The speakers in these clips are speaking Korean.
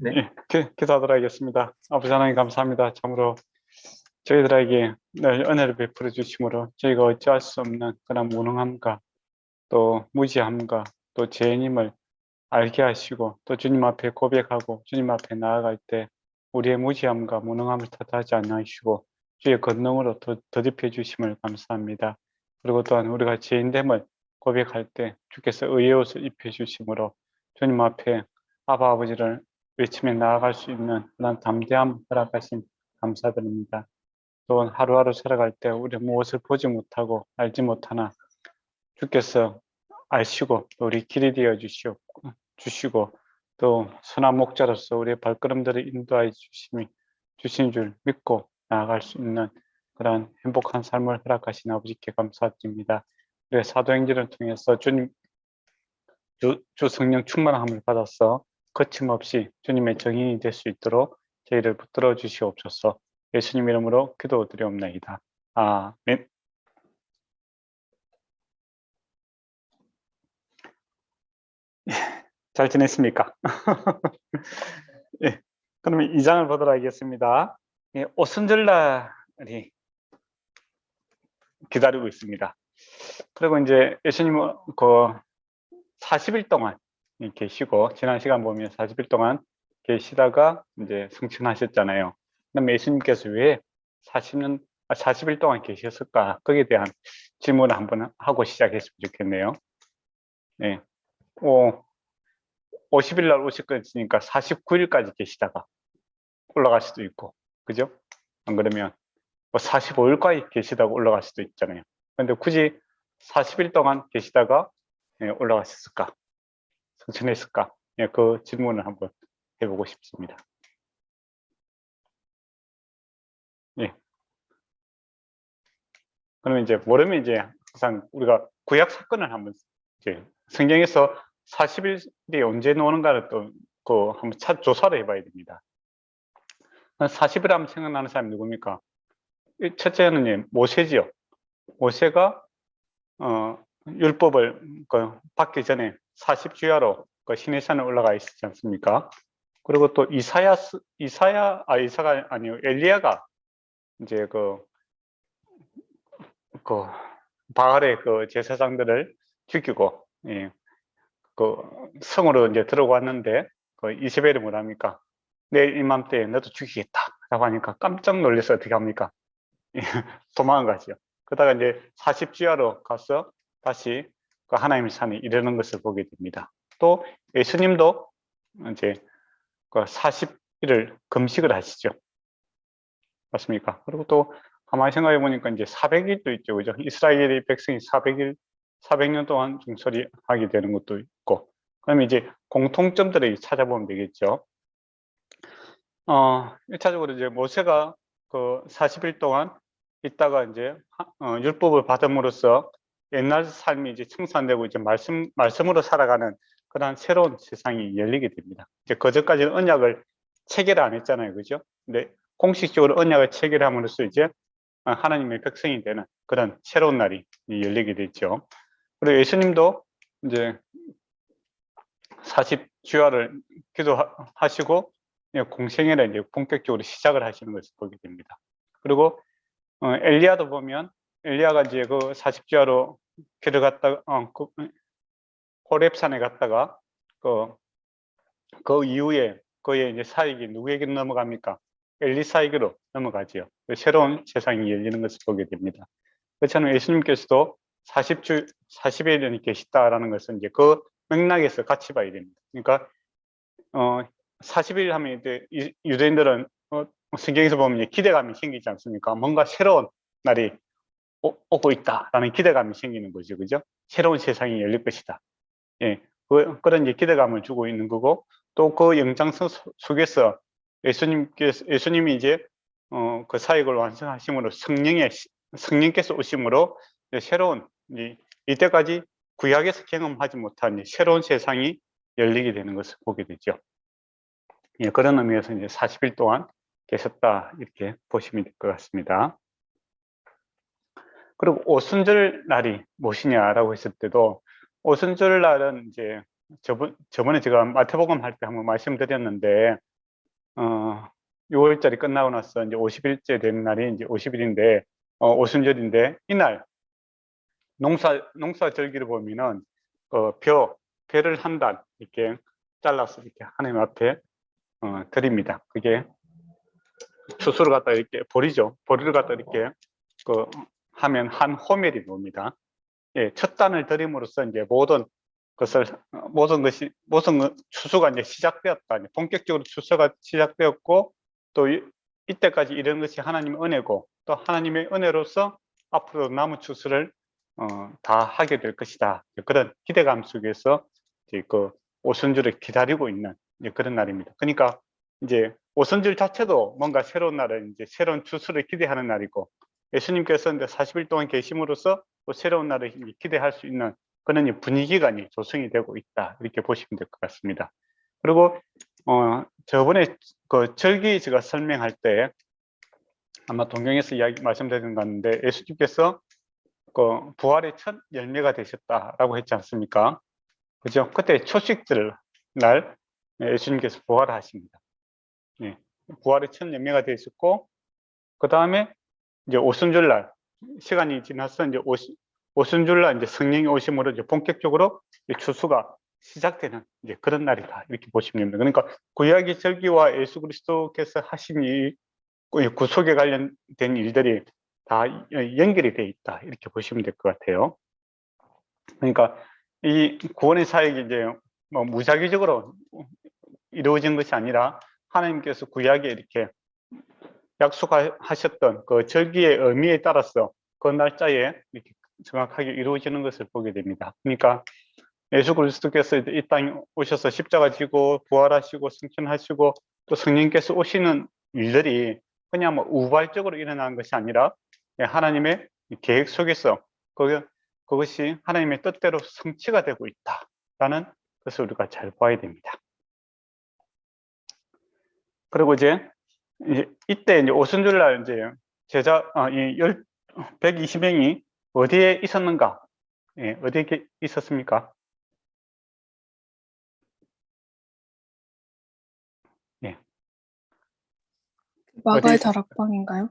네. 예, 기도하도록 하겠습니다. 아버지 하나님 감사합니다. 참으로 저희들에게 늘 은혜를 베풀어 주심으로 저희가 어찌할 수 없는 그런 무능함과 또 무지함과 또 죄인임을 알게 하시고 또 주님 앞에 고백하고 주님 앞에 나아갈 때 우리의 무지함과 무능함을 탓하지 않으시고 주의 권능으로 더듬혀 주심을 감사합니다. 그리고 또한 우리가 죄인됨을 고백할 때 주께서 의의 옷을 입혀 주심으로 주님 앞에 아바 아버지를 외치며 나아갈 수 있는 그런 담대함 허락하심 감사드립니다. 또 하루하루 살아갈 때 우리 무엇을 보지 못하고 알지 못하나 주께서 아시고 또 우리 길이 되어 주시고 또 선한 목자로서 우리의 발걸음들을 인도하여 주신 줄 믿고 나아갈 수 있는 그런 행복한 삶을 허락하신 아버지께 감사드립니다. 우리의 사도행전을 통해서 주 성령 충만함을 받아서 거침없이 주님의 정인이 될 수 있도록 저희를 붙들어 주시옵소서. 예수님 이름으로 기도드리옵나이다. 아멘. 잘 지냈습니까? 예, 그러면 2장을 보도록 하겠습니다. 예, 오순절날이 기다리고 있습니다. 그리고 이제 예수님은 그 40일 동안 계시고, 지난 시간 보면 40일 동안 계시다가 이제 승천하셨잖아요. 그럼 예수님께서 왜 40일 동안 계셨을까? 거기에 대한 질문을 한번 하고 시작했으면 좋겠네요. 네. 50일 날 오실 거니까 49일까지 계시다가 올라갈 수도 있고, 그죠? 안 그러면 45일까지 계시다가 올라갈 수도 있잖아요. 근데 굳이 40일 동안 계시다가 올라가셨을까? 승천했을까? 그 질문을 한번 해보고 싶습니다. 예. 그러면 이제 모르면 이제 항상 우리가 구약 사건을 한번 이제 성경에서 40일이 언제 나오는가를 또 한번 조사를 해봐야 됩니다. 40일 하면 생각나는 사람이 누굽니까? 첫째는 모세지요. 모세가 율법을 받기 전에 40주야로 시내산에 올라가 있었지 않습니까? 그리고 또 이사가 아니요, 엘리야가 이제 바알의 제사장들을 죽이고, 예, 성으로 이제 들어왔는데, 이세벨이 뭐랍니까? 내일 이맘때에 너도 죽이겠다. 라고 하니까 깜짝 놀라서 어떻게 합니까? 도망가죠. 그러다가 이제 40주야로 가서 다시 하나님의 산에 이르는 것을 보게 됩니다. 또 예수님도 이제 40일을 금식을 하시죠. 맞습니까? 그리고 또 가만히 생각해 보니까 이제 400일도 있죠. 그죠? 이스라엘의 백성이 400년 동안 중설이 하게 되는 것도 있고, 그러면 이제 공통점들을 찾아보면 되겠죠. 1차적으로 이제 모세가 40일 동안 있다가 이제 율법을 받음으로써 옛날 삶이 이제 청산되고 이제 말씀으로 살아가는 그런 새로운 세상이 열리게 됩니다. 이제 그전까지는 언약을 체계를 안 했잖아요. 그죠? 근데 공식적으로 언약을 체결함으로써 이제 하나님의 백성이 되는 그런 새로운 날이 열리게 됐죠. 그리고 예수님도 이제 40주야를 기도하시고 공생애를 이제 본격적으로 시작을 하시는 것을 보게 됩니다. 그리고 엘리야도 보면 엘리야가 이제 40주야로 길을 갔다가 호렙산에 갔다가 그 이후에 그의 이제 사역이 누구에게 넘어갑니까? 엘리사에게로 넘어가지요. 새로운 세상이 열리는 것을 보게 됩니다. 그렇잖아요. 예수님께서도 40일이 계시다라는 것은 이제 그 맥락에서 같이 봐야 됩니다. 그러니까 40일 하면 이제 유대인들은 성경에서 보면 기대감이 생기지 않습니까? 뭔가 새로운 날이 오고 있다라는 기대감이 생기는 거죠, 그죠? 새로운 세상이 열릴 것이다. 예, 그런 이제 기대감을 주고 있는 거고, 또 그 영장 속에서 예수님이 이제 그 사역을 완성하심으로 성령께서 오심으로 새로운 이때까지 구약에서 경험하지 못한 새로운 세상이 열리게 되는 것을 보게 되죠. 예, 그런 의미에서 이제 40일 동안 계셨다 이렇게 보시면 될 것 같습니다. 그리고 오순절 날이 무엇이냐라고 했을 때도 오순절 날은 이제 저번에 제가 마태복음 할 때 한번 말씀드렸는데 6월절이 끝나고 나서 이제 50일째 되는 날이 이제 50일인데, 오순절인데, 이날 농사절기를 보면은, 벼를 한 단 이렇게 잘라서 이렇게 하나님 앞에 드립니다. 그게 추수를 갖다 이렇게 보리죠. 보리를 갖다 이렇게 하면 한 호멜이 나옵니다. 예, 첫 단을 드림으로써 이제 모든 추수가 이제 시작되었다. 이제 본격적으로 추수가 시작되었고, 또 이때까지 이런 것이 하나님의 은혜고, 또 하나님의 은혜로서 앞으로 남은 추수를 다 하게 될 것이다. 그런 기대감 속에서 이제 오순절을 기다리고 있는 그런 날입니다. 그러니까 이제 오순절 자체도 뭔가 새로운 날은 이제 새로운 추수를 기대하는 날이고, 예수님께서 이제 40일 동안 계심으로써 또 새로운 날을 기대할 수 있는 그런 분위기가 조성이 되고 있다. 이렇게 보시면 될 것 같습니다. 그리고 저번에 절기 제가 설명할 때 아마 동경에서 말씀드린 것 같은데, 예수님께서 부활의 첫 열매가 되셨다라고 했지 않습니까? 그죠? 그때 초식절 날 예수님께서 부활하십니다. 네. 부활의 첫 열매가 되셨고, 그 다음에 이제 오순절 날 시간이 지나서 이제 오순절 날 이제 성령이 오심으로 이제 본격적으로 추수가 시작되는 이제 그런 날이다. 이렇게 보시면 됩니다. 그러니까 구약의 절기와 예수 그리스도께서 하신 이 구속에 관련된 일들이 다 연결이 돼 있다. 이렇게 보시면 될 것 같아요. 그러니까 이 구원의 사역이 이제 뭐 무작위적으로 이루어진 것이 아니라 하나님께서 구약에 이렇게 약속하셨던 그 절기의 의미에 따라서 그 날짜에 이렇게 정확하게 이루어지는 것을 보게 됩니다. 그러니까 예수 그리스도께서 이 땅에 오셔서 십자가 지고 부활하시고 승천하시고 또 성령께서 오시는 일들이 그냥 뭐 우발적으로 일어나는 것이 아니라 하나님의 계획 속에서 그것이 하나님의 뜻대로 성취가 되고 있다라는 것을 우리가 잘 봐야 됩니다. 그리고 이제 이때 이제 오순절 날 이제 120명이 어디에 있었는가? 예, 어디에 있었습니까? 예. 마가의 다락방인가요?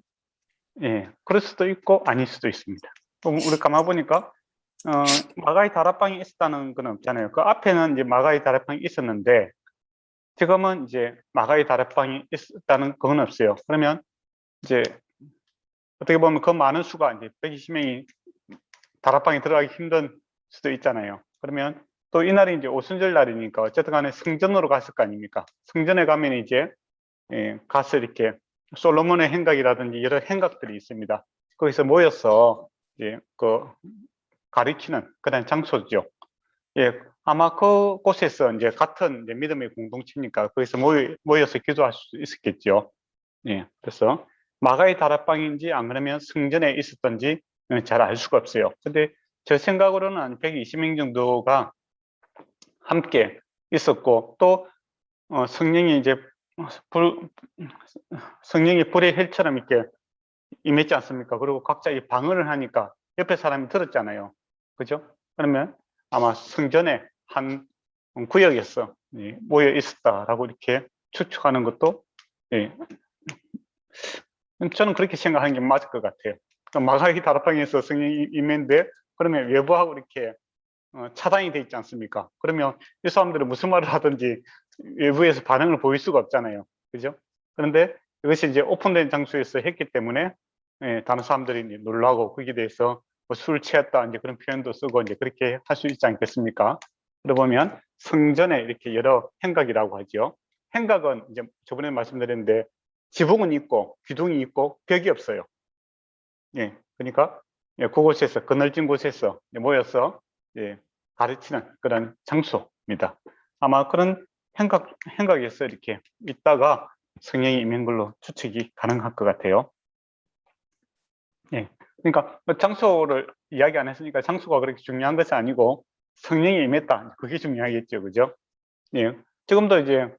예, 그럴 수도 있고 아닐 수도 있습니다. 우리 가만 보니까 마가의 다락방이 있었다는 건 없잖아요. 그 앞에는 이제 마가의 다락방이 있었는데 지금은 이제 마가의 다락방이 있었다는 그건 없어요. 그러면 이제 어떻게 보면 그 많은 수가 이제 120명이 다락방에 들어가기 힘든 수도 있잖아요. 그러면 또 이날이 이제 오순절 날이니까 어쨌든 간에 성전으로 갔을 거 아닙니까? 성전에 가면 이제 가서 이렇게 솔로몬의 행각이라든지 여러 행각들이 있습니다. 거기서 모여서 가르치는 그런 장소죠. 예, 아마 그곳에서 이제 같은 이제 믿음의 공동체니까 거기서 모여서 기도할 수 있었겠죠. 예, 그래서 마가의 다락방인지 안 그러면 성전에 있었던지 잘 알 수가 없어요. 근데 제 생각으로는 한 120명 정도가 함께 있었고 또 성령이 이제 성령이 불의 헬처럼 이렇게 임했지 않습니까? 그리고 각자 이 방언을 하니까 옆에 사람이 들었잖아요. 그죠? 그러면 아마 성전의 한 구역에서 모여 있었다라고 이렇게 추측하는 것도 저는 그렇게 생각하는 게 맞을 것 같아요. 마가의 다락방에서 성령이 임했는데 그러면 외부하고 이렇게 차단이 돼 있지 않습니까? 그러면 이 사람들은 무슨 말을 하든지 외부에서 반응을 보일 수가 없잖아요. 그죠? 그런데 이것이 이제 오픈된 장소에서 했기 때문에 다른 사람들이 놀라고 거기에 대해서 술 취했다 이제 그런 표현도 쓰고 이제 그렇게 할 수 있지 않겠습니까? 그러다 보면 성전에 이렇게 여러 행각이라고 하죠. 행각은 이제 저번에 말씀드렸는데 지붕은 있고 기둥이 있고 벽이 없어요. 예, 그러니까 그곳에서 그늘진 곳에서 모여서 가르치는 그런 장소입니다. 아마 그런 행각에서 이렇게 있다가 성령이 임한 걸로 추측이 가능할 것 같아요. 예, 그러니까 장소를 이야기 안 했으니까 장소가 그렇게 중요한 것이 아니고 성령이 임했다. 그게 중요하겠죠, 그죠? 예, 지금도 이제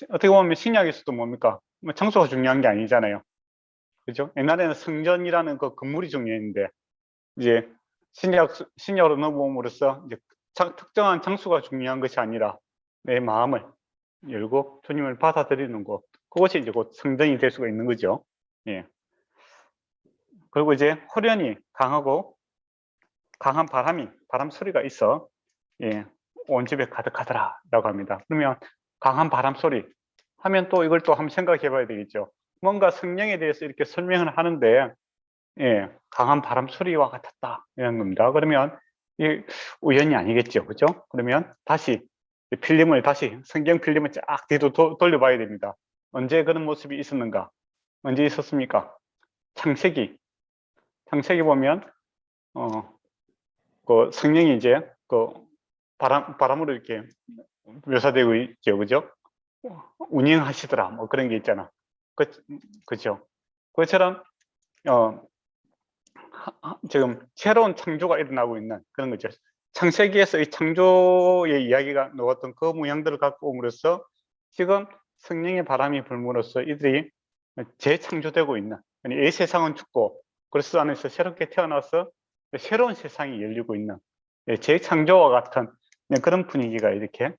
어떻게 보면 신약에서도 뭡니까? 뭐 장소가 중요한 게 아니잖아요. 그죠? 옛날에는 성전이라는 그 건물이 중요했는데 이제 신약으로 넘어옴으로써 이제 특정한 장소가 중요한 것이 아니라 내 마음을 열고 주님을 받아들이는 곳, 그것이 이제 곧 성전이 될 수가 있는 거죠. 예. 그리고 이제 호련히 강하고 강한 바람 소리가 있어, 예, 온 집에 가득하더라라고 합니다. 그러면 강한 바람 소리 하면 또 이걸 또 한번 생각해 봐야 되겠죠. 뭔가 성령에 대해서 이렇게 설명을 하는데, 예, 강한 바람 소리와 같았다 이런 겁니다. 그러면 이 우연이 아니겠죠, 그죠? 그러면 다시 성경 필름을 쫙 뒤로 돌려봐야 됩니다. 언제 그런 모습이 있었는가? 언제 있었습니까? 창세기 보면 그 성령이 이제 그 바람으로 이렇게 묘사되고 있죠, 그죠? 운행하시더라, 뭐 그런 게 있잖아. 그죠? 그것처럼 지금 새로운 창조가 일어나고 있는 그런 거죠. 창세기에서 이 창조의 이야기가 나왔던 그 모양들을 갖고 옴으로써 지금 성령의 바람이 불므로써 이들이 재창조되고 있는, 이 세상은 죽고 그리스도 안에서 새롭게 태어나서 새로운 세상이 열리고 있는 재창조와 같은 그런 분위기가 이렇게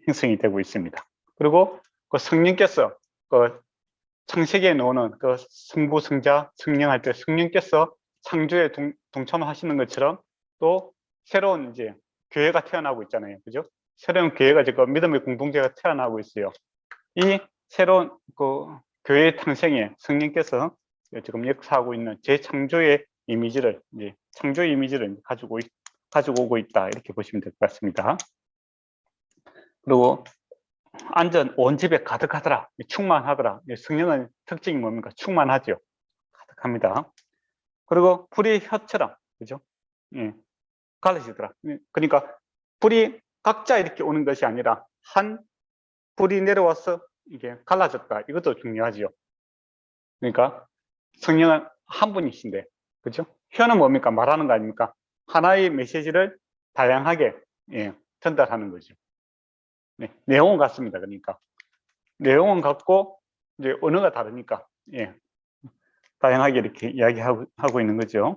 형성이 되고 있습니다. 그리고 그 성령께서 그 창세기에 나오는 그 성부, 성자, 성령 할 때 성령께서 창조에 동참하시는 것처럼 또 새로운 이제 교회가 태어나고 있잖아요, 그죠? 새로운 교회가 지금 믿음의 공동체가 태어나고 있어요. 이 새로운 그 교회의 탄생에 성령께서 지금 역사하고 있는 재창조의 이미지를, 이제 창조의 이미지를 가지고 오고 있다, 이렇게 보시면 될 것 같습니다. 그리고 안전 온 집에 가득하더라, 충만하더라. 성령의 특징이 뭡니까? 충만하죠. 가득합니다. 그리고 불이 혀처럼, 그죠? 예, 갈라지더라. 그러니까 불이 각자 이렇게 오는 것이 아니라 한 불이 내려와서 이게 갈라졌다. 이것도 중요하죠. 그러니까 성령은 한 분이신데, 그죠? 혀는 뭡니까? 말하는 거 아닙니까? 하나의 메시지를 다양하게 전달하는 거죠. 네, 내용은 같습니다. 그러니까 내용은 같고 이제 언어가 다르니까 다양하게 이렇게 이야기하고 있는 거죠.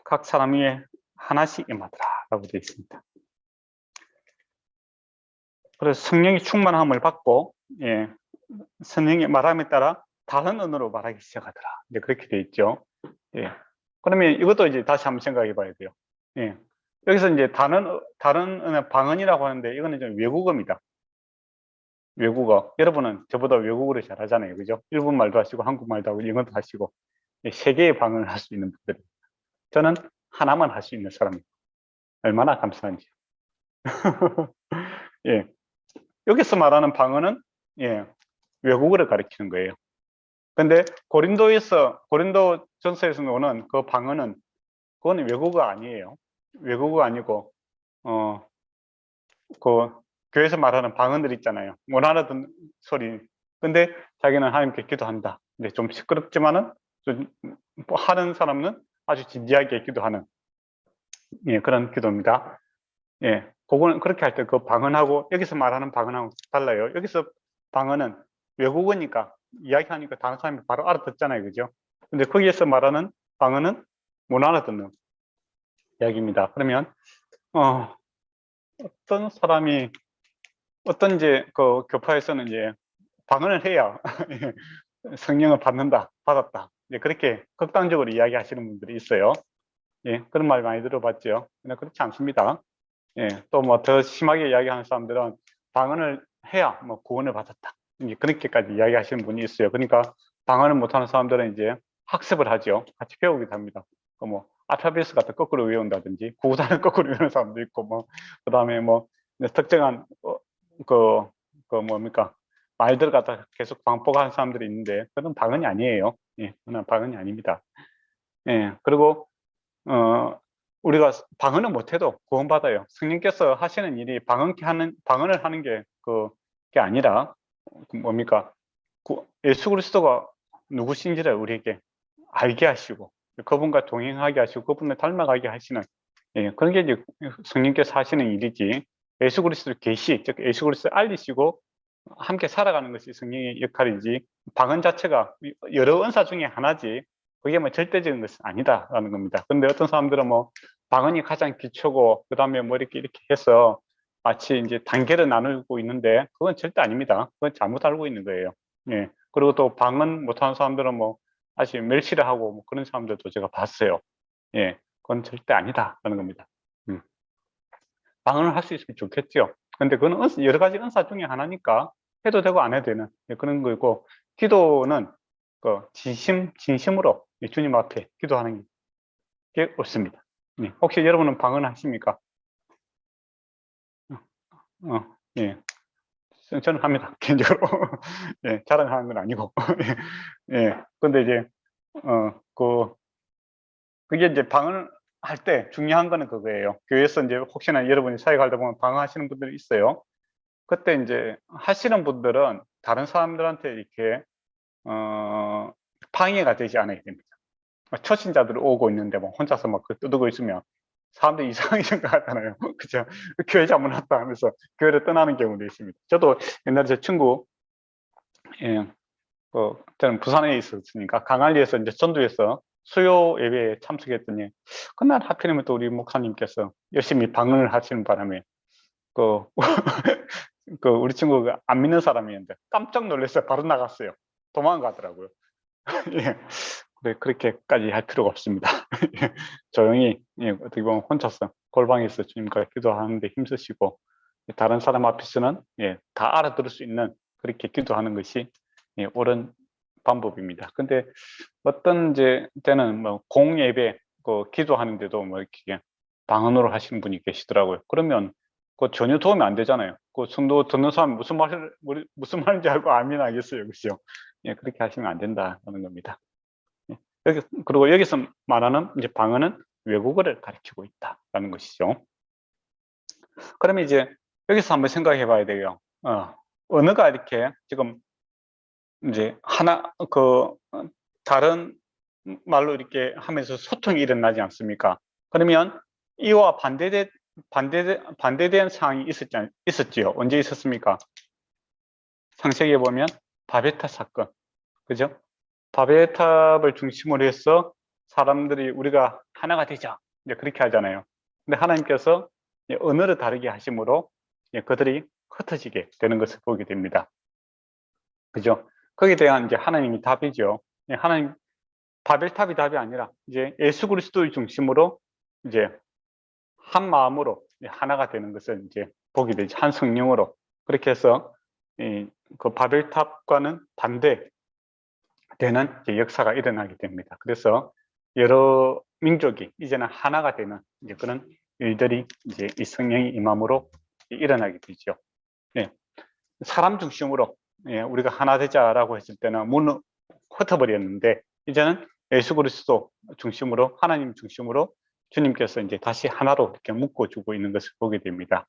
각 사람 위에 하나씩 임하더라라고 되어 있습니다. 그래서 성령이 충만함을 받고 성령의 말함에 따라 다른 언어로 말하기 시작하더라. 이제 그렇게 되어 있죠. 그러면 이것도 이제 다시 한번 생각해 봐야 돼요. 여기서 이제 다른 언어, 방언이라고 하는데 이거는 좀 외국어입니다. 외국어. 여러분은 저보다 외국어를 잘하잖아요, 그죠? 일본말도 하시고 한국말도 하고 영어도 하시고 세 개의 방언을 할 수 있는 분들이. 저는 하나만 할 수 있는 사람입니다. 얼마나 감사한지. 예. 여기서 말하는 방언은 외국어를 가리키는 거예요. 근데 고린도 전서에서 오는 그 방언은 그건 외국어가 아니에요. 외국어가 아니고 그 교회에서 말하는 방언들 있잖아요. 못 알아듣는 소리. 근데 자기는 하나님께 기도한다. 근데 좀 시끄럽지만은 좀 하는 사람은 아주 진지하게 기도하는 그런 기도입니다. 그거는 그렇게 할 때 그 방언하고 여기서 말하는 방언하고 달라요. 여기서 방언은 외국어니까 이야기하니까 다른 사람이 바로 알아듣잖아요, 그죠? 근데 거기에서 말하는 방언은 못 알아듣는 이야기입니다. 그러면 어떤 사람이 어떤 이제 그 교파에서는 이제 방언을 해야 성령을 받았다. 이제 그렇게 극단적으로 이야기하시는 분들이 있어요. 그런 말 많이 들어봤죠. 근데 그렇지 않습니다. 또 뭐 더 심하게 이야기하는 사람들은 방언을 해야 뭐 구원을 받았다. 이제 그렇게까지 이야기하시는 분이 있어요. 그러니까 방언을 못하는 사람들은 이제 학습을 하죠. 같이 배우기도 합니다. 뭐 알파벳 같은 거꾸로 외운다든지 구구단을 거꾸로 외우는 사람도 있고, 뭐 그다음에 뭐 특정한 뭡니까 말들 갖다 계속 반복하는 사람들이 있는데 그건 방언이 아니에요. 그건 방언이 아닙니다. 그리고 우리가 방언을 못해도 구원받아요. 성령께서 하시는 일이 방언을 하는 게 그게 아니라 뭡니까? 예수 그리스도가 누구신지를 우리에게 알게 하시고 그분과 동행하게 하시고 그분을 닮아가게 하시는 그런 게 이제 성령께서 하시는 일이지, 예수 그리스도 계시, 즉 예수 그리스도를 알리시고 함께 살아가는 것이 성령의 역할이지 방언 자체가 여러 은사 중에 하나지 그게 뭐 절대적인 것은 아니다라는 겁니다. 근데 어떤 사람들은 뭐 방언이 가장 기초고 그 다음에 뭐 이렇게 해서 마치 이제 단계를 나누고 있는데 그건 절대 아닙니다. 그건 잘못 알고 있는 거예요. 예. 그리고 또 방언 못하는 사람들은 뭐 사실 멸시를 하고 뭐 그런 사람들도 제가 봤어요. 예. 그건 절대 아니다라는 겁니다. 방언을 할 수 있으면 좋겠죠. 근데 그건 여러 가지 은사 중에 하나니까 해도 되고 안 해도 되는 그런 거고, 기도는 그 진심으로 주님 앞에 기도하는 게 옳습니다. 혹시 여러분은 방언 하십니까? 예. 저는 합니다. 개인적으로. 예, 자랑하는 건 아니고. 예. 근데 이제, 그게 이제 방언을 할 때 중요한 거는 그거예요. 교회에서 이제 혹시나 여러분이 사역하다 보면 방언하시는 분들이 있어요. 그때 이제 하시는 분들은 다른 사람들한테 이렇게, 방해가 되지 않아야 됩니다. 초신자들 오고 있는데 뭐 혼자서 막 떠들고 있으면 사람들이 이상하게 생각하잖아요. 그죠? 교회 잘못 왔다 하면서 교회를 떠나는 경우도 있습니다. 저도 옛날에 제 친구, 예, 저는 부산에 있었으니까 강안리에서 이제 전도에서 수요 예배에 참석했더니 그날 하필이면 또 우리 목사님께서 열심히 방언을 하시는 바람에 그, 우리 친구가 안 믿는 사람이었는데 깜짝 놀랐어요. 바로 나갔어요. 도망가더라고요. 예. 네, 그렇게까지 할 필요가 없습니다. 조용히, 예, 어떻게 보면 혼자서 골방에서 주님과 기도하는데 힘쓰시고, 다른 사람 앞에서는, 예, 다 알아들을 수 있는 그렇게 기도하는 것이, 예, 옳은 방법입니다. 근데 어떤 이제 때는 뭐 공예배 기도하는데도 뭐 이렇게 방언으로 하시는 분이 계시더라고요. 그러면 그 전혀 도움이 안 되잖아요. 그 성도 듣는 사람이 무슨 말인지 알고 아멘 하겠어요, 그죠? 예, 그렇게 하시면 안 된다는 겁니다. 그리고 여기서 말하는 이제 방언은 외국어를 가리키고 있다라는 것이죠. 그러면 이제 여기서 한번 생각해 봐야 돼요. 언어가 이렇게 지금 이제 다른 말로 이렇게 하면서 소통이 일어나지 않습니까? 그러면 이와 반대된 상황이 있었지요. 언제 있었습니까? 창세기에 보면 바베타 사건, 그죠? 바벨탑을 중심으로 해서 사람들이 우리가 하나가 되자, 이제 그렇게 하잖아요. 근데 하나님께서 언어를 다르게 하심으로 그들이 흩어지게 되는 것을 보게 됩니다. 그죠? 거기에 대한 이제 하나님이 답이죠. 하나님, 바벨탑이 답이 아니라 이제 예수 그리스도를 중심으로 이제 한 마음으로 하나가 되는 것을 이제 보게 되죠. 한 성령으로. 그렇게 해서 그 바벨탑과는 반대 되는 역사가 일어나게 됩니다. 그래서 여러 민족이 이제는 하나가 되는 이제 그런 일들이 이제 이 성령의 임함으로 일어나게 되죠. 예. 사람 중심으로, 예, 우리가 하나 되자라고 했을 때는 문을 흩어버렸는데 이제는 예수 그리스도 중심으로, 하나님 중심으로 주님께서 이제 다시 하나로 이렇게 묶어주고 있는 것을 보게 됩니다.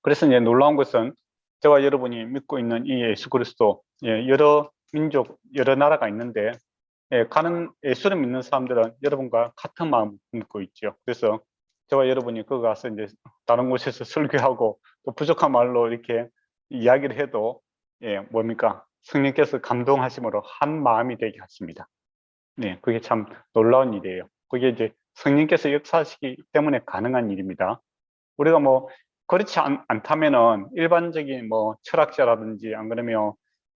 그래서 이제 놀라운 것은 저와 여러분이 믿고 있는 이 예수 그리스도, 예, 여러 민족, 여러 나라가 있는데, 예, 예수를 믿는 사람들은 여러분과 같은 마음을 믿고 있죠. 그래서 저와 여러분이 거기 가서 이제 다른 곳에서 설교하고 또 부족한 말로 이렇게 이야기를 해도, 예, 뭡니까? 성령께서 감동하심으로 한 마음이 되게 하십니다. 네, 그게 참 놀라운 일이에요. 그게 이제 성령께서 역사하시기 때문에 가능한 일입니다. 우리가 뭐 그렇지 않다면은 일반적인 뭐 철학자라든지 안 그러면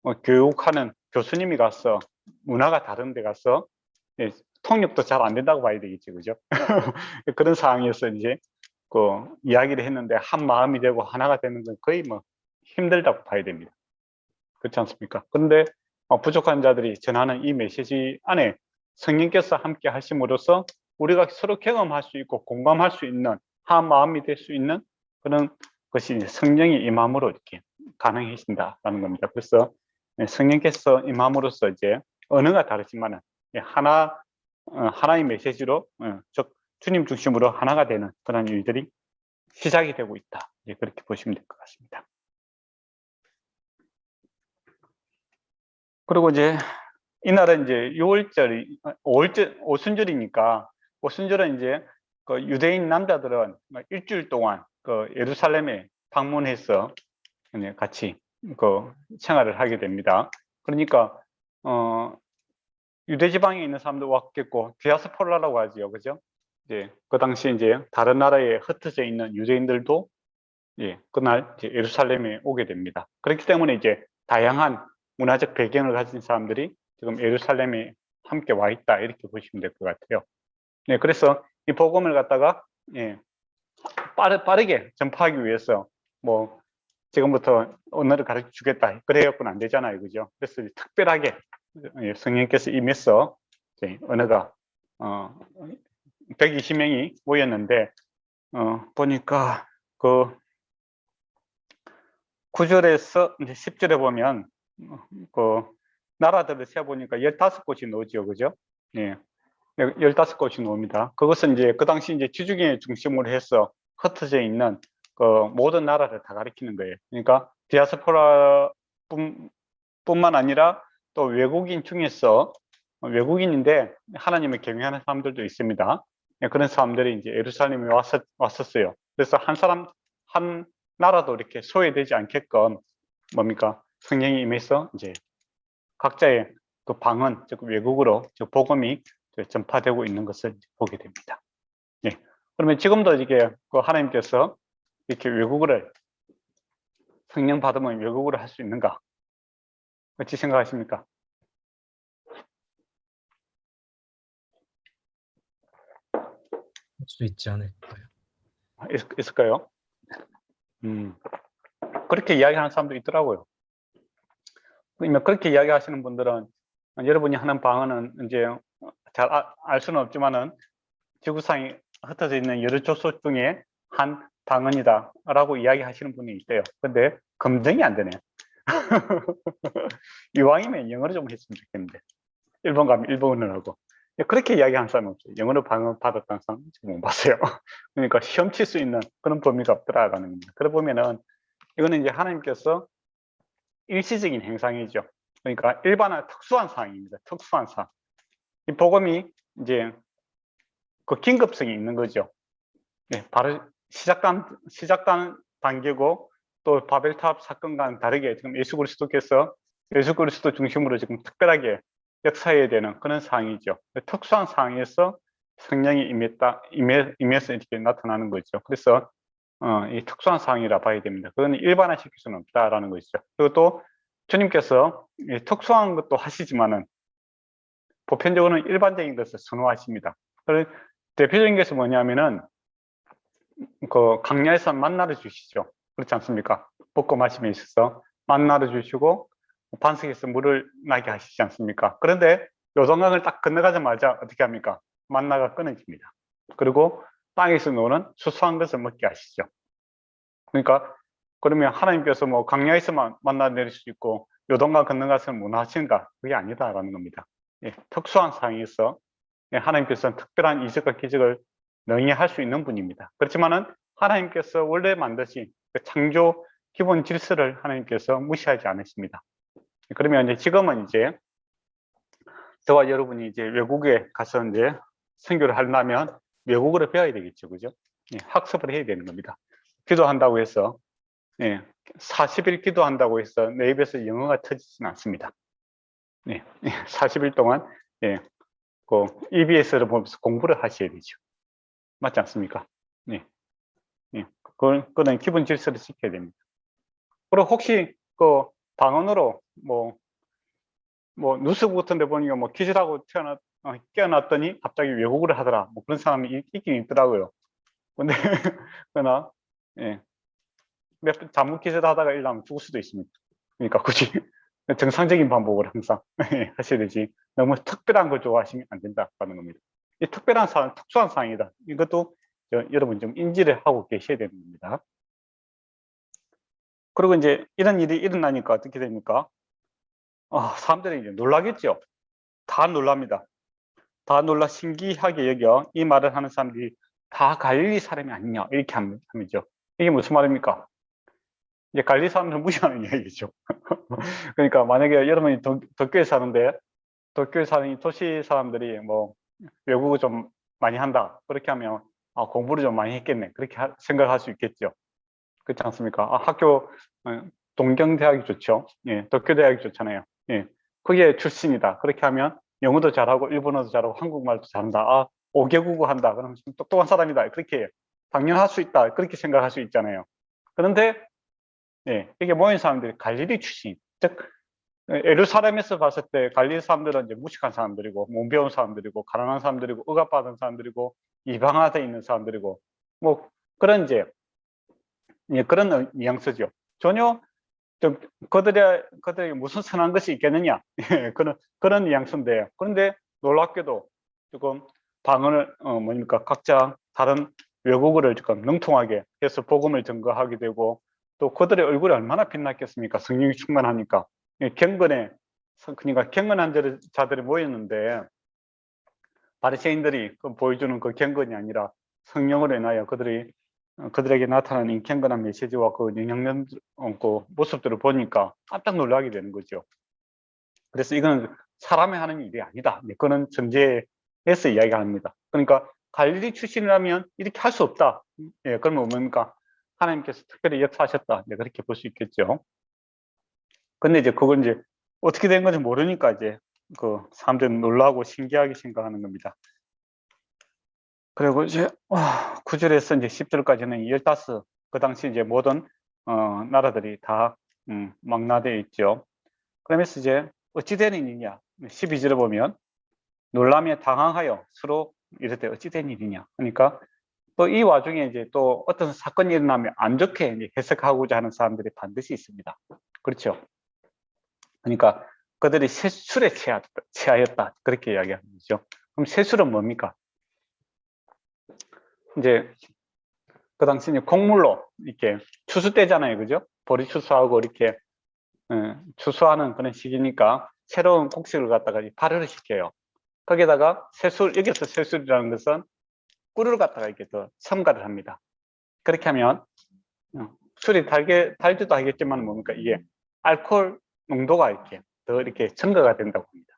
뭐 교육하는 교수님이 가서 문화가 다른 데 가서, 예, 통역도 잘 안 된다고 봐야 되겠지, 그죠? 그런 상황에서 이제 그 이야기를 했는데 한 마음이 되고 하나가 되는 건 거의 뭐 힘들다고 봐야 됩니다. 그렇지 않습니까? 그런데 부족한 자들이 전하는 이 메시지 안에 성령께서 함께 하심으로써 우리가 서로 경험할 수 있고 공감할 수 있는 한 마음이 될 수 있는 그런 것이 이제 성령의 임함으로 이렇게 가능해진다라는 겁니다. 그래서 성령께서 임함으로써 이제 언어가 다르지만은 하나의 메시지로, 즉 주님 중심으로 하나가 되는 그런 일들이 시작이 되고 있다. 이제 그렇게 보시면 될 것 같습니다. 그리고 이제 이날은 이제 6월절, 오순절이니까 오순절은 이제 그 유대인 남자들은 일주일 동안 그 예루살렘에 방문해서 같이 그 생활을 하게 됩니다. 그러니까 유대 지방에 있는 사람도 왔겠고 디아스포라라고 하지요, 그죠? 이제 그 당시 이제 다른 나라에 흩어져 있는 유대인들도 예, 그날 이제 예루살렘에 오게 됩니다. 그렇기 때문에 이제 다양한 문화적 배경을 가진 사람들이 지금 예루살렘에 함께 와 있다 이렇게 보시면 될 것 같아요. 네, 그래서 이 복음을 갖다가 예, 빠르게 전파하기 위해서 뭐 지금부터 언어를 가르쳐 주겠다 그래갖고는 안 되잖아요, 그죠? 그래서 특별하게 성령께서 임해서 언어가 120명이 모였는데 보니까 그 9절에서 이제 10절에 보면 그 나라들을 세보니까 15곳이 나오죠, 그죠? 예. 15곳이 나옵니다. 그것은 이제 그 당시 이제 지중해 중심으로 해서 흩어져 있는 그 모든 나라를 다 가리키는 거예요. 그러니까 디아스포라 뿐만 아니라 또 외국인 중에서 외국인인데 하나님을 경외하는 사람들도 있습니다. 예, 그런 사람들이 이제 예루살렘에 왔었어요. 그래서 한 나라도 이렇게 소외되지 않게끔 뭡니까? 성령이 임해서 이제 각자의 그 방언, 즉 외국으로 복음이 전파되고 있는 것을 보게 됩니다. 예. 그러면 지금도 이게 그 하나님께서 이렇게 외국어를 성령 받으면 외국어를 할 수 있는가? 어찌 생각하십니까? 할 수 있지 않을까요? 있을까요? 그렇게 이야기하는 사람도 있더라고요. 그러면 그렇게 이야기하시는 분들은 여러분이 하는 방언은 이제 잘 알 수는 없지만은 지구상에 흩어져 있는 여러 족속 중에 한 방언이다라고 이야기하시는 분이 있대요. 근데 검증이 안 되네요. 이왕이면 영어로 좀 했으면 좋겠는데 일본 가면 일본어를 하고 그렇게 이야기하는 사람은 없어요. 영어로 방언 받았다는 사람 지금 못 봤어요. 그러니까 시험 칠 수 있는 그런 범위가 없더라라는 겁니다. 그래 보면은 이거는 이제 하나님께서 일시적인 행상이죠. 그러니까 일반화 특수한 사항입니다. 특수한 사항. 이 복음이 이제 그 긴급성이 있는 거죠. 네, 바로 시작단 단계고 또 바벨탑 사건과는 다르게 지금 예수 그리스도 중심으로 지금 특별하게 역사해야 되는 그런 상황이죠. 특수한 상황에서 성령이 임해서 이렇게 나타나는 거죠. 그래서 이 특수한 상황이라 봐야 됩니다. 그건 일반화시킬 수는 없다라는 것이죠. 그리고 또 주님께서 특수한 것도 하시지만은 보편적으로는 일반적인 것을 선호하십니다. 대표적인 것이 뭐냐면은 그 강야에서 만나를 주시죠. 그렇지 않습니까? 먹고 마심에 있어서 만나를 주시고 반석에서 물을 나게 하시지 않습니까? 그런데 요단강을 딱 건너가자마자 어떻게 합니까? 만나가 끊어집니다. 그리고 땅에서 노는 수수한 것을 먹게 하시죠. 그러니까 그러면 하나님께서 뭐 강야에서만 만나 내릴 수 있고 요단강 건너가서는 못 하시는가? 그게 아니다라는 겁니다. 예, 특수한 상황에서 하나님께서는 특별한 이적과 기적을 능히 할 수 있는 분입니다. 그렇지만은 하나님께서 원래 만드신 그 창조 기본 질서를 하나님께서 무시하지 않으십니다. 그러면 이제 지금은 이제 저와 여러분이 이제 외국에 가서 이제 선교를 하려면 외국어를 배워야 되겠죠, 그죠? 예, 학습을 해야 되는 겁니다. 기도한다고 해서 40일 기도한다고 해서 내 입에서 영어가 터지지는 않습니다. 40일 동안 그 EBS를 보면서 공부를 하셔야 되죠. 맞지 않습니까? 네. 그거는 기본 질서를 지켜야 됩니다. 그리고 혹시 그 방언으로 뭐 뉴스 같은 데 보니까 뭐 기절하고 깨어났더니 갑자기 외국어를 하더라. 뭐 그런 사람이 있긴 있더라고요. 근데, 그러나, 잠못 기절하다가 일어나면 죽을 수도 있습니다. 그러니까 굳이 정상적인 반복을 항상 하셔야 되지. 너무 특별한 걸 좋아하시면 안 된다는 겁니다. 이 특별한 상황, 특수한 상황이다. 이것도 여러분 좀 인지를 하고 계셔야 되는 겁니다. 그리고 이제 이런 일이 일어나니까 어떻게 됩니까? 사람들이 이제 놀라겠죠. 다 놀랍니다. 다 놀라 신기하게 여겨 이 말을 하는 사람들이 다 갈릴리 사람이 아니냐 이렇게 함이죠. 이게 무슨 말입니까? 이제 갈릴리 사람들을 무시하는 이야기죠. 그러니까 만약에 여러분이 도쿄에 사는데 도쿄에 사는 이 도시 사람들이 뭐 외국어 좀 많이 한다 그렇게 하면 공부를 좀 많이 했겠네 그렇게 생각할 수 있겠죠. 그렇지 않습니까? 학교 동경대학이 좋죠. 예, 도쿄대학이 좋잖아요. 예, 그게 출신이다. 그렇게 하면 영어도 잘하고 일본어도 잘하고 한국말도 잘한다. 5개국어 한다. 그러면 좀 똑똑한 사람이다. 그렇게 당연할 수 있다. 그렇게 생각할 수 있잖아요. 그런데 이게 모인 사람들이 갈릴리 출신, 즉 예루살렘에서 봤을 때 갈릴리 사람들은 이제 무식한 사람들이고 못 배운 사람들이고 가난한 사람들이고 억압받은 사람들이고 이방화돼 있는 사람들이고 뭐 그런 이제 그런 뉘앙스죠. 전혀 좀 그들이 무슨 선한 것이 있겠느냐 그런 뉘앙스인데, 그런데 놀랍게도 조금 방언을 뭡니까 각자 다른 외국어를 조금 능통하게 해서 복음을 증거하게 되고, 또 그들의 얼굴이 얼마나 빛났겠습니까? 성령이 충만하니까. 그러니까 경건한 자들이 모였는데 바리새인들이 보여주는 그 경건이 아니라 성령으로 인하여 그들에게 나타나는 경건한 메시지와 그 영향력 그 모습들을 보니까 깜짝 놀라게 되는 거죠. 그래서 이건 사람이 하는 일이 아니다, 그런 전제에서 이야기합니다. 그러니까 갈릴리 출신이라면 이렇게 할 수 없다. 그러면 뭡니까? 하나님께서 특별히 역사하셨다, 그렇게 볼 수 있겠죠. 근데 이제 그걸 이제 어떻게 된 건지 모르니까 이제 그 사람들은 놀라고 신기하게 생각하는 겁니다. 그리고 이제 9절에서 이제 10절까지는 15, 그 당시 이제 모든 나라들이 다 망라되어 있죠. 그러면서 이제 어찌 된 일이냐, 12절에 보면 놀라며 당황하여 서로 이럴 어찌 된 일이냐. 그러니까 또 이 와중에 이제 또 어떤 사건이 일어나면 안 좋게 이제 해석하고자 하는 사람들이 반드시 있습니다. 그렇죠. 그러니까 그들이 세술에 취하였다, 그렇게 이야기하는 거죠. 그럼 세술은 뭡니까? 이제 그 당시 이제 곡물로 이렇게 추수 때잖아요, 그죠? 보리 추수하고 이렇게 추수하는 그런 시기니까 새로운 곡식을 갖다가 발효를 시켜요. 거기다가 여기서 세술이라는 것은 꿀을 갖다가 이렇게 더 첨가를 합니다. 그렇게 하면 술이 달지도 하겠지만 뭡니까? 이게 알코올 농도가 이렇게 더 이렇게 첨가가 된다고 합니다.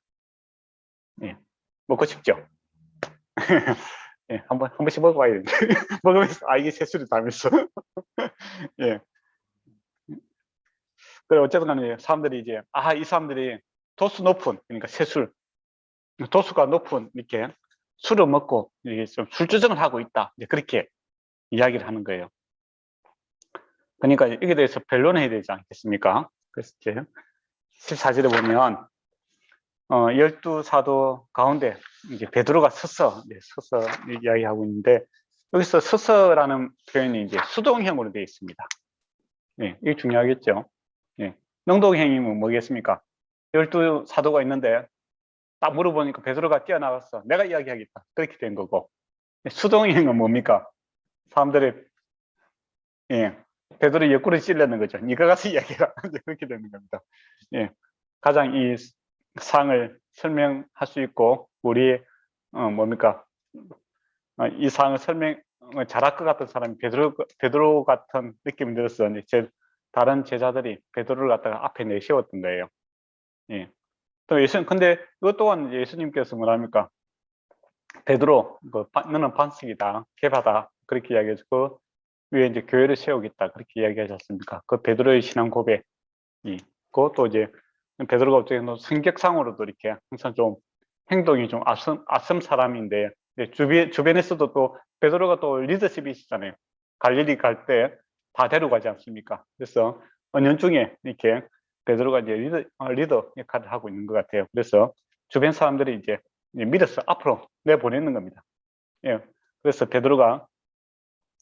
먹고 싶죠? 한 번씩 먹어봐야 되는데 먹으면서 이게 세술이 다면서 그래 어쨌든 간에 사람들이 이제 이 사람들이 도수 높은, 그러니까 세술 도수가 높은 이렇게 술을 먹고 이게 좀 술주정을 하고 있다, 그렇게 이야기를 하는 거예요. 그러니까 이게 대해서 변론해야 되지 않겠습니까? 그래서 이제 14절에 보면 12사도 가운데 이제 베드로가 서서 이야기하고 있는데, 여기서 서서라는 표현이 이제 수동형으로 되어 있습니다. 이게 중요하겠죠. 능동형이면 뭐겠습니까? 12사도가 있는데 딱 물어보니까 베드로가 뛰어나갔어. 내가 이야기하겠다. 그렇게 된 거고, 수동형은 뭡니까? 사람들이 베드로 옆구리 찔르는 거죠. 네가 가서 이야기해라. 그렇게 되는 겁니다. 가장 이 상을 설명할 수 있고 우리 뭡니까? 이 상을 잘할 것 같은 사람이 베드로 같은 느낌이 들어서 다른 제자들이 베드로를 갖다가 앞에 내세웠던 거예요. 또 근데 이것 또한 예수님께서 뭐랍니까? 베드로, 너는 반석이다, 개바다, 그렇게 이야기해서 그 위에 이제 교회를 세우겠다, 그렇게 이야기하지 않습니까? 그 베드로의 신앙 고백이, 그것도 이제 베드로가 어떻게 성격상으로도 이렇게 항상 좀 행동이 좀 앞선 사람인데, 주변에서도 또 베드로가 또 리더십이 있잖아요. 갈릴리 갈 때 다 데려가지 않습니까? 그래서 은연중에 이렇게 베드로가 이제 리더 역할을 하고 있는 것 같아요. 그래서 주변 사람들이 이제 믿어서 앞으로 내보내는 겁니다. 그래서 베드로가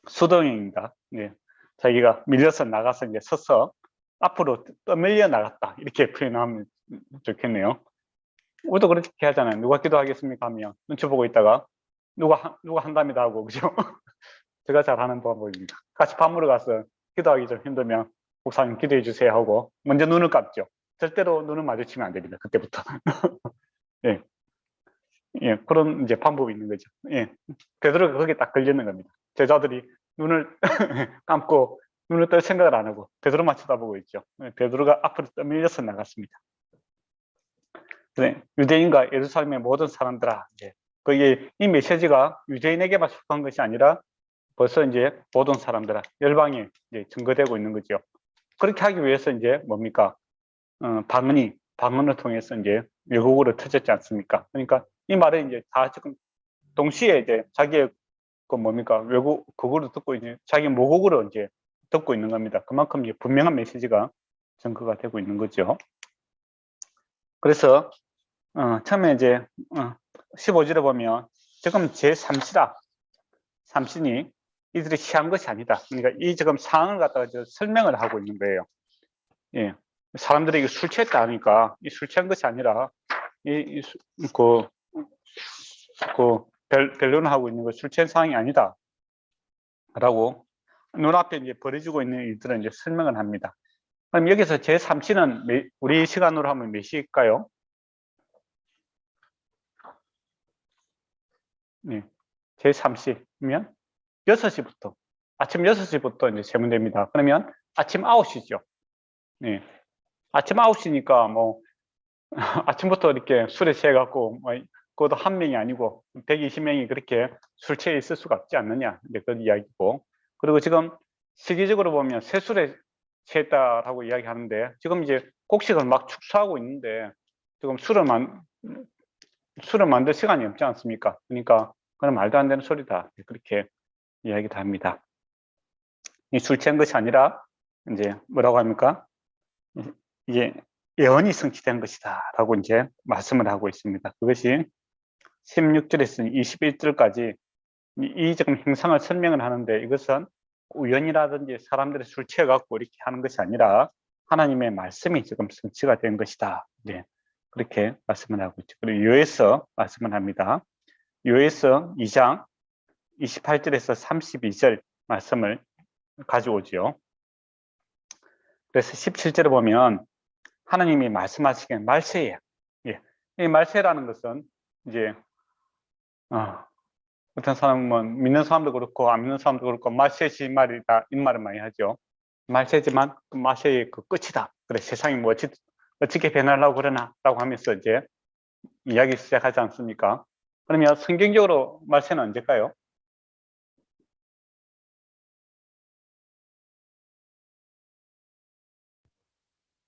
수동형입니다. 자기가 밀려서 나가서 이제 서서 앞으로 떠밀려 나갔다, 이렇게 표현하면 좋겠네요. 우리도 그렇게 하잖아요. 누가 기도하겠습니까 하면 눈치 보고 있다가 누가 한답니다 하고, 그죠? 제가 잘하는 방법입니다. 같이 밥 먹으러 가서 기도하기 좀 힘들면 목사님 기도해 주세요 하고 먼저 눈을 감죠. 절대로 눈을 마주치면 안 됩니다, 그때부터. 그런 이제 방법이 있는 거죠. 베드로가 거기에 딱 걸리는 겁니다. 제자들이 눈을 감고 눈을 뜰 생각을 안 하고 베드로만 쳐다보고 있죠. 베드로가 앞으로 떠밀려서 나갔습니다. 유대인과 예루살렘의 모든 사람들아, 거기 이 메시지가 유대인에게만 속한 것이 아니라 벌써 이제 모든 사람들아, 열방에 이제 증거되고 있는 거죠. 그렇게 하기 위해서 이제 뭡니까? 방언을 통해서 이제 외국어로 터졌지 않습니까? 그러니까 이 말은 이제 다 지금 동시에 이제 자기의 외국 그거를 듣고 이제 자기 모국어로 이제 듣고 있는 겁니다. 그만큼 이제 분명한 메시지가 증거가 되고 있는 거죠. 그래서 처음에 이제 15절에 보면 지금 제3시다. 삼신이 이들이 취한 것이 아니다. 그러니까 이 지금 상황을 갖다가 설명을 하고 있는 거예요. 예. 사람들이 술 취했다 하니까 이 술 취한 것이 아니라 변론하고 있는 거 술 취한 상황이 아니다. 라고 눈앞에 이제 벌어지고 있는 일들은 이제 설명을 합니다. 그럼 여기서 제3시는 우리 시간으로 하면 몇 시일까요? 네. 제3시면 6시부터, 아침 6시부터 이제 세문됩니다. 그러면 아침 9시죠. 네. 아침 9시니까 뭐, 아침부터 이렇게 술에 취해갖고, 뭐, 그것도 한 명이 아니고, 120명이 그렇게 술 취해 있을 수가 없지 않느냐. 이제 그런 이야기고. 그리고 지금 시기적으로 보면 새술에 취했다라고 이야기하는데, 지금 이제 곡식을 막 축사하고 있는데, 지금 술을 만들 시간이 없지 않습니까? 그러니까, 그건 말도 안 되는 소리다. 그렇게 이야기도 합니다. 이 술 취한 것이 아니라, 이제 뭐라고 합니까? 이게 예언이 성취된 것이다 라고 이제 말씀을 하고 있습니다. 그것이 16절에서 21절까지 이 지금 행상을 설명을 하는데, 이것은 우연이라든지 사람들이 술 취해갖고 이렇게 하는 것이 아니라 하나님의 말씀이 지금 성취가 된 것이다. 네. 그렇게 말씀을 하고 있죠. 그리고 요에서 말씀을 합니다. 요에서 2장 28절에서 32절 말씀을 가져오죠. 그래서 17절에 보면 하나님이 말씀하시기엔 말세예요. 예. 이 말세라는 것은 이제 어떤 사람은 믿는 사람도 그렇고 안 믿는 사람도 그렇고 말세지 말이다 이 말을 많이 하죠. 말세지만 그 말세의 그 끝이다. 그래 세상이 뭐 어떻게 변하려고 그러나 라고 하면서 이제 이야기 시작하지 않습니까? 그러면 성경적으로 말세는 언제일까요?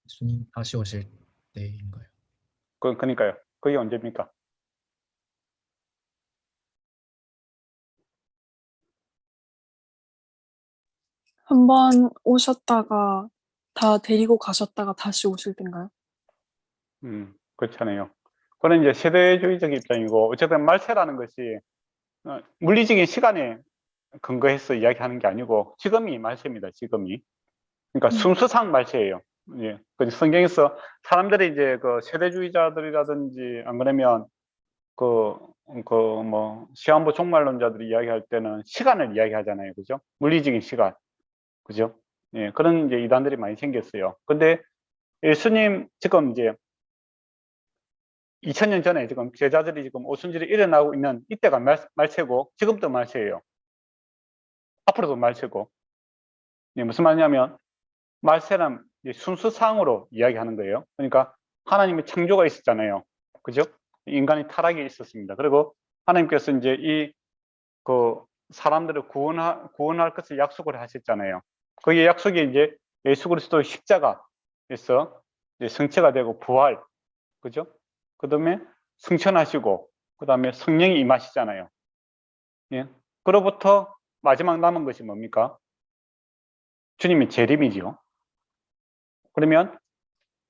예수님 다시 오실 때인가요? 그러니까요. 그게 언제입니까? 한번 오셨다가 다 데리고 가셨다가 다시 오실 때인가요? 그렇잖아요. 그건 이제 세대주의적 입장이고, 어쨌든 말세라는 것이 물리적인 시간에 근거해서 이야기하는 게 아니고 지금이 말세입니다. 지금이. 그러니까 순수상 말세예요. 예. 그 성경에서 사람들이 이제 그 세대주의자들이라든지 안 그러면 뭐 시한부 종말론자들이 이야기할 때는 시간을 이야기하잖아요. 그죠? 물리적인 시간. 그죠? 예. 그런 이제 이단들이 많이 생겼어요. 근데 예수님 지금 이제 2000년 전에 지금 제자들이 지금 오순절이 일어나고 있는 이때가 말세고 지금도 말세예요. 앞으로도 말세고. 예, 무슨 말이냐면 말세란 순수상으로 이야기하는 거예요. 그러니까 하나님의 창조가 있었잖아요. 그죠? 인간이 타락이 있었습니다. 그리고 하나님께서 이제 그 사람들을 구원할 것을 약속을 하셨잖아요. 그게 약속이 이제 예수 그리스도의 십자가에서 이제 성취가 되고 부활, 그죠? 그 다음에 승천하시고, 그 다음에 성령이 임하시잖아요. 예. 그로부터 마지막 남은 것이 뭡니까? 주님의 재림이지요. 그러면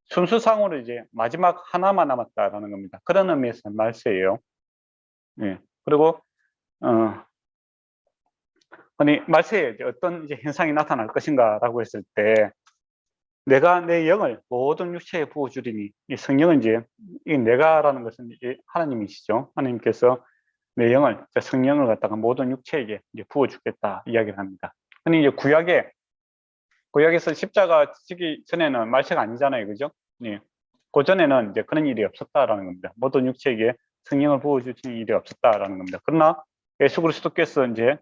순수상으로 이제 마지막 하나만 남았다라는 겁니다. 그런 의미에서 말세예요. 예. 그리고 아니 말세에 어떤 이제 현상이 나타날 것인가라고 했을 때, 내가 내 영을 모든 육체에 부어주리니, 이 성령은 이제 이 내가라는 것은 이제 하나님이시죠. 하나님께서 내 영을, 성령을 갖다가 모든 육체에게 이제 부어주겠다 이야기를 합니다. 근데 이제 구약에서 십자가 지기 전에는 말세가 아니잖아요, 그죠? 예. 그 전에는 이제 그런 일이 없었다라는 겁니다. 모든 육체에게 성령을 부어주시는 일이 없었다라는 겁니다. 그러나 예수 그리스도께서 이제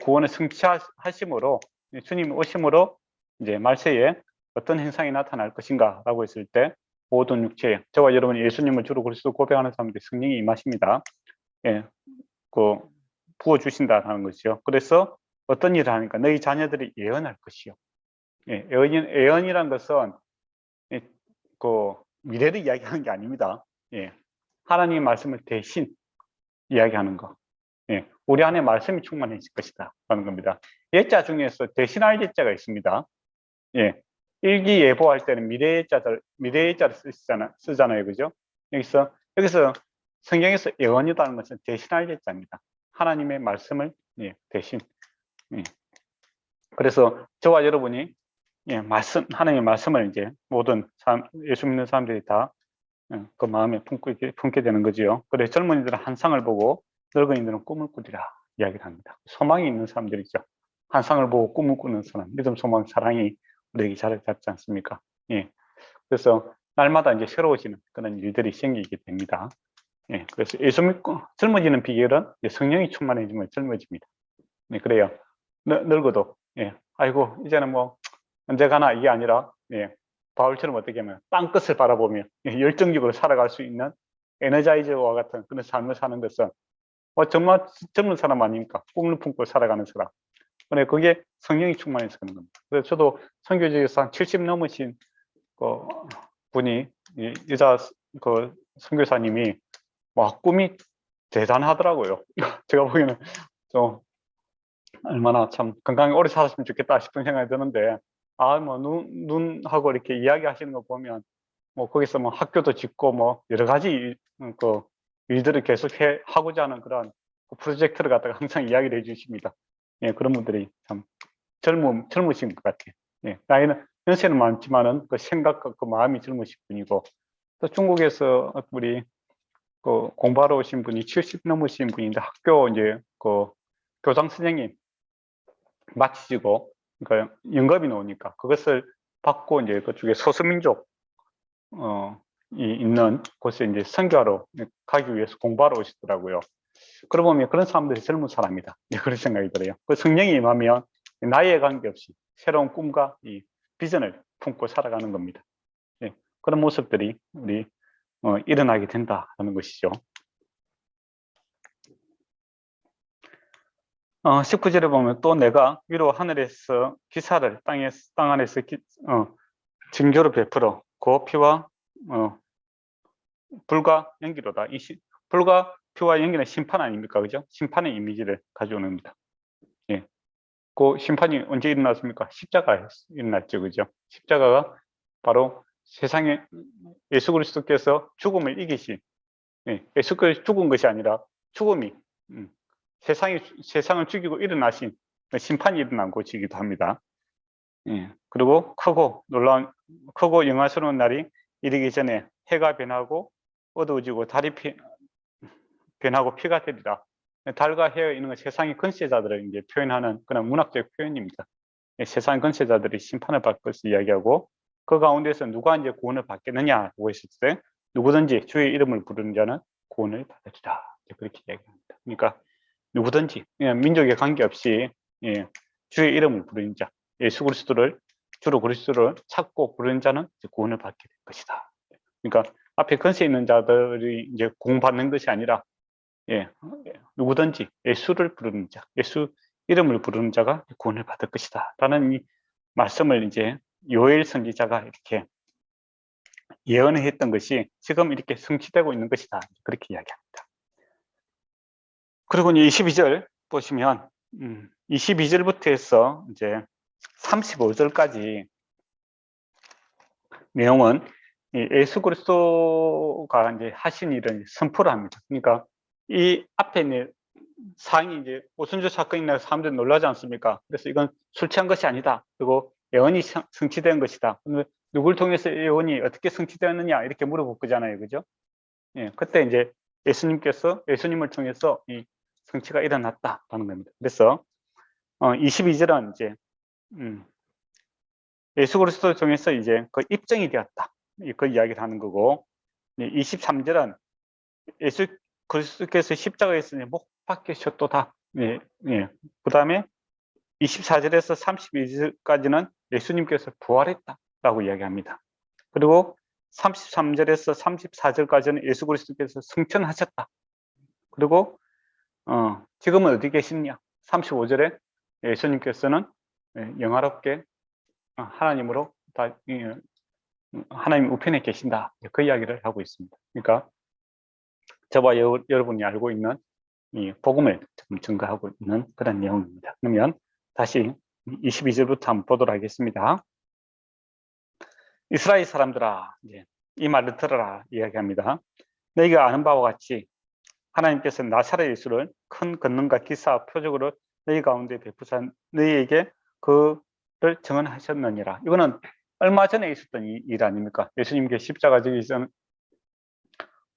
구원을 성취하심으로, 주님 오심으로 이제 말세에 어떤 현상이 나타날 것인가라고 했을 때, 모든 육체에, 저와 여러분이 예수님을 주로 그리스도 고백하는 사람들이 성령이 임하십니다. 예, 부어 주신다는 것이요. 그래서 어떤 일을 하니까 너희 자녀들이 예언할 것이요. 예, 예언이란 것은 그 미래를 이야기하는 게 아닙니다. 예, 하나님의 말씀을 대신 이야기하는 거. 예, 우리 안에 말씀이 충만해질 것이다 라는 겁니다. 예자 중에서 대신할 예자가 있습니다. 예, 일기예보할 때는 미래예자를 쓰잖아요, 그죠? 여기서 성경에서 예언이라는 것은 대신할 예자입니다. 하나님의 말씀을 대신. 그래서 저와 여러분이 하나님의 말씀을 이제 모든 예수 믿는 사람들이 다 그 마음에 품게 되는 거지요. 그래서 젊은이들은 한상을 보고 늙은이들은 꿈을 꾸리라 이야기를 합니다. 소망이 있는 사람들이죠. 한상을 보고 꿈을 꾸는 사람, 믿음, 소망, 사랑이 우리에게 자리 잡지 않습니까? 예. 그래서 날마다 이제 새로워지는 그런 일들이 생기게 됩니다. 예. 그래서 예수 믿고 젊어지는 비결은 성령이 충만해지면 젊어집니다. 네, 그래요. 늙어도 아이고 이제는 뭐 언제 가나 이게 아니라 바울처럼 어떻게 하면 땅끝을 바라보며 열정적으로 살아갈 수 있는 에너자이저와 같은 그런 삶을 사는 것은 정말 젊은 사람 아닙니까? 꿈을 품고 살아가는 사람. 그래, 그게 성령이 충만해서 그런 겁니다. 그래서 저도 선교지에서 한 70 넘으신 그 분이 여자 그 선교사님이 와 꿈이 대단하더라고요. 제가 보기에는 좀 얼마나 참 건강히 오래 살았으면 좋겠다 싶은 생각이 드는데 뭐 눈하고 이렇게 이야기하시는 거 보면 뭐 거기서 뭐 학교도 짓고 뭐 여러 가지 그 일들을 계속 하고자 하는 그런 프로젝트를 갖다가 항상 이야기를 해주십니다. 그런 분들이 참 젊으신 것 같아요. 나이는 연세는 많지만은 그 생각과 그 마음이 젊으신 분이고 또 중국에서 우리 그 공부하러 오신 분이 70 넘으신 분인데 학교 이제 그 교장 선생님 마치시고 그러니까 연금이 나오니까 그것을 받고 이제 그쪽에 소수민족 이 있는 곳에 이제 선교하러 가기 위해서 공부하러 오시더라고요. 그러고 보면 그런 사람들이 젊은 사람이다. 그런 생각이 들어요. 그 성령이 임하면 나이에 관계없이 새로운 꿈과 이 비전을 품고 살아가는 겁니다. 그런 모습들이 우리 일어나게 된다는 것이죠. 19절에 보면 또 내가 위로 하늘에서 기사를 땅 안에서 징조로 베풀어 그 피와 불과 연기로다. 불과 피와 연기는 심판 아닙니까? 그죠? 심판의 이미지를 가져오는 겁니다. 그 심판이 언제 일어났습니까? 십자가에 일어났죠. 그죠? 십자가가 바로 세상에 예수 그리스도께서 죽음을 이기신 예수 그리스도 죽은 것이 아니라 죽음이 세상을 죽이고 일어나신 심판이 일어난 곳이기도 합니다. 그리고 크고 영화스러운 날이 이르기 전에 해가 변하고 어두워지고 달이 변하고 피가 되리라. 달과 해에 있는 세상의 권세자들을 이제 표현하는 그런 문학적 표현입니다. 세상 권세자들이 심판을 받을 것을 이야기하고 그 가운데서 누가 이제 구원을 받겠느냐고 했을 때 누구든지 주의 이름을 부르는 자는 구원을 받으리라. 그렇게 이야기합니다. 그러니까 누구든지 민족에 관계없이 주의 이름을 부르는 자, 예수 그리스도를 주로 그리스도를 찾고 부르는 자는 구원을 받게 될 것이다. 그러니까 앞에 권세 있는 자들이 이제 구원받는 것이 아니라 누구든지 예수를 부르는 자, 예수 이름을 부르는 자가 구원을 받을 것이다. 라는 이 말씀을 이제 요엘 선지자가 이렇게 예언을 했던 것이 지금 이렇게 성취되고 있는 것이다. 그렇게 이야기합니다. 그리고 이제 22절 보시면 22절부터 해서 이제 35절까지 내용은 예수 그리스도가 이제 하신 일을 선포를 합니다. 그러니까 이 앞에 있는 상이 이제 오순절 사건이 나서 사람들이 놀라지 않습니까? 그래서 이건 술 취한 것이 아니다. 그리고 예언이 성취된 것이다. 누굴 통해서 예언이 어떻게 성취되었느냐 이렇게 물어볼 거잖아요, 그죠? 그때 이제 예수님을 통해서 이 성취가 일어났다라는 겁니다. 그래서 22절은 이제 예수 그리스도를 통해서 이제 그 입증이 되었다. 그 이야기를 하는 거고 23절은 예수 그리스도께서 십자가에서 못 박히셨도다. 그 다음에 24절에서 32절까지는 예수님께서 부활했다라고 이야기합니다. 그리고 33절에서 34절까지는 예수 그리스도께서 승천하셨다. 그리고 지금은 어디 계시느냐? 35절에 예수님께서는 영화롭게 하나님으로 하나님 우편에 계신다. 그 이야기를 하고 있습니다. 그러니까 저와 여러분이 알고 있는 이 복음을 지금 증거하고 있는 그런 내용입니다. 그러면 다시 22절부터 한번 보도록 하겠습니다. 이스라엘 사람들아, 이제 이 말을 들어라 이야기합니다. 너희가 아는 바와 같이 하나님께서 나사렛 예수를 큰 권능과 기사와 표적으로 너희 가운데 베푸사 너희에게 그를 증언하셨느니라. 이거는 얼마 전에 있었던 일 아닙니까? 예수님께 십자가 지기 전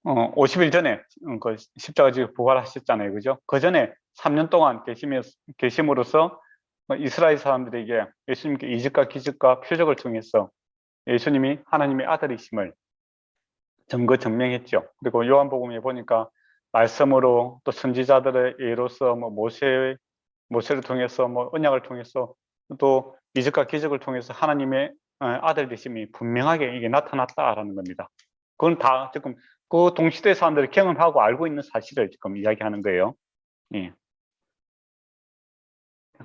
50일 전에 그 십자가 지고 부활하셨잖아요. 그죠? 그 전에 3년 동안 계심으로써 이스라엘 사람들에게 예수님께 이적과 기적과 표적을 통해서 예수님이 하나님의 아들이심을 증명했죠. 그리고 요한복음에 보니까 말씀으로 또 선지자들의 예로서 뭐 모세를 통해서 뭐 언약을 통해서 또 이적과 기적을 통해서 하나님의 아들 되심이 분명하게 이게 나타났다라는 겁니다. 그건 다 지금 그 동시대 사람들이 경험하고 알고 있는 사실을 지금 이야기하는 거예요. 예.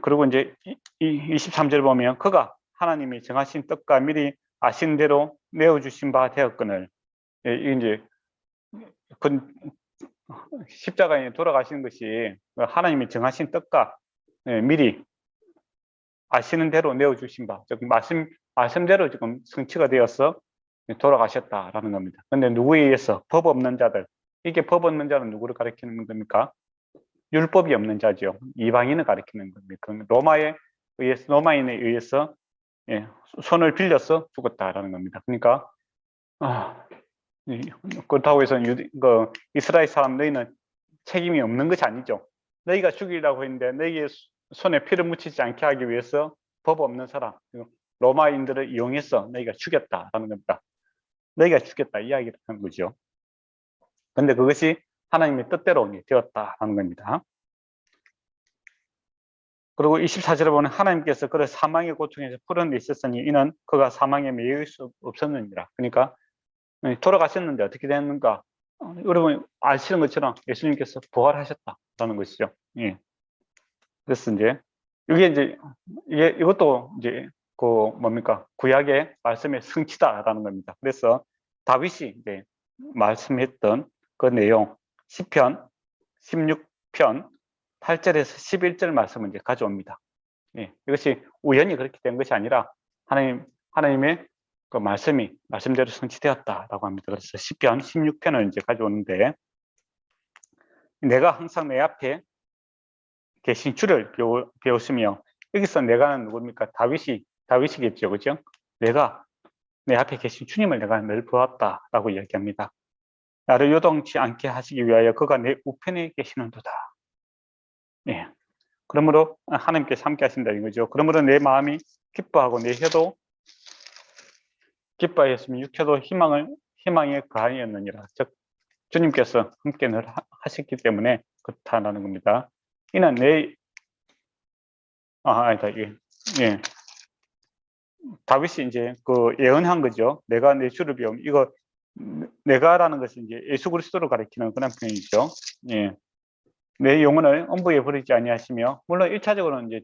그리고 이제 23절 보면 그가 하나님이 정하신 뜻과 미리 아신 대로 내어주신 바 되었거늘. 예, 이제 그 십자가에 돌아가시는 것이 하나님이 정하신 뜻과 미리 아시는 대로 내어주신 바, 즉 말씀대로 지금 성취가 되어서 돌아가셨다라는 겁니다. 근데 누구에 의해서? 법 없는 자들. 이게 법 없는 자는 누구를 가리키는 겁니까? 율법이 없는 자죠. 이방인을 가리키는 겁니다. 로마인에 의해서 손을 빌려서 죽었다라는 겁니다. 그러니까 그렇다고 해서 이스라엘 사람 너희는 책임이 없는 것이 아니죠. 너희가 죽이려고 했는데 너희의 손에 피를 묻히지 않게 하기 위해서 법 없는 사람, 로마인들을 이용해서 너희가 죽였다라는 겁니다. 너희가 죽였다 이야기를 하는 거죠. 근데 그것이 하나님의 뜻대로 되었다라는 겁니다. 그리고 24절에 보면 하나님께서 그를 사망의 고통에서 풀어내셨으니 이는 그가 사망에 매일 수 없었느니라. 그러니까 돌아가셨는데 어떻게 됐는가? 여러분 아시는 것처럼 예수님께서 부활하셨다라는 것이죠. 예. 그래서 이것도 이제 그 뭡니까? 구약의 말씀의 성취다라는 겁니다. 그래서 다윗이 이제 말씀했던 그 내용 시편 16편 8절에서 11절 말씀을 이제 가져옵니다. 예, 이것이 우연히 그렇게 된 것이 아니라 하나님의 그 말씀대로 성취되었다라고 합니다. 그래서 시편 16편을 이제 가져오는데 내가 항상 내 앞에 계신 주를 배웠으며 여기서 내가는 누굽니까? 다윗이겠죠, 그죠? 내가 내 앞에 계신 주님을 내가 늘 보았다라고 이야기합니다. 나를 요동치 않게 하시기 위하여 그가 내 우편에 계시는도다. 예. 그러므로 하나님께서 함께 하신다 이거죠. 그러므로 내 마음이 기뻐하고 내 혀도 기뻐하였으며 육혀도 희망에 거하였느니라. 즉 주님께서 함께 늘 하셨기 때문에 그렇다라는 겁니다. 이는 예. 다윗이 이제 그 예언한 거죠. 내가 내 주를 배움. 이거 내가라는 것은 이제 예수 그리스도를 가리키는 그런 표현이죠. 예. 내 영혼을 엄부에 버리지 아니하시며, 물론 1차적으로는 이제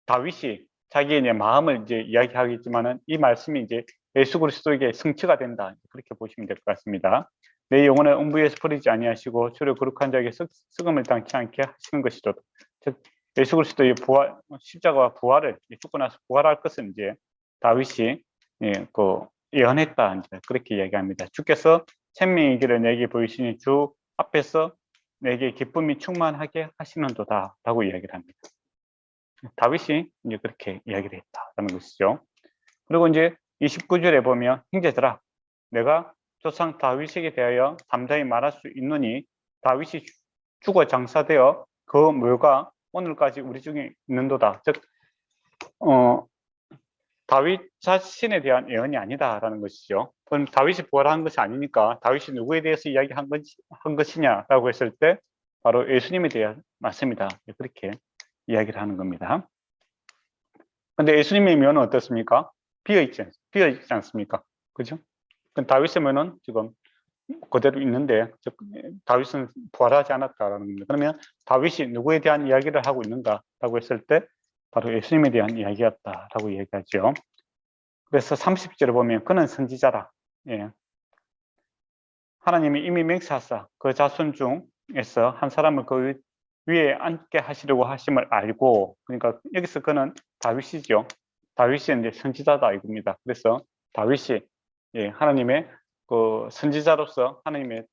다윗이 자기의 이제 마음을 이제 이야기하겠지만은 이 말씀이 이제 예수 그리스도에게 성취가 된다. 그렇게 보시면 될 것 같습니다. 내 영혼을 엄부에서 버리지 아니하시고 주를 거룩한 자에게 썩음을 당치 않게 하시는 것이죠. 즉 예수 그리스도의 십자가와 부활을 죽고 나서 부활할 것은 이제 다윗이 예언했다. 이제 그렇게 이야기합니다. 주께서 생명의 길을 내게 보이시니 주 앞에서 내게 기쁨이 충만하게 하시는도다라고 이야기를 합니다. 다윗이 이제 그렇게 이야기를 했다라는 것이죠. 그리고 이제 29절에 보면 형제들아 내가 조상 다윗에게 대하여 담대히 말할 수 있느니 다윗이 죽어 장사되어 그 묘가 오늘까지 우리 중에 있는도다. 즉 다윗 자신에 대한 예언이 아니다라는 것이죠. 그럼 다윗이 부활한 것이 아니니까 다윗이 누구에 대해서 이야기한 것이냐라고 했을 때 바로 예수님에 대한 말씀이다. 그렇게 이야기를 하는 겁니다. 근데 예수님의 면은 어떻습니까? 비어있지 않습니까? 그죠? 다윗의 면은 지금 그대로 있는데 즉 다윗은 부활하지 않았다라는 겁니다. 그러면 다윗이 누구에 대한 이야기를 하고 있는가라고 했을 때 바로 예수님에 대한 이야기였다라고 이야기하죠. 그래서 30절에 보면 그는 선지자라. 예. 하나님이 이미 맹세하사 그 자손 중 하나님께서 한 사람을 그 위에 앉게 하시려고 하심을 알고, 그러니까 여기서 그는 다윗이죠. 다윗이 이제 선지자다 이겁니다. 그래서 다윗이 하나님의 그 선지자로서 하나님의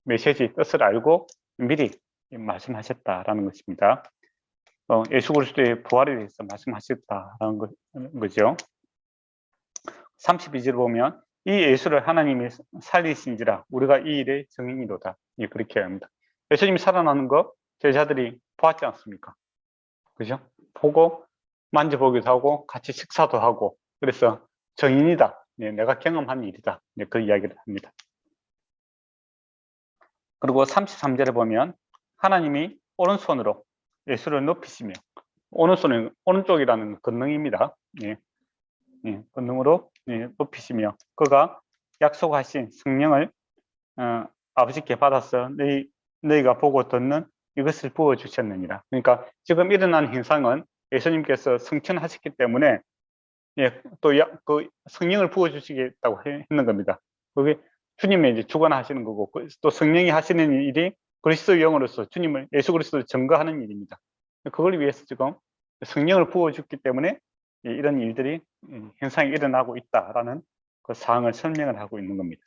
메시지 뜻을 알고 미리 말씀하셨다라는 것입니다. 예수 그리스도의 부활에 대해서 말씀하셨다라는 거죠. 32절 보면 이 예수를 하나님이 살리신지라 우리가 이 일의 증인이로다. 그렇게 합니다. 예수님이 살아나는 거 제자들이 보았지 않습니까? 그죠? 보고 만져보기도 하고 같이 식사도 하고, 그래서 증인이다. 내가 경험한 일이다. 그 이야기를 합니다. 그리고 33절에 보면 하나님이 오른손으로 예수를 높이시며, 오른손은 오른쪽이라는 권능입니다. 권능으로 높이시며 그가 약속하신 성령을 아버지께 받아서 너희가 보고 듣는 이것을 부어주셨느니라. 그러니까 지금 일어난 현상은 예수님께서 성천하셨기 때문에 또 그 성령을 부어주시겠다고 했는 겁니다. 그게 주님의 이제 주관하시는 거고, 또 성령이 하시는 일이 그리스도 영으로서 주님을, 예수 그리스도를 증거하는 일입니다. 그걸 위해서 지금 성령을 부어줬기 때문에 이런 일들이 현상이 일어나고 있다라는 그 사항을 설명을 하고 있는 겁니다.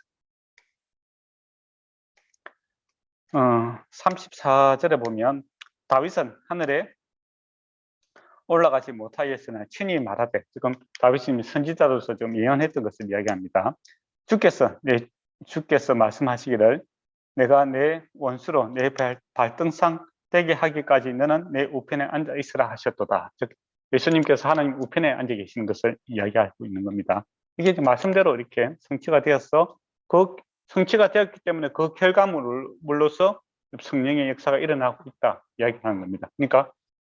34절에 보면 다윗은 하늘에 올라가지 못하였으나 친히 말하되, 지금 다윗이 선지자로서 좀 예언했던 것을 이야기합니다. 주께서 말씀하시기를 내가 내 원수로 내 발등상 되게 하기까지 너는 내 우편에 앉아 있으라 하셨도다. 즉 예수님께서 하나님 우편에 앉아 계시는 것을 이야기하고 있는 겁니다. 이게 말씀대로 이렇게 성취가 되어서, 그 성취가 되었기 때문에 그 결과물로서 성령의 역사가 일어나고 있다 이야기하는 겁니다. 그러니까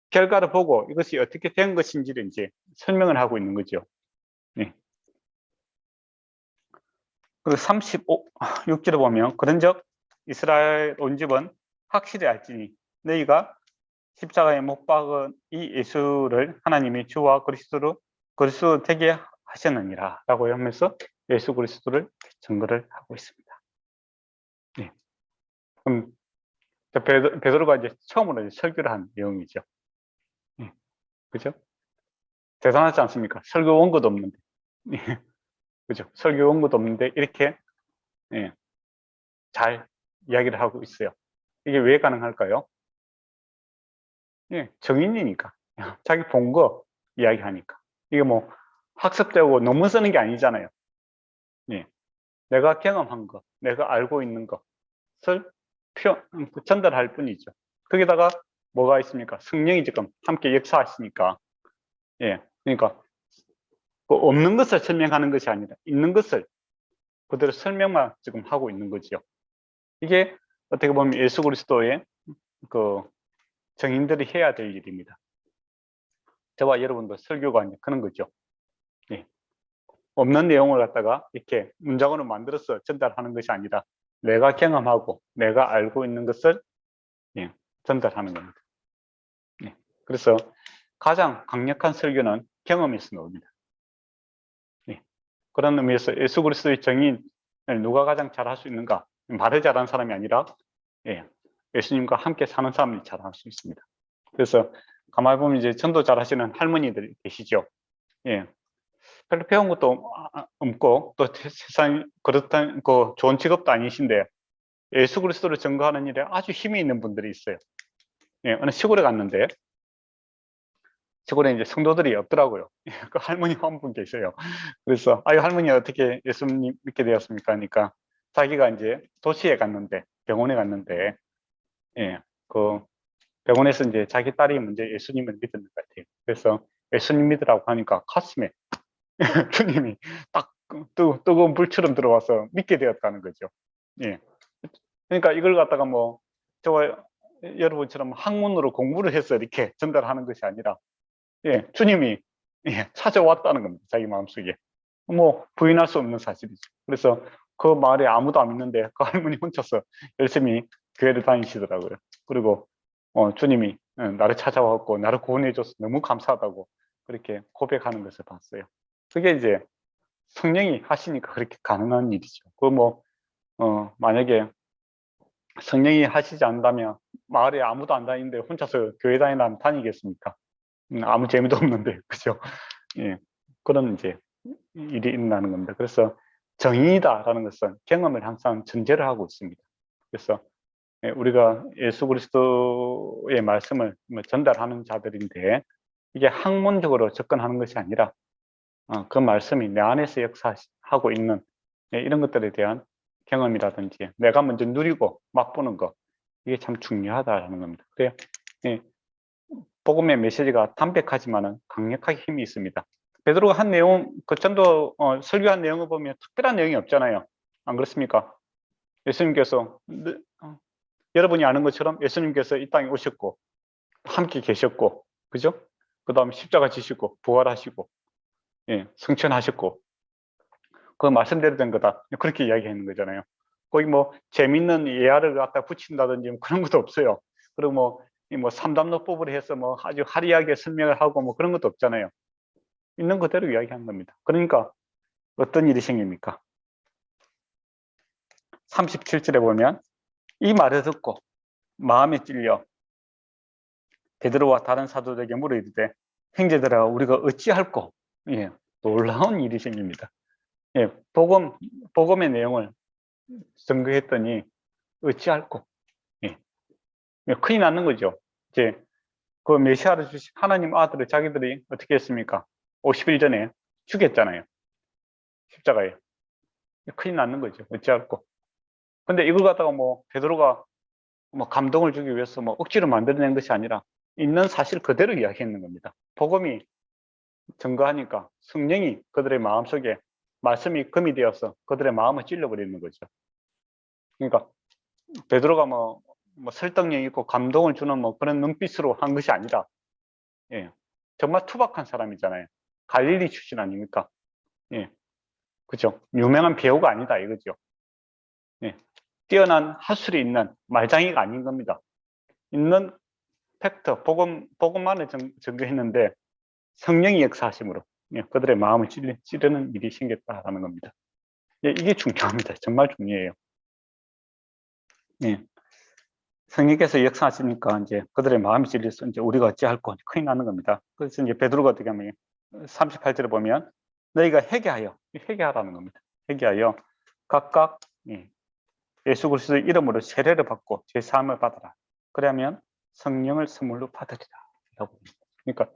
결과를 보고 이것이 어떻게 된 것인지를 이제 설명을 하고 있는 거죠. 네. 그리고 36절에 보면 그런즉 이스라엘 온 집은 확실히 알지니 너희가 십자가에 못 박은 이 예수를 하나님이 주와 그리스도 되게 하셨느니라 라고 하면서 예수 그리스도를 증거를 하고 있습니다. 네. 그럼 베드로가 이제 처음으로 이제 설교를 한 내용이죠. 네. 그죠? 대단하지 않습니까? 설교 원고도 없는데. 네. 그죠? 설교 원고도 없는데 이렇게 잘 이야기를 하고 있어요. 이게 왜 가능할까요? 정인이니까. 자기 본 거 이야기하니까. 이게 뭐 학습되고 논문 쓰는 게 아니잖아요. 내가 경험한 거, 내가 알고 있는 것을 전달할 뿐이죠. 거기다가 뭐가 있습니까? 성령이 지금 함께 역사하시니까. 그러니까 없는 것을 설명하는 것이 아니라 있는 것을 그대로 설명만 지금 하고 있는 거죠. 이게 어떻게 보면 예수 그리스도의 그 정인들이 해야 될 일입니다. 저와 여러분도 설교가 이제 그런 거죠. 없는 내용을 갖다가 이렇게 문장으로 만들어서 전달하는 것이 아니라 내가 경험하고 내가 알고 있는 것을 전달하는 겁니다. 그래서 가장 강력한 설교는 경험에서 나옵니다. 그런 의미에서 예수 그리스도의 정인을 누가 가장 잘할 수 있는가? 말을 잘하는 사람이 아니라 예수님과 함께 사는 사람이 잘할 수 있습니다. 그래서 가만히 보면 이제 전도 잘하시는 할머니들 계시죠. 별로 배운 것도 없고 또 세상 그렇다는 그 좋은 직업도 아니신데 예수 그리스도를 증거하는 일에 아주 힘이 있는 분들이 있어요. 어느 시골에 갔는데 시골에 이제 성도들이 없더라고요. 그 할머니 한 분 계셔요. 그래서 아유 할머니 어떻게 예수님 믿게 되었습니까? 하니까 자기가 이제 도시에 갔는데 병원에 갔는데 그 병원에서 이제 자기 딸이 먼저 예수님을 믿었는 것 같아요. 그래서 예수님 믿으라고 하니까 가슴에 주님이 딱 뜨거운 불처럼 들어와서 믿게 되었다는 거죠. 그러니까 이걸 갖다가 뭐 저와 여러분처럼 학문으로 공부를 해서 이렇게 전달하는 것이 아니라 주님이 찾아왔다는 겁니다. 자기 마음속에. 뭐 부인할 수 없는 사실이죠. 그래서 그 마을에 아무도 안 믿는데 그 할머니 혼자서 열심히 교회를 다니시더라고요. 그리고 주님이 나를 찾아왔고 나를 구원해줘서 너무 감사하다고 그렇게 고백하는 것을 봤어요. 그게 이제 성령이 하시니까 그렇게 가능한 일이죠. 그 뭐 만약에 성령이 하시지 않는다면 마을에 아무도 안 다니는데 혼자서 교회 다니면 다니겠습니까? 아무 재미도 없는데, 그죠? 예, 그런 이제 일이 일어나는 겁니다. 그래서 정인이다라는 것은 경험을 항상 전제를 하고 있습니다. 그래서 우리가 예수 그리스도의 말씀을 전달하는 자들인데 이게 학문적으로 접근하는 것이 아니라 그 말씀이 내 안에서 역사하고 있는 이런 것들에 대한 경험이라든지 내가 먼저 누리고 맛보는 것, 이게 참 중요하다는 겁니다. 그래요. 복음의 메시지가 담백하지만은 강력하게 힘이 있습니다. 베드로가 한 내용, 그 전도 설교한 내용을 보면 특별한 내용이 없잖아요. 안 그렇습니까? 예수님께서 여러분이 아는 것처럼 예수님께서 이 땅에 오셨고 함께 계셨고, 그죠? 그 다음에 십자가 지시고 부활하시고, 승천하셨고, 그 말씀대로 된 거다. 그렇게 이야기하는 거잖아요. 거기 뭐 재밌는 예화를 갖다 붙인다든지 뭐 그런 것도 없어요. 그리고 뭐 삼단노법을 해서 뭐 아주 화려하게 설명을 하고 뭐 그런 것도 없잖아요. 있는 그대로 이야기한 겁니다. 그러니까 어떤 일이 생깁니까? 37절에 보면 이 말을 듣고 마음에 찔려 베드로와 다른 사도들에게 물어 이르되 형제들아 우리가 어찌할꼬? 놀라운 일이 생깁니다. 복음의 내용을 증거했더니 어찌할꼬? 큰일 났는 거죠. 이제 그 메시아를 주신 하나님 아들을 자기들이 어떻게 했습니까? 50일 전에 죽였잖아요. 십자가에. 큰일 났는 거죠. 어찌할꼬? 근데 이걸 갖다가 베드로가 감동을 주기 위해서 억지로 만들어낸 것이 아니라 있는 사실 그대로 이야기했는 겁니다. 복음이 증거하니까 성령이 그들의 마음속에 말씀이 금이 되어서 그들의 마음을 찔러버리는 거죠. 그러니까 베드로가 설득력 있고 감동을 주는 그런 눈빛으로 한 것이 아니라 정말 투박한 사람이잖아요. 갈릴리 출신 아닙니까? 그죠? 유명한 배우가 아니다 이거죠. 뛰어난 하술이 있는 말장이가 아닌 겁니다. 있는 팩트, 복음만을 증거했는데 성령이 역사하심으로 그들의 마음을 찌르는 일이 생겼다라는 겁니다. 이게 중요합니다. 정말 중요해요. 성령께서 역사하시니까 이제 그들의 마음이 찔려서 이제 우리가 어찌할꼬 큰일 나는 겁니다. 그래서 이제 베드로가 어떻게 하면 38절에 보면 너희가 회개하라는 겁니다. 회개하여 각각 예수 그리스도의 이름으로 세례를 받고 죄 사함을 받아라. 그러면 성령을 선물로 받으리라. 그러니까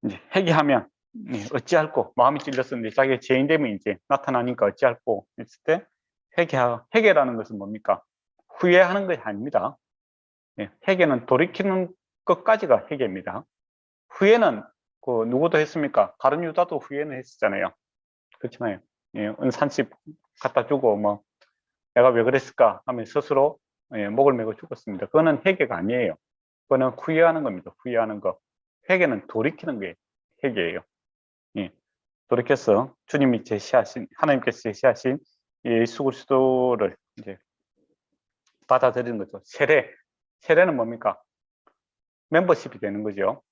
이제 회개하면 어찌할꼬 마음이 찔렸었는데 자기가 죄인됨이 이제 나타나니까 어찌할꼬 했을 때 회개라는 것은 뭡니까? 후회하는 것이 아닙니다. 회개는 돌이키는 것까지가 회개입니다. 후회는 누구도 했습니까? 가룟 유다도 후회는 했었잖아요. 그렇잖아요. 은산집 갖다 주고 내가 왜 그랬을까 하면 스스로 목을 메고 죽었습니다. 그거는 회개가 아니에요. 그거는 후회하는 겁니다. 후회하는 거. 회개는 돌이키는 게 회개예요. 돌이켜서 주님이 하나님께서 제시하신 예수 그리스도를 이제 받아들이는 거죠. 세례는 뭡니까? 멤버십이 되는 거죠.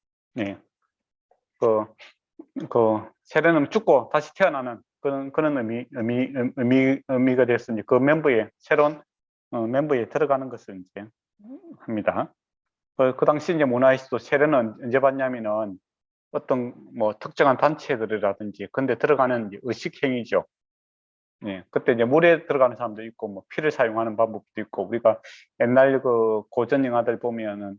세례는 죽고 다시 태어나는 그런 의미가 돼서 이제 그 새로운 멤버에 들어가는 것을 이제 합니다. 그 당시 이제 문화에서도 세례는 언제 받냐면은 어떤 특정한 단체들이라든지 근데 들어가는 의식 행위죠. 그때 이제 물에 들어가는 사람도 있고 피를 사용하는 방법도 있고 우리가 옛날 그 고전 영화들 보면은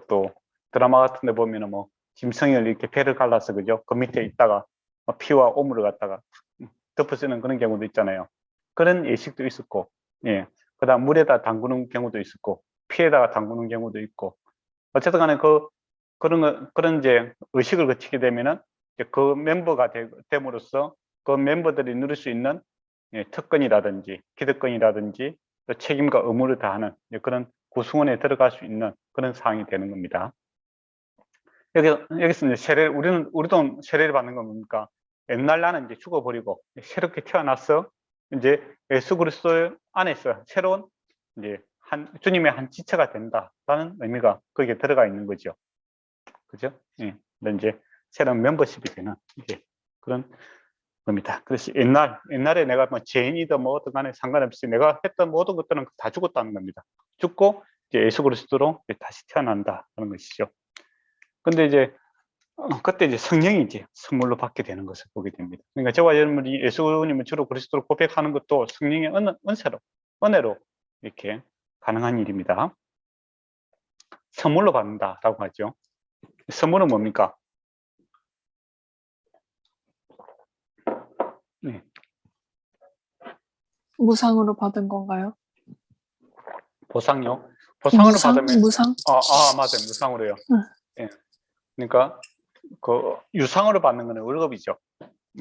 또 드라마 같은 데 보면은 짐승을 이렇게 배를 갈라서 그죠? 그 밑에 있다가 피와 오물을 갖다가 덮어 쓰는 그런 경우도 있잖아요. 그런 예식도 있었고, 그다음 물에다 담그는 경우도 있었고, 피에다가 담그는 경우도 있고, 어쨌든 간에 그런 이제 의식을 거치게 되면은 이제 그 멤버가 됨으로써 그 멤버들이 누릴 수 있는 특권이라든지 기득권이라든지 또 책임과 의무를 다하는 그런 구성원에 들어갈 수 있는 그런 상황이 되는 겁니다. 여기서 이제 우리도 세례를 받는 건 뭡니까? 옛날 나는 이제 죽어버리고 새롭게 태어나서 이제 예수 그리스도 안에서 새로운 이제 주님의 한 지체가 된다라는 의미가 거기에 들어가 있는 거죠. 그죠? 이제 새로운 멤버십이 되는 이제 그런 겁니다. 그래서 옛날에 내가 뭐 죄인이든 뭐든 간에 상관없이 내가 했던 모든 것들은 다 죽었다는 겁니다. 죽고 이제 예수 그리스도로 다시 태어난다는 것이죠. 근데 이제 그때 이제 성령이 이제 선물로 받게 되는 것을 보게 됩니다. 그러니까 저와 여러분이 예수님을 주로 그리스도로 고백하는 것도 성령의 은혜로 이렇게 가능한 일입니다. 선물로 받는다라고 하죠. 선물은 뭡니까? 네. 무상으로 받은 건가요? 보상요? 보상으로 받으면 무상? 맞아요. 무상으로요. 응. 예. 그러니까 그 유상으로 받는 거는 월급이죠.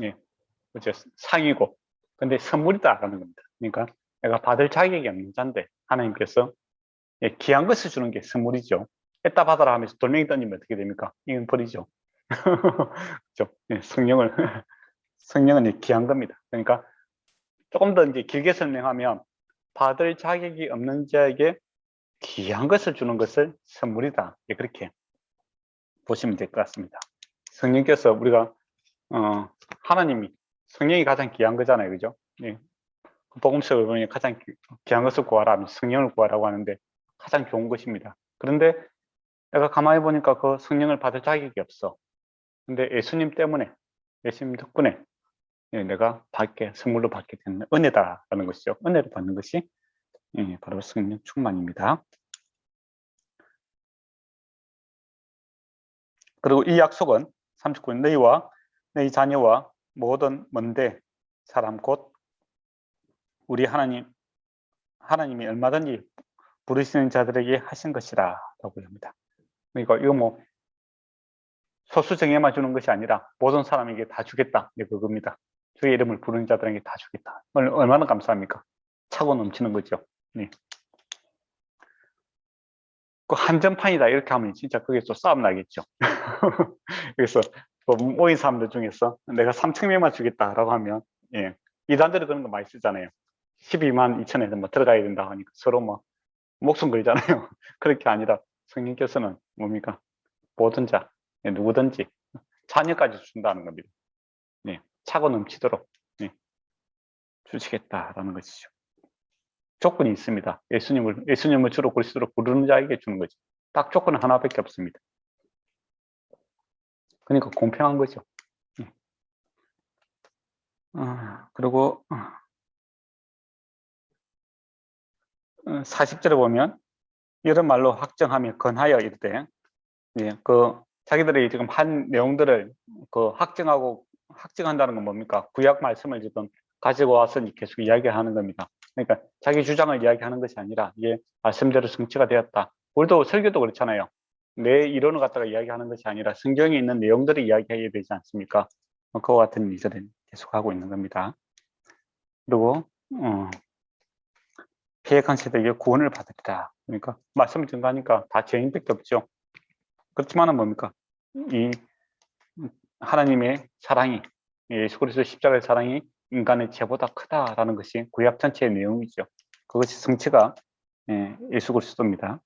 예. 그죠? 상이고. 근데 선물이다라는 겁니다. 그러니까 내가 받을 자격이 없는 자인데 하나님께서 귀한 것을 주는 게 선물이죠. 했다 받아라 하면서 돌멩이 던지면 어떻게 됩니까? 이건 버리죠. 그죠? 예, 성령은 귀한 겁니다. 그러니까 조금 더 이제 길게 설명하면 받을 자격이 없는 자에게 귀한 것을 주는 것을 선물이다. 그렇게 보시면 될 것 같습니다. 성령께서 우리가 하나님이 성령이 가장 귀한 거잖아요, 그죠? 예. 복음서를 보면 가장 귀한 것을 구하라 하면 성령을 구하라고 하는데 가장 좋은 것입니다. 그런데 내가 가만히 보니까 그 성령을 받을 자격이 없어. 근데 예수님 때문에, 예수님 덕분에 내가 선물로 받게 되는 은혜다라는 것이죠. 은혜를 받는 것이 바로 성령 충만입니다. 그리고 이 약속은 39년 너희와 너희 자녀와 모든 먼데 사람 곧 우리 하나님이 얼마든지 부르시는 자들에게 하신 것이라 라고 합니다. 그러니까 이거 뭐 소수 정예만 주는 것이 아니라 모든 사람에게 다 주겠다. 그겁니다. 주의 이름을 부르는 자들에게 다 주겠다. 얼마나 감사합니까? 차고 넘치는 거죠. 네. 그 한정판이다 이렇게 하면 진짜 거기서 싸움 나겠죠. 그래서 모인 사람들 중에서 내가 3,000명만 주겠다라고 하면 이단들이 그런 거 많이 쓰잖아요. 12만 2천에서 뭐 들어가야 된다 하니까 서로 뭐 목숨 걸잖아요. 그렇게 아니라 성령께서는 뭡니까? 모든 자, 누구든지 자녀까지 준다는 겁니다. 차고 넘치도록 주시겠다라는 것이죠. 조건이 있습니다. 예수님을 주로 그리스도로 부르는 자에게 주는 거죠. 딱 조건은 하나밖에 없습니다. 그러니까 공평한 거죠. 그리고 40절에 보면 이런 말로 확정하며 건하여 이르되 자기들이 지금 한 내용들을 확증한다는 건 뭡니까? 구약 말씀을 지금 가지고 와서 계속 이야기하는 겁니다. 그러니까 자기 주장을 이야기하는 것이 아니라 이게 말씀대로 성취가 되었다. 우리도 설교도 그렇잖아요. 내 이론을 갖다가 이야기하는 것이 아니라 성경에 있는 내용들을 이야기해야 되지 않습니까? 그와 같은 일들을 계속하고 있는 겁니다. 그리고 패역한 세대에게 구원을 받으리라. 그러니까 말씀을 증거하니까 다 죄인밖에 없죠. 그렇지만은 뭡니까? 이 하나님의 사랑이, 예수 그리스도 십자가의 사랑이 인간의 죄보다 크다라는 것이 구약 전체의 내용이죠. 그것이 성취가 예수 그리스도입니다.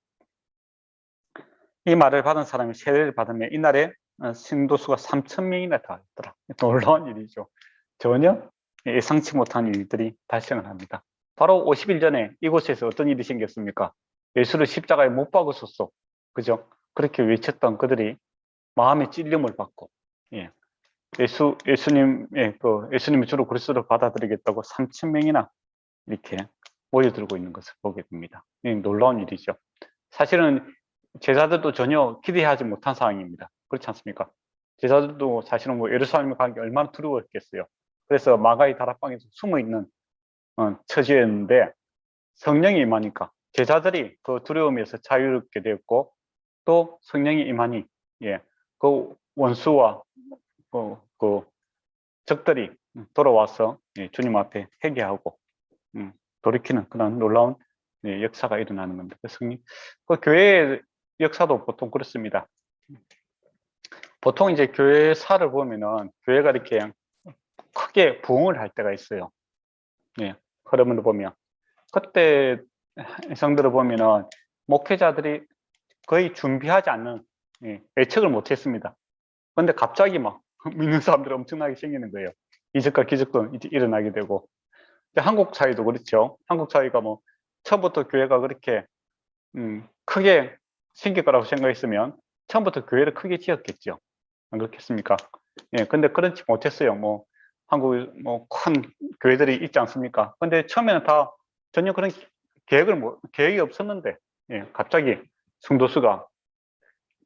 이 말을 받은 사람이 세례를 받으면 이날에 신도수가 3,000명이나 닿았더라. 놀라운 일이죠. 전혀 예상치 못한 일들이 발생을 합니다. 바로 50일 전에 이곳에서 어떤 일이 생겼습니까? 예수를 십자가에 못 박으소서. 그죠? 그렇게 외쳤던 그들이 마음의 찔림을 받고, 예수님을 주로 그리스도로 받아들이겠다고 3,000명이나 이렇게 모여들고 있는 것을 보게 됩니다. 놀라운 일이죠. 사실은 제자들도 전혀 기대하지 못한 상황입니다. 그렇지 않습니까? 제자들도 사실은 예루살렘에 가는 게 얼마나 두려웠겠어요. 그래서 마가의 다락방에서 숨어 있는 처지였는데 성령이 임하니까 제자들이 그 두려움에서 자유롭게 되었고 또 성령이 임하니 그 원수와 그 적들이 돌아와서 주님 앞에 회개하고 돌이키는 그런 놀라운 역사가 일어나는 겁니다. 그 교회의 역사도 보통 그렇습니다. 보통 이제 교회사를 보면은 교회가 이렇게 크게 부흥을 할 때가 있어요. 흐름을 보면 그때 성들을 보면은 목회자들이 거의 준비하지 않는 예측을 못했습니다. 그런데 갑자기 막 믿는 사람들이 엄청나게 생기는 거예요. 이적과 기적도 이제 일어나게 되고, 한국 사회도 그렇죠. 한국 사회가 뭐 처음부터 교회가 그렇게 크게 생길 거라고 생각했으면 처음부터 교회를 크게 지었겠죠. 안 그렇겠습니까? 예, 근데 그렇지 못했어요. 뭐 한국에 뭐 큰 교회들이 있지 않습니까? 근데 처음에는 다 전혀 그런 계획이 없었는데, 예, 갑자기 성도수가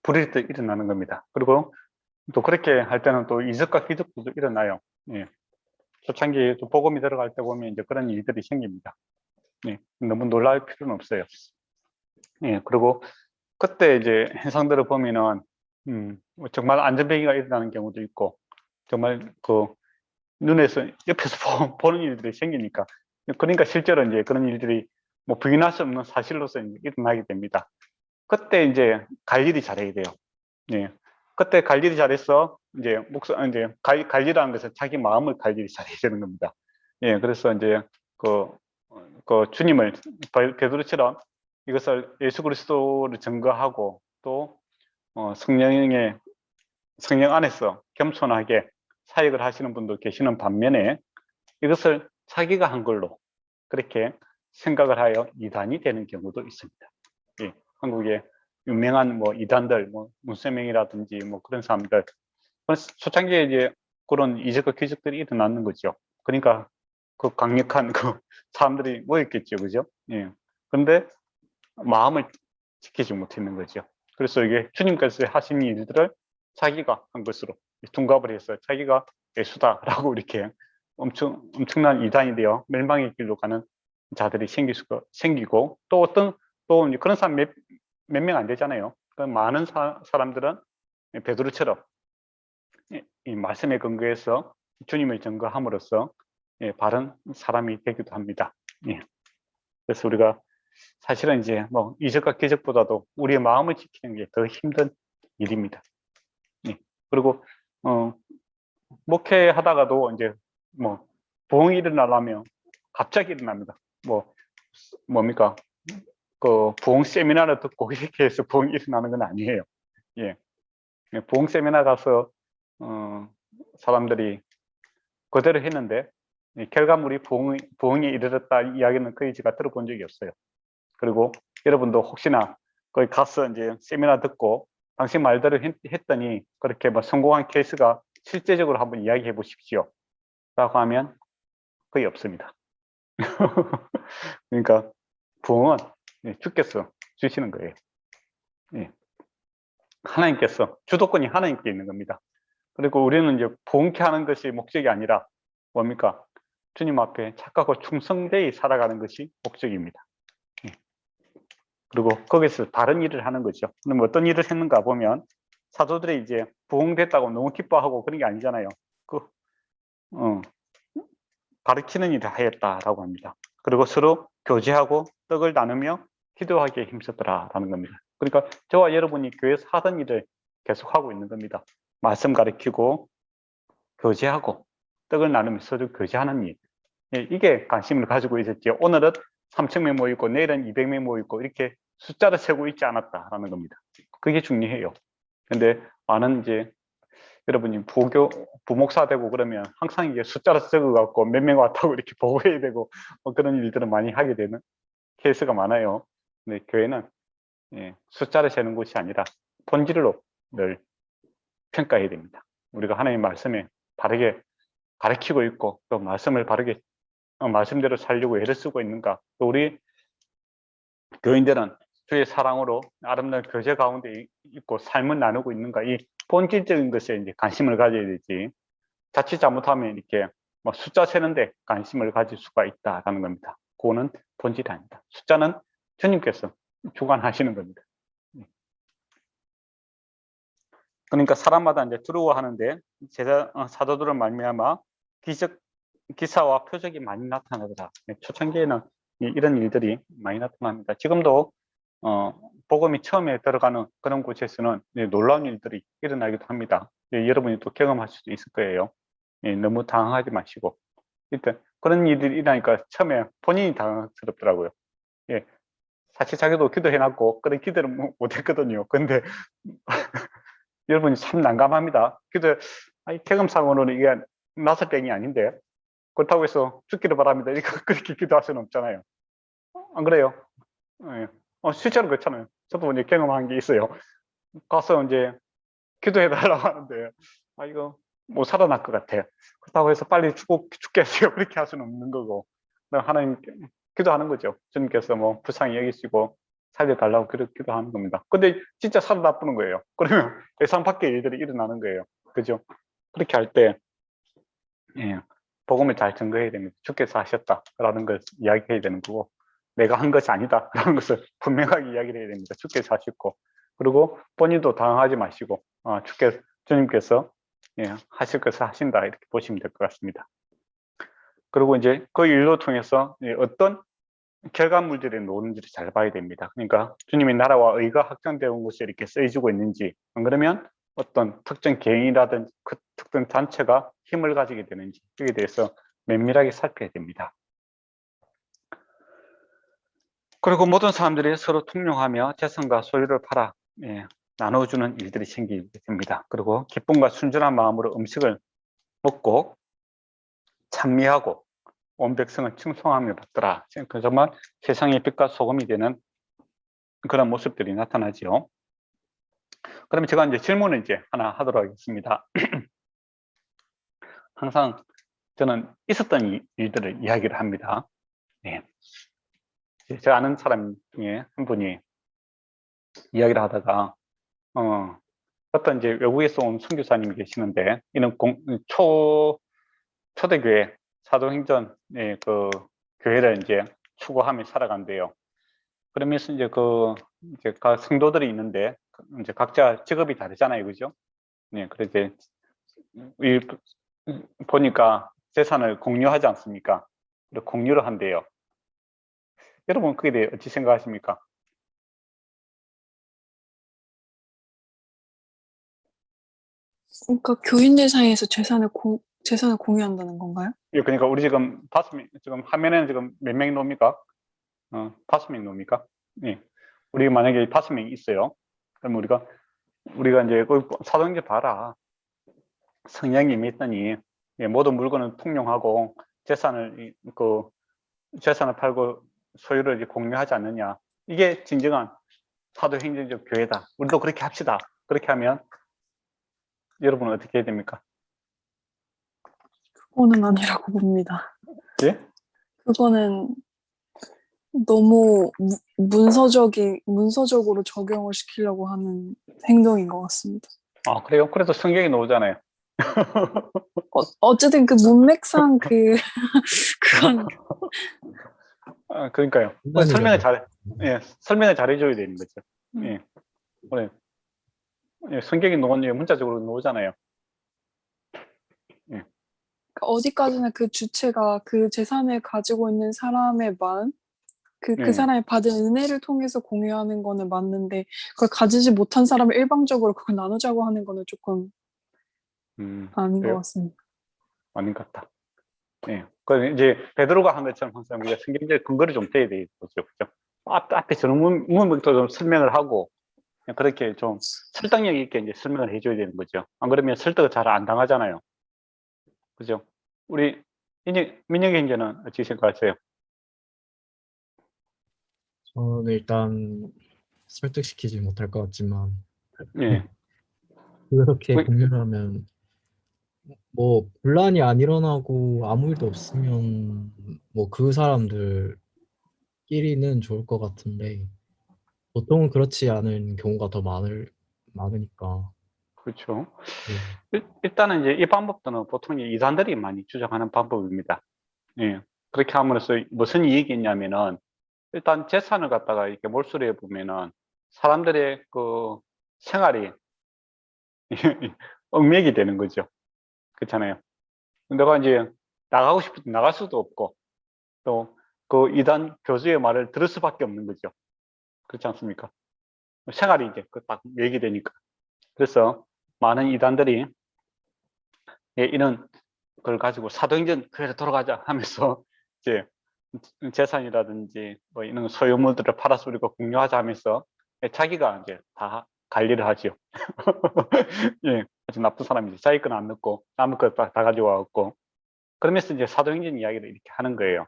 불일 때 일어나는 겁니다. 그리고 또 그렇게 할 때는 또 이적과 기적도 일어나요. 예. 초창기 또 복음이 들어갈 때 보면 이제 그런 일들이 생깁니다. 예. 너무 놀랄 필요는 없어요. 예. 그리고 그때 이제 현상들을 보면은 정말 안전뱅이가 일어나는 경우도 있고, 정말 그 눈에서 옆에서 보는 일들이 생기니까, 그러니까 실제로 이제 그런 일들이 뭐 부인할 수 없는 사실로서 이제 일어나게 됩니다. 그때 이제 관리를 잘해야 돼요. 예. 그때 관리를 잘해서 이제 관리라는 것은 자기 마음을 관리를 잘해야 되는 겁니다. 예. 그래서 이제 그 주님을 베드로처럼 이것을 예수 그리스도를 증거하고 또 성령 안에서 겸손하게 사역을 하시는 분도 계시는 반면에 이것을 자기가 한 걸로 그렇게 생각을 하여 이단이 되는 경우도 있습니다. 예, 한국의 유명한 뭐 이단들, 뭐 문세명이라든지 뭐 그런 사람들, 초창기에 이제 그런 이적과 기적들이 일어나는 거죠. 그러니까 그 강력한 그 사람들이 모였겠죠, 그죠? 예. 그런데 마음을 지키지 못했는 거죠. 그래서 이게 주님께서 하신 일들을 자기가 한 것으로 둔갑을 해서 자기가 예수다라고 이렇게 엄청난 이단이 되어 멸망의 길로 가는 자들이 생기고, 또 그런 사람 몇 명 안 되잖아요. 그 많은 사람들은 베드로처럼 이 말씀에 근거해서 주님을 증거함으로써 바른 사람이 되기도 합니다. 예. 그래서 우리가 사실은 이제 뭐 이적과 기적보다도 우리의 마음을 지키는 게 더 힘든 일입니다. 예. 그리고 목회하다가도 이제 뭐 부흥이 일어나려면 갑자기 일어납니다. 뭡니까? 그 부흥 세미나를 듣고 이렇게 해서 부흥이 일어나는 건 아니에요. 예. 부흥 세미나 가서 사람들이 그대로 했는데 결과물이 부흥이 이르렀다 이야기는 거의 제가 들어본 적이 없어요. 그리고 여러분도 혹시나 거기 가서 이제 세미나 듣고 당신 말대로 했더니 그렇게 뭐 성공한 케이스가 실제적으로 한번 이야기해 보십시오. 라고 하면 거의 없습니다. 그러니까 부흥은 주께서 주시는 거예요. 예. 하나님께서, 주도권이 하나님께 있는 겁니다. 그리고 우리는 이제 부흥케 하는 것이 목적이 아니라 뭡니까? 주님 앞에 착하고 충성되이 살아가는 것이 목적입니다. 예. 그리고 거기서 다른 일을 하는 거죠. 그럼 어떤 일을 했는가 보면 사도들이 이제 부흥됐다고 너무 기뻐하고 그런 게 아니잖아요. 가르치는 일을 하였다라고 합니다. 그리고 서로 교제하고 떡을 나누며 기도하기에 힘썼더라라는 겁니다. 그러니까 저와 여러분이 교회에서 하던 일을 계속하고 있는 겁니다. 말씀 가르치고 교제하고 떡을 나누며 서로 교제하는 일. 이게 관심을 가지고 있었죠. 오늘은 3,000명 모이고 내일은 200명 모이고 이렇게 숫자를 세고 있지 않았다라는 겁니다. 그게 중요해요. 근데 많은 이제 여러분이 부목사 되고 그러면 항상 이게 숫자를 적어갖고 몇 명 왔다고 이렇게 보고해야 되고 뭐 그런 일들을 많이 하게 되는 케이스가 많아요. 근데 교회는 숫자를 세는 곳이 아니라 본질로 늘 평가해야 됩니다. 우리가 하나님의 말씀에 바르게 가르치고 있고 또 말씀을 바르게 말씀대로 살려고 애를 쓰고 있는가, 또 우리 교인들은 주의 사랑으로 아름다운 교제 가운데 있고 삶을 나누고 있는가, 이 본질적인 것에 이제 관심을 가져야 되지, 자칫 잘못하면 이렇게 뭐 숫자 세는데 관심을 가질 수가 있다라는 겁니다. 그거는 본질이 아닙니다. 숫자는 주님께서 주관하시는 겁니다. 그러니까 사람마다 이제 두려워하는데 사도들은 말미암아 기사와 표적이 많이 나타나더라. 초창기에는 이런 일들이 많이 나타납니다. 지금도 복음이 처음에 들어가는 그런 곳에서는 놀라운 일들이 일어나기도 합니다. 여러분이 또 경험할 수도 있을 거예요. 너무 당황하지 마시고, 일단 그런 일들이 일어나니까 처음에 본인이 당황스럽더라고요. 사실 자기도 기도해놨고 그런 기도를 못했거든요. 근데 여러분이 참 난감합니다. 경험상으로는 이게 나사병이 아닌데 그렇다고 해서 죽기를 바랍니다. 이거 그렇게 기도할 수는 없잖아요. 안 그래요? 예. 실제로 그렇잖아요. 저도 이제 경험한 게 있어요. 가서 이제 기도해달라고 하는데 이거 못 살아날 것 같아요. 그렇다고 해서 빨리 죽겠어요. 그렇게 할 수는 없는 거고 하나님께 기도하는 거죠. 주님께서 뭐 불쌍히 여기시고 살려달라고 기도하는 겁니다. 근데 진짜 살아나쁘는 거예요. 그러면 예상 밖의 일들이 일어나는 거예요. 그죠? 그렇게 할 때 예, 복음을 잘 증거해야 됩니다. 주께서 하셨다라는 걸 이야기해야 되는 거고 내가 한 것이 아니다라는 것을 분명하게 이야기를 해야 됩니다. 주께서 하셨고 그리고 본인도 당황하지 마시고 주님께서 하실 것을 하신다 이렇게 보시면 될 것 같습니다. 그리고 이제 그 일로 통해서 어떤 결과물들이 나오는지를 잘 봐야 됩니다. 그러니까 주님의 나라와 의가 확장되는 곳에 이렇게 쓰여지고 있는지 안 그러면 어떤 특정 개인이라든지 그 특정 단체가 힘을 가지게 되는지 여기에 대해서 면밀하게 살펴야 됩니다. 그리고 모든 사람들이 서로 통용하며 재산과 소유를 팔아 나눠주는 일들이 생기게 됩니다. 그리고 기쁨과 순전한 마음으로 음식을 먹고 찬미하고 온 백성을 칭송하며 받더라. 정말 세상의 빛과 소금이 되는 그런 모습들이 나타나지요. 그러면 제가 이제 질문을 이제 하나 하도록 하겠습니다. 항상 저는 있었던 일들을 이야기를 합니다. 네. 제가 아는 사람 중에 한 분이 이야기를 하다가 어떤 이제 외국에서 온 선교사님이 계시는데 이는 초대교회 사도행전의 그 교회를 이제 추구하며 살아간대요. 그러면서 이제 이제 각 성도들이 있는데 이제 각자 직업이 다르잖아요, 그죠? 네, 그래서 보니까 재산을 공유하지 않습니까? 공유를 한대요. 여러분 그에 대해 어찌 생각하십니까? 그러니까 교인들 사이에서 재산을 공유한다는 건가요? 예, 그러니까 우리 지금 지금 화면에는 지금 몇 명이 나옵니까? 5명 나옵니까? 예. 우리 만약에 5명이 있어요. 그럼 우리가 이제 사도행전 봐라. 성령이 임했더니 모든 물건을 통용하고 재산을 팔고 소유를 이제 공유하지 않느냐. 이게 진정한 사도행전적 교회다. 우리도 그렇게 합시다. 그렇게 하면 여러분은 어떻게 해야 됩니까? 그거는 아니라고 봅니다. 예? 그거는 너무 문서적으로 적용을 시키려고 하는 행동인 것 같습니다. 그래요? 그래서 성경에 나오잖아요. 어쨌든 그 문맥상 그건 그러니까요. 설명을 잘 해줘야 되는 거죠. 예. 그래. 성경에 나오는 문자적으로 나오잖아요. 예. 어디까지나 그 주체가 그 재산을 가지고 있는 사람의 마음, 그 예. 사람이 받은 은혜를 통해서 공유하는 거는 맞는데 그걸 가지지 못한 사람을 일방적으로 그걸 나누자고 하는 거는 조금 아닌 것 같습니다. 아닌 것 같다. 예. 그 이제 베드로가 한 것처럼 항상 우리가 성경적 근거를 좀 대야 되겠죠, 그죠? 앞에 저는 문맥도 좀 설명을 하고 그렇게 좀 설득력 있게 이제 설명을 해줘야 되는 거죠. 안 그러면 설득을 잘 안 당하잖아요. 그죠? 우리 민혁이 형제는 어떻게 생각하세요? 저는 일단 설득시키지 못할 것 같지만 예. 그렇게 그- 공유를 하면 뭐 분란이 안 일어나고 아무 일도 없으면 뭐 그 사람들끼리는 좋을 것 같은데 보통은 그렇지 않은 경우가 더 많으니까. 그렇죠. 네. 일단은 이제 이 방법들은 보통 이단들이 많이 주장하는 방법입니다. 예. 그렇게 함으로써 무슨 이익이 있냐면은 일단 재산을 갖다가 이렇게 몰수를 해보면은 사람들의 그 생활이 얽매이게 되는 거죠. 그렇잖아요. 내가 이제 나가고 싶을 때 나갈 수도 없고 또 그 이단 교수의 말을 들을 수밖에 없는 거죠. 그렇지 않습니까? 생활이 이제 딱 매이게 되니까. 그래서 많은 이단들이 이런 걸 가지고 사도행전 교회로 돌아가자 하면서 이제 재산이라든지 뭐 이런 소유물들을 팔아서 우리가 공유하자 하면서 자기가 이제 다 관리를 하죠. 예, 아주 나쁜 사람이지. 자기 건 안 넣고 남의 거 다 가지고 와갖고 그러면서 이제 사도행전 이야기를 이렇게 하는 거예요.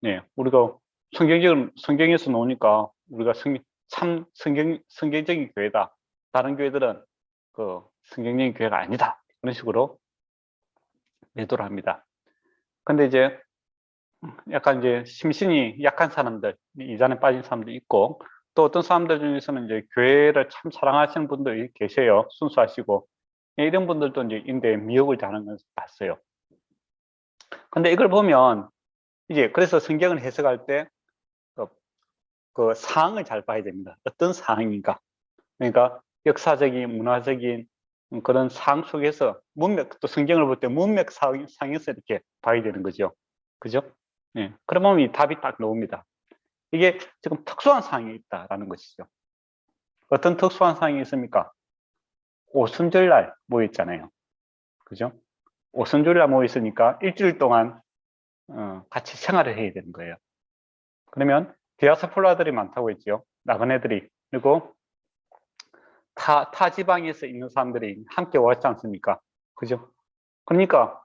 예, 우리가 성경에서 나오니까 우리가 참 성경적인 교회다. 다른 교회들은 그 성경적인 교회가 아니다. 그런 식으로 매도를 합니다. 근데 이제 약간 이제 심신이 약한 사람들, 이단에 빠진 사람도 있고, 또 어떤 사람들 중에서는 이제 교회를 참 사랑하시는 분들이 계세요. 순수하시고. 이런 분들도 이제 인대에 미혹을 당하는 것을 봤어요. 근데 이걸 보면 이제 그래서 성경을 해석할 때 그 사항을 잘 봐야 됩니다. 어떤 사항인가. 그러니까 역사적인, 문화적인 그런 사항 속에서 문맥, 또 성경을 볼 때 문맥 상에서 이렇게 봐야 되는 거죠. 그죠? 예. 그러면 이 답이 딱 나옵니다. 이게 지금 특수한 사항이 있다라는 것이죠. 어떤 특수한 사항이 있습니까? 오순절날 모였잖아요. 그죠? 오순절날 모였으니까 일주일 동안 같이 생활을 해야 되는 거예요. 그러면 디아스폴라들이 많다고 했죠. 나간 애들이. 그리고 타 지방에서 있는 사람들이 함께 왔지 않습니까? 그죠? 그러니까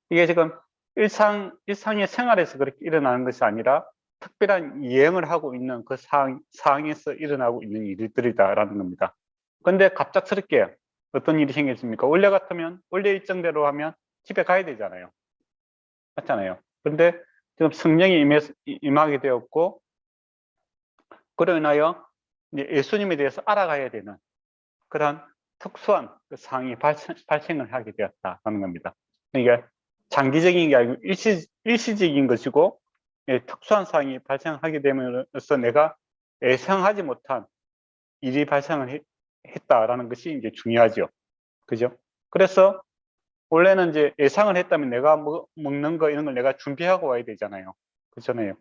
이게 지금 일상의 생활에서 그렇게 일어나는 것이 아니라 특별한 여행을 하고 있는 그 상황에서 일어나고 있는 일들이다라는 겁니다. 근데 갑작스럽게 어떤 일이 생겼습니까? 원래 같으면, 원래 일정대로 하면 집에 가야 되잖아요. 맞잖아요. 그런데 지금 성령이 임하게 되었고, 그로 인하여 이제 예수님에 대해서 알아가야 되는 그런 특수한 그 상황이 발생을 하게 되었다는 겁니다. 그러니까 장기적인 게 아니고 일시적인 것이고, 특수한 상황이 발생하게 되면서 내가 예상하지 못한 일이 발생을 했다라는 것이 이제 중요하죠. 그죠? 그래서 원래는 이제 예상을 했다면 내가 먹는 거 이런 걸 내가 준비하고 와야 되잖아요. 그렇잖아요.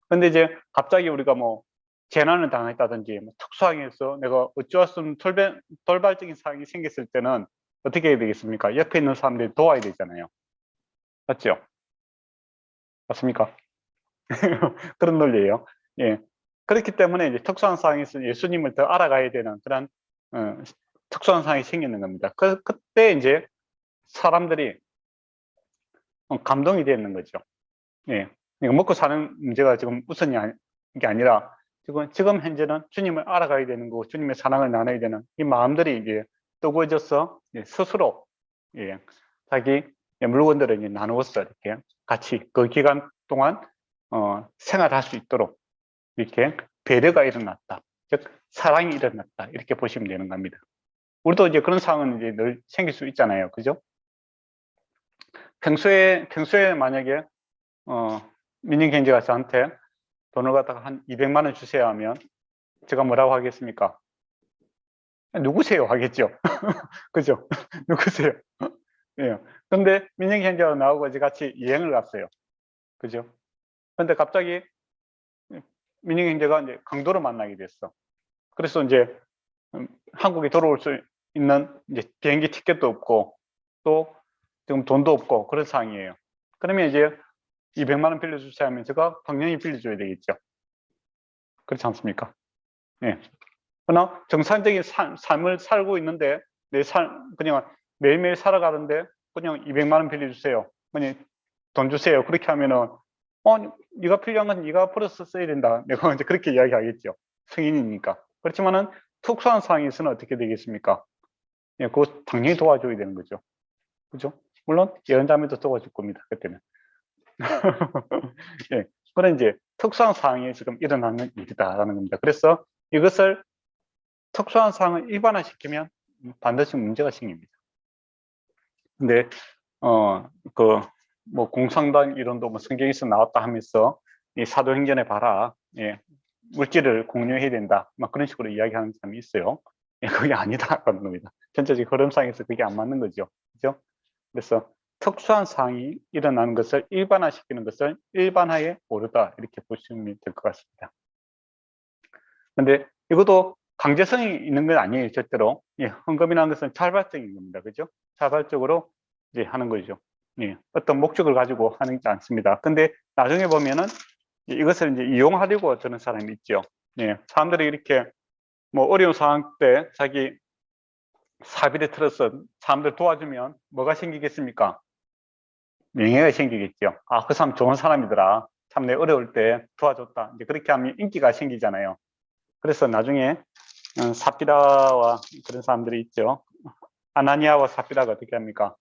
근데 이제 갑자기 우리가 뭐 재난을 당했다든지 뭐 특수하게 해서 내가 어찌할 수 없는 돌발적인 상황이 생겼을 때는 어떻게 해야 되겠습니까? 옆에 있는 사람들이 도와야 되잖아요. 맞죠? 맞습니까? 그런 논리예요. 예. 그렇기 때문에 이제 특수한 상황에서 예수님을 더 알아가야 되는 그런 특수한 상황이 생기는 겁니다. 그때 이제 사람들이 감동이 되는 거죠. 예. 그러니까 먹고 사는 문제가 지금 우선이 게 아니라 지금 현재는 주님을 알아가야 되는 거고 주님의 사랑을 나눠야 되는 이 마음들이 이제 뜨거워져서 스스로 예, 자기 물건들을 이제 나누어서 이렇게 같이 그 기간 동안 생활할 수 있도록 이렇게 배려가 일어났다. 즉 사랑이 일어났다. 이렇게 보시면 되는 겁니다. 우리도 이제 그런 상황은 이제 늘 생길 수 있잖아요. 그죠? 평소에 만약에 민영경제가 저한테 돈을 갖다가 한 200만 원 주세요 하면 제가 뭐라고 하겠습니까? 누구세요 하겠죠. 그죠? 누구세요? 예. 근데 민영경제가 나오고 이제 같이 여행을 갔어요. 그죠? 근데 갑자기 민영경제가 이제 강도를 만나게 됐어. 그래서 이제 한국에 돌아올 수 있는 이제 비행기 티켓도 없고 또 지금 돈도 없고 그런 상황이에요. 그러면 이제 200만 원 빌려주세요 하면 제가 당연히 빌려줘야 되겠죠. 그렇지 않습니까? 예. 그러나 정상적인 삶을 살고 있는데 그냥 매일매일 살아가는데 그냥 200만 원 빌려주세요. 그냥 돈 주세요. 그렇게 하면은 네가 필요한 건 네가 벌어서 써야 된다. 내가 이제 그렇게 이야기하겠죠. 성인이니까. 그렇지만은 특수한 상황에서는 어떻게 되겠습니까? 예, 그거 당연히 도와줘야 되는 거죠. 그죠? 물론 예언자매도 도와줄 겁니다. 그때는. 예, 그런 이제 특수한 상황이 지금 일어나는 일이다라는 겁니다. 그래서 이것을 특수한 상황을 일반화시키면 반드시 문제가 생깁니다. 근데 뭐 공상당 이론도 뭐 성경에서 나왔다 하면서 이 사도행전에 봐라, 예, 물질을 공유해야 된다, 막 그런 식으로 이야기하는 사람이 있어요. 예, 그게 아니다라는 겁니다. 전체적 흐름상에서 그게 안 맞는 거죠. 그죠? 그래서 특수한 상황이 일어나는 것을 일반화시키는 것을 일반화에 오르다 이렇게 보시면 될 것 같습니다. 근데 이것도 강제성이 있는 건 아니에요, 절대로. 예, 헌금이라는 것은 자발적인 겁니다. 그죠? 자발적으로 이제 하는 거죠. 예, 어떤 목적을 가지고 하는 게 않습니다. 근데 나중에 보면은 이것을 이제 이용하려고 드는 사람이 있죠. 예, 사람들이 이렇게 뭐 어려운 상황 때 자기 사비를 틀어서 사람들 도와주면 뭐가 생기겠습니까? 명예가 생기겠죠. 아, 그 사람 좋은 사람이더라. 참 내 어려울 때 도와줬다. 이제 그렇게 하면 인기가 생기잖아요. 그래서 나중에 삽비라와 그런 사람들이 있죠. 아나니아와 삽비라가 어떻게 합니까?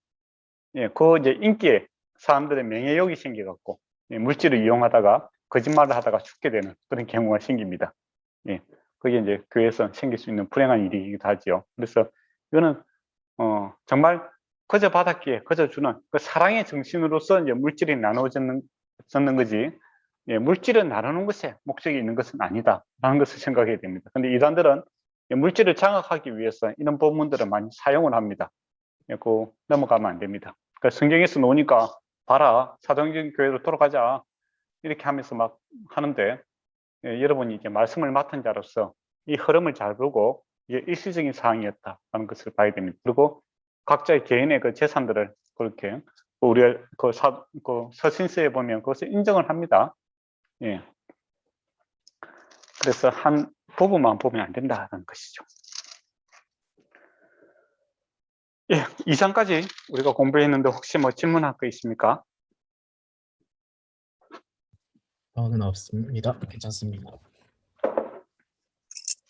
예, 그 이제 인기에 사람들의 명예욕이 생겨갖고 물질을 이용하다가 거짓말을 하다가 죽게 되는 그런 경우가 생깁니다. 예, 그게 이제 교회에서 생길 수 있는 불행한 일이기도 하죠. 그래서 이거는 정말 거저 받았기에 거저 주는 그 사랑의 정신으로서 이제 물질이 나누어졌는 거지. 예, 물질을 나누는 것에 목적이 있는 것은 아니다라는 것을 생각해야 됩니다. 근데 이단들은 물질을 장악하기 위해서 이런 법문들을 많이 사용을 합니다. 예, 그 넘어가면 안 됩니다. 그러니까 성경에서 나오니까 봐라, 사도행전 교회로 돌아가자 이렇게 하면서 막 하는데, 예, 여러분이 이제 말씀을 맡은 자로서 이 흐름을 잘 보고 이게 일시적인 사항이었다는 것을 봐야 됩니다. 그리고 각자의 개인의 그 재산들을 그렇게 우리 그 서신서에 보면 그것을 인정을 합니다. 예. 그래서 한 부분만 보면 안 된다는 것이죠. 예, 이상까지 우리가 공부했는데 혹시 뭐 질문할 거 있습니까? 저는 없습니다. 괜찮습니다.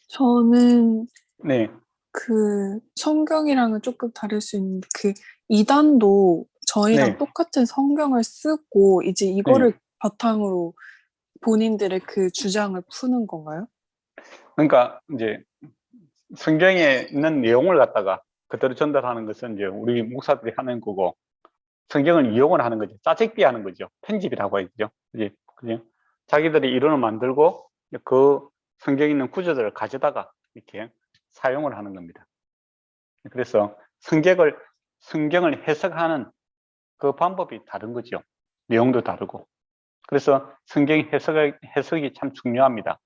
저는 네, 그 성경이랑은 조금 다를 수 있는 그 이단도 저희랑 네, 똑같은 성경을 쓰고 이제 네. 이거를 바탕으로 본인들의 그 주장을 푸는 건가요? 그러니까 이제 성경에 있는 내용을 갖다가 그대로 전달하는 것은 이제 우리 목사들이 하는 거고, 성경을 이용을 하는 거죠. 짜집기 하는 거죠. 편집이라고 하죠. 이제 그죠? 자기들이 이론을 만들고 그 성경에 있는 구조들을 가져다가 이렇게 사용을 하는 겁니다. 그래서 성경을 해석하는 그 방법이 다른 거죠. 내용도 다르고. 그래서 성경 해석이 참 중요합니다.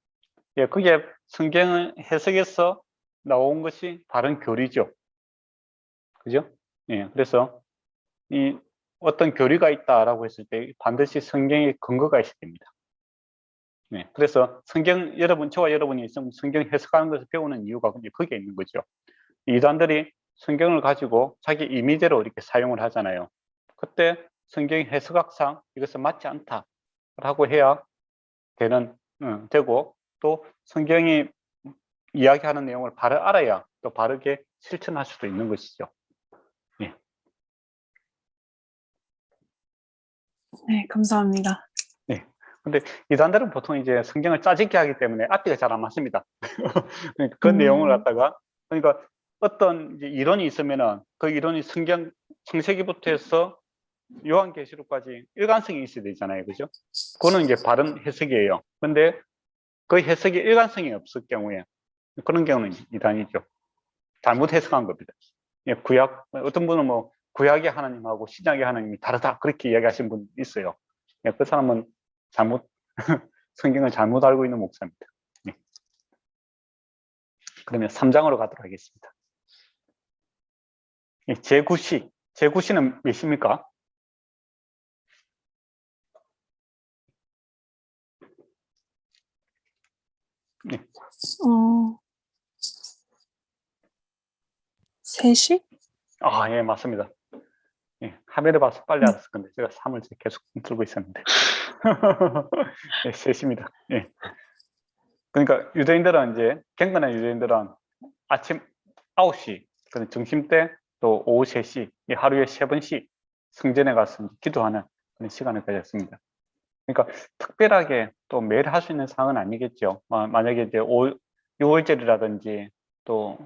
예, 그게 성경 해석에서 나온 것이 바른 교리죠. 그죠? 예, 그래서 이 어떤 교리가 있다라고 했을 때 반드시 성경의 근거가 있어야 됩니다. 네, 그래서 저와 여러분이 성경 해석하는 것을 배우는 이유가 거기에 있는 거죠. 이단들이 성경을 가지고 자기 임의대로 이렇게 사용을 하잖아요. 그때 성경 해석학상 이것은 맞지 않다라고 해야 되고, 또 성경이 이야기하는 내용을 바로 알아야 또 바르게 실천할 수도 있는 것이죠. 예. 네, 감사합니다. 네. 근데 이단들은 보통 이제 성경을 짜집기 하기 때문에 앞뒤가 잘 안 맞습니다. 그 내용을 갖다가, 그러니까 어떤 이제 이론이 있으면은 그 이론이 창세기부터 해서 요한계시록까지 일관성이 있어야 되잖아요. 그죠? 그거는 이제 바른 해석이에요. 근데 그 해석이 일관성이 없을 경우에 그런 경우는 이단이죠. 잘못 해석한 겁니다. 예, 어떤 분은 뭐 구약의 하나님하고 신약의 하나님이 다르다 그렇게 이야기하신 분 있어요. 예, 그 사람은 성경을 잘못 알고 있는 목사입니다. 예. 그러면 3장으로 가도록 하겠습니다. 예, 제9시는 몇입니까? 네. 3시? 아, 예, 맞습니다. 예, 화면에 봐서 빨리 알았을 건데 제가 3을 계속 들고 있었는데. 예, 3시입니다. 예. 그러니까 경건한 유대인들은 아침 9시, 점심때 또 오후 3시, 하루에 3번씩 성전에 가서 기도하는 그런 시간을 가졌습니다. 그러니까 특별하게 또 매일 할 수 있는 사항은 아니겠죠. 만약에 이제 6월절이라든지 또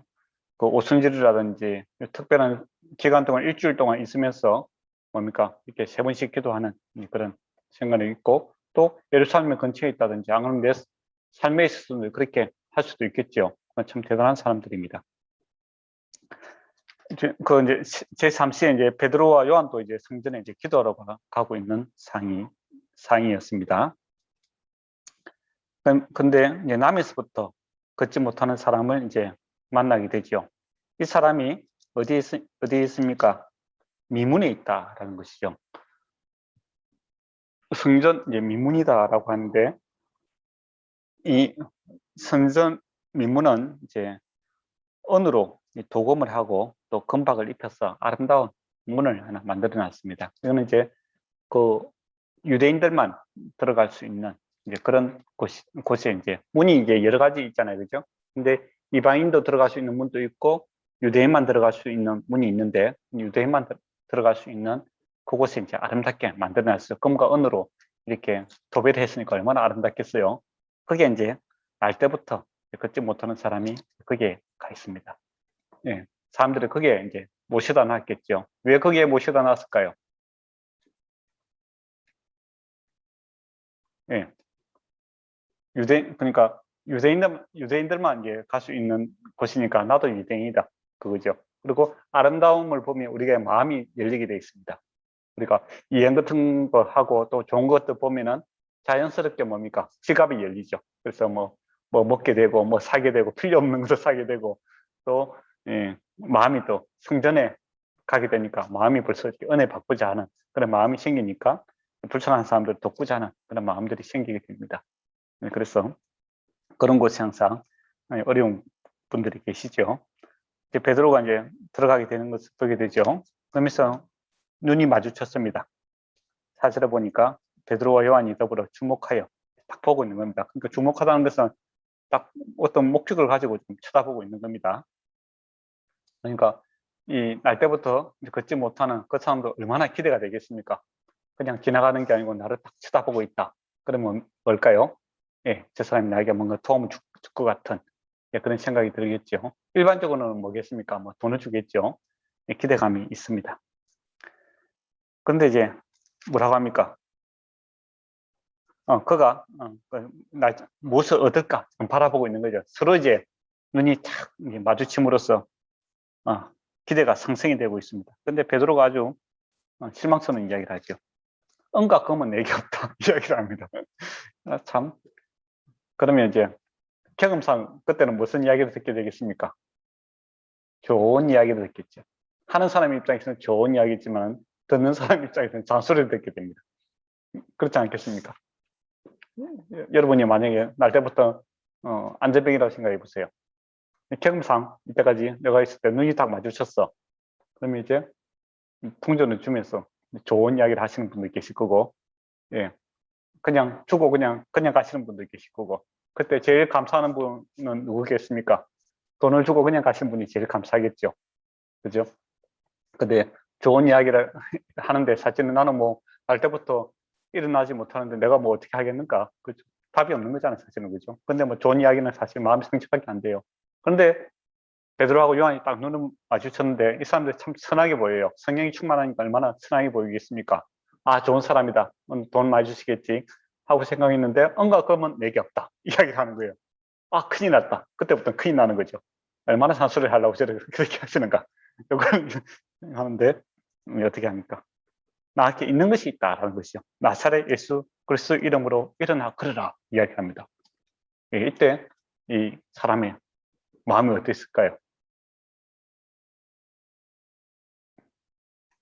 그 오순절이라든지 특별한 기간 동안 일주일 동안 있으면서 뭡니까 이렇게 3번씩 기도하는 그런 생각이 있고, 또 예루살렘 근처에 있다든지 안 그러면 내 삶에 있어서는 그렇게 할 수도 있겠죠. 참 대단한 사람들입니다. 이제 제3시에 이제 베드로와 요한도 이제 성전에 이제 기도하러 가고 있는 상황이었습니다. 근데 이제 남에서부터 걷지 못하는 사람을 이제 만나게 되죠. 이 사람이 어디에 있습니까? 미문에 있다라는 것이죠. 성전 이제 미문이다라고 하는데, 이 성전 미문은 이제 언으로 이 도금을 하고 또 금박을 입혀서 아름다운 문을 하나 만들어 놨습니다. 이거는 이제 그 유대인들만 들어갈 수 있는 이제 그런 곳에 이제 문이 이제 여러 가지 있잖아요. 그죠? 근데 이방인도 들어갈 수 있는 문도 있고 유대인만 들어갈 수 있는 문이 있는데 유대인만 들어갈 수 있는 그곳에 이제 아름답게 만들어 놨어요. 금과 은으로 이렇게 도배를 했으니까 얼마나 아름답겠어요. 그게 이제 날 때부터 걷지 못하는 사람이 거기에 가 있습니다. 예, 사람들이 거기에 이제 모셔다 놨겠죠. 왜 거기에 모셔다 놨을까요? 예, 그러니까 유대인들만 이제 갈 수 있는 곳이니까 나도 유대인이다. 그거죠. 그리고 아름다움을 보면 우리가 마음이 열리게 되어 있습니다. 우리가 여행 같은 거 하고 또 좋은 것도 보면은 자연스럽게 뭡니까? 지갑이 열리죠. 그래서 뭐 먹게 되고 뭐 사게 되고 필요 없는 것도 사게 되고 또 마음이 또 성전에 가게 되니까 마음이 벌써 은혜 받고자 하는 그런 마음이 생기니까 불쌍한 사람들 돕고자 하는 그런 마음들이 생기게 됩니다. 그래서 그런 곳에 항상 어려운 분들이 계시죠. 이제 베드로가 이제 들어가게 되는 것을 보게 되죠. 그러면서 눈이 마주쳤습니다. 사실에 보니까 베드로와 요한이 더불어 주목하여 딱 보고 있는 겁니다. 그러니까 주목하다는 것은 딱 어떤 목적을 가지고 좀 쳐다보고 있는 겁니다. 그러니까 이 날 때부터 걷지 못하는 그 사람도 얼마나 기대가 되겠습니까? 그냥 지나가는 게 아니고 나를 딱 쳐다보고 있다. 그러면 뭘까요? 예, 저 사람이 나에게 뭔가 도움을 줄 것 같은 그런 생각이 들겠죠. 일반적으로는 뭐겠습니까? 뭐 돈을 주겠죠. 기대감이 있습니다. 그런데 이제 뭐라고 합니까? 그가 무엇을 얻을까 바라보고 있는 거죠. 서로 이제 눈이 탁 마주침으로써 기대가 상승이 되고 있습니다. 근데 베드로가 아주 실망스러운 이야기를 하죠. 은과 금은 내게 없다 이야기를 합니다. 참. 그러면 이제 경험상 그때는 무슨 이야기를 듣게 되겠습니까? 좋은 이야기를 듣겠죠. 하는 사람 입장에서는 좋은 이야기지만 듣는 사람 입장에서는 잔소리를 듣게 됩니다. 그렇지 않겠습니까? 여러분이 만약에 날 때부터 안전병이라고 생각해 보세요. 경험상 이때까지 내가 있을 때 눈이 딱 마주쳤어. 그러면 이제 풍전을 주면서 좋은 이야기를 하시는 분도 계실 거고, 예, 그냥 주고 그냥 가시는 분도 계실 거고, 그때 제일 감사하는 분은 누구겠습니까? 돈을 주고 그냥 가시는 분이 제일 감사하겠죠. 그죠? 근데 좋은 이야기를 하는데 사실은 나는 뭐 날 때부터 일어나지 못하는데 내가 뭐 어떻게 하겠는가? 그죠? 답이 없는 거잖아요, 사실은. 그죠? 근데 뭐 좋은 이야기는 사실 마음이 상처밖에 안 돼요. 그런데 베드로하고 요한이 딱 눈을 마주쳤는데 이 사람들이 참 선하게 보여요. 성령이 충만하니까 얼마나 선하게 보이겠습니까? 아, 좋은 사람이다. 돈 많이 주시겠지 하고 생각했는데 은과 금은 내게 없다. 이야기를 하는 거예요. 아, 큰일 났다. 그때부터 큰일 나는 거죠. 얼마나 산소를 하려고 그렇게 하시는가. 이걸 하는데 어떻게 합니까? 나한테 있는 것이 있다라는 것이죠. 나사렛 예수 그리스도 이름으로 일어나 걸으라 이야기합니다. 이때 이 사람의 마음이 어땠을까요?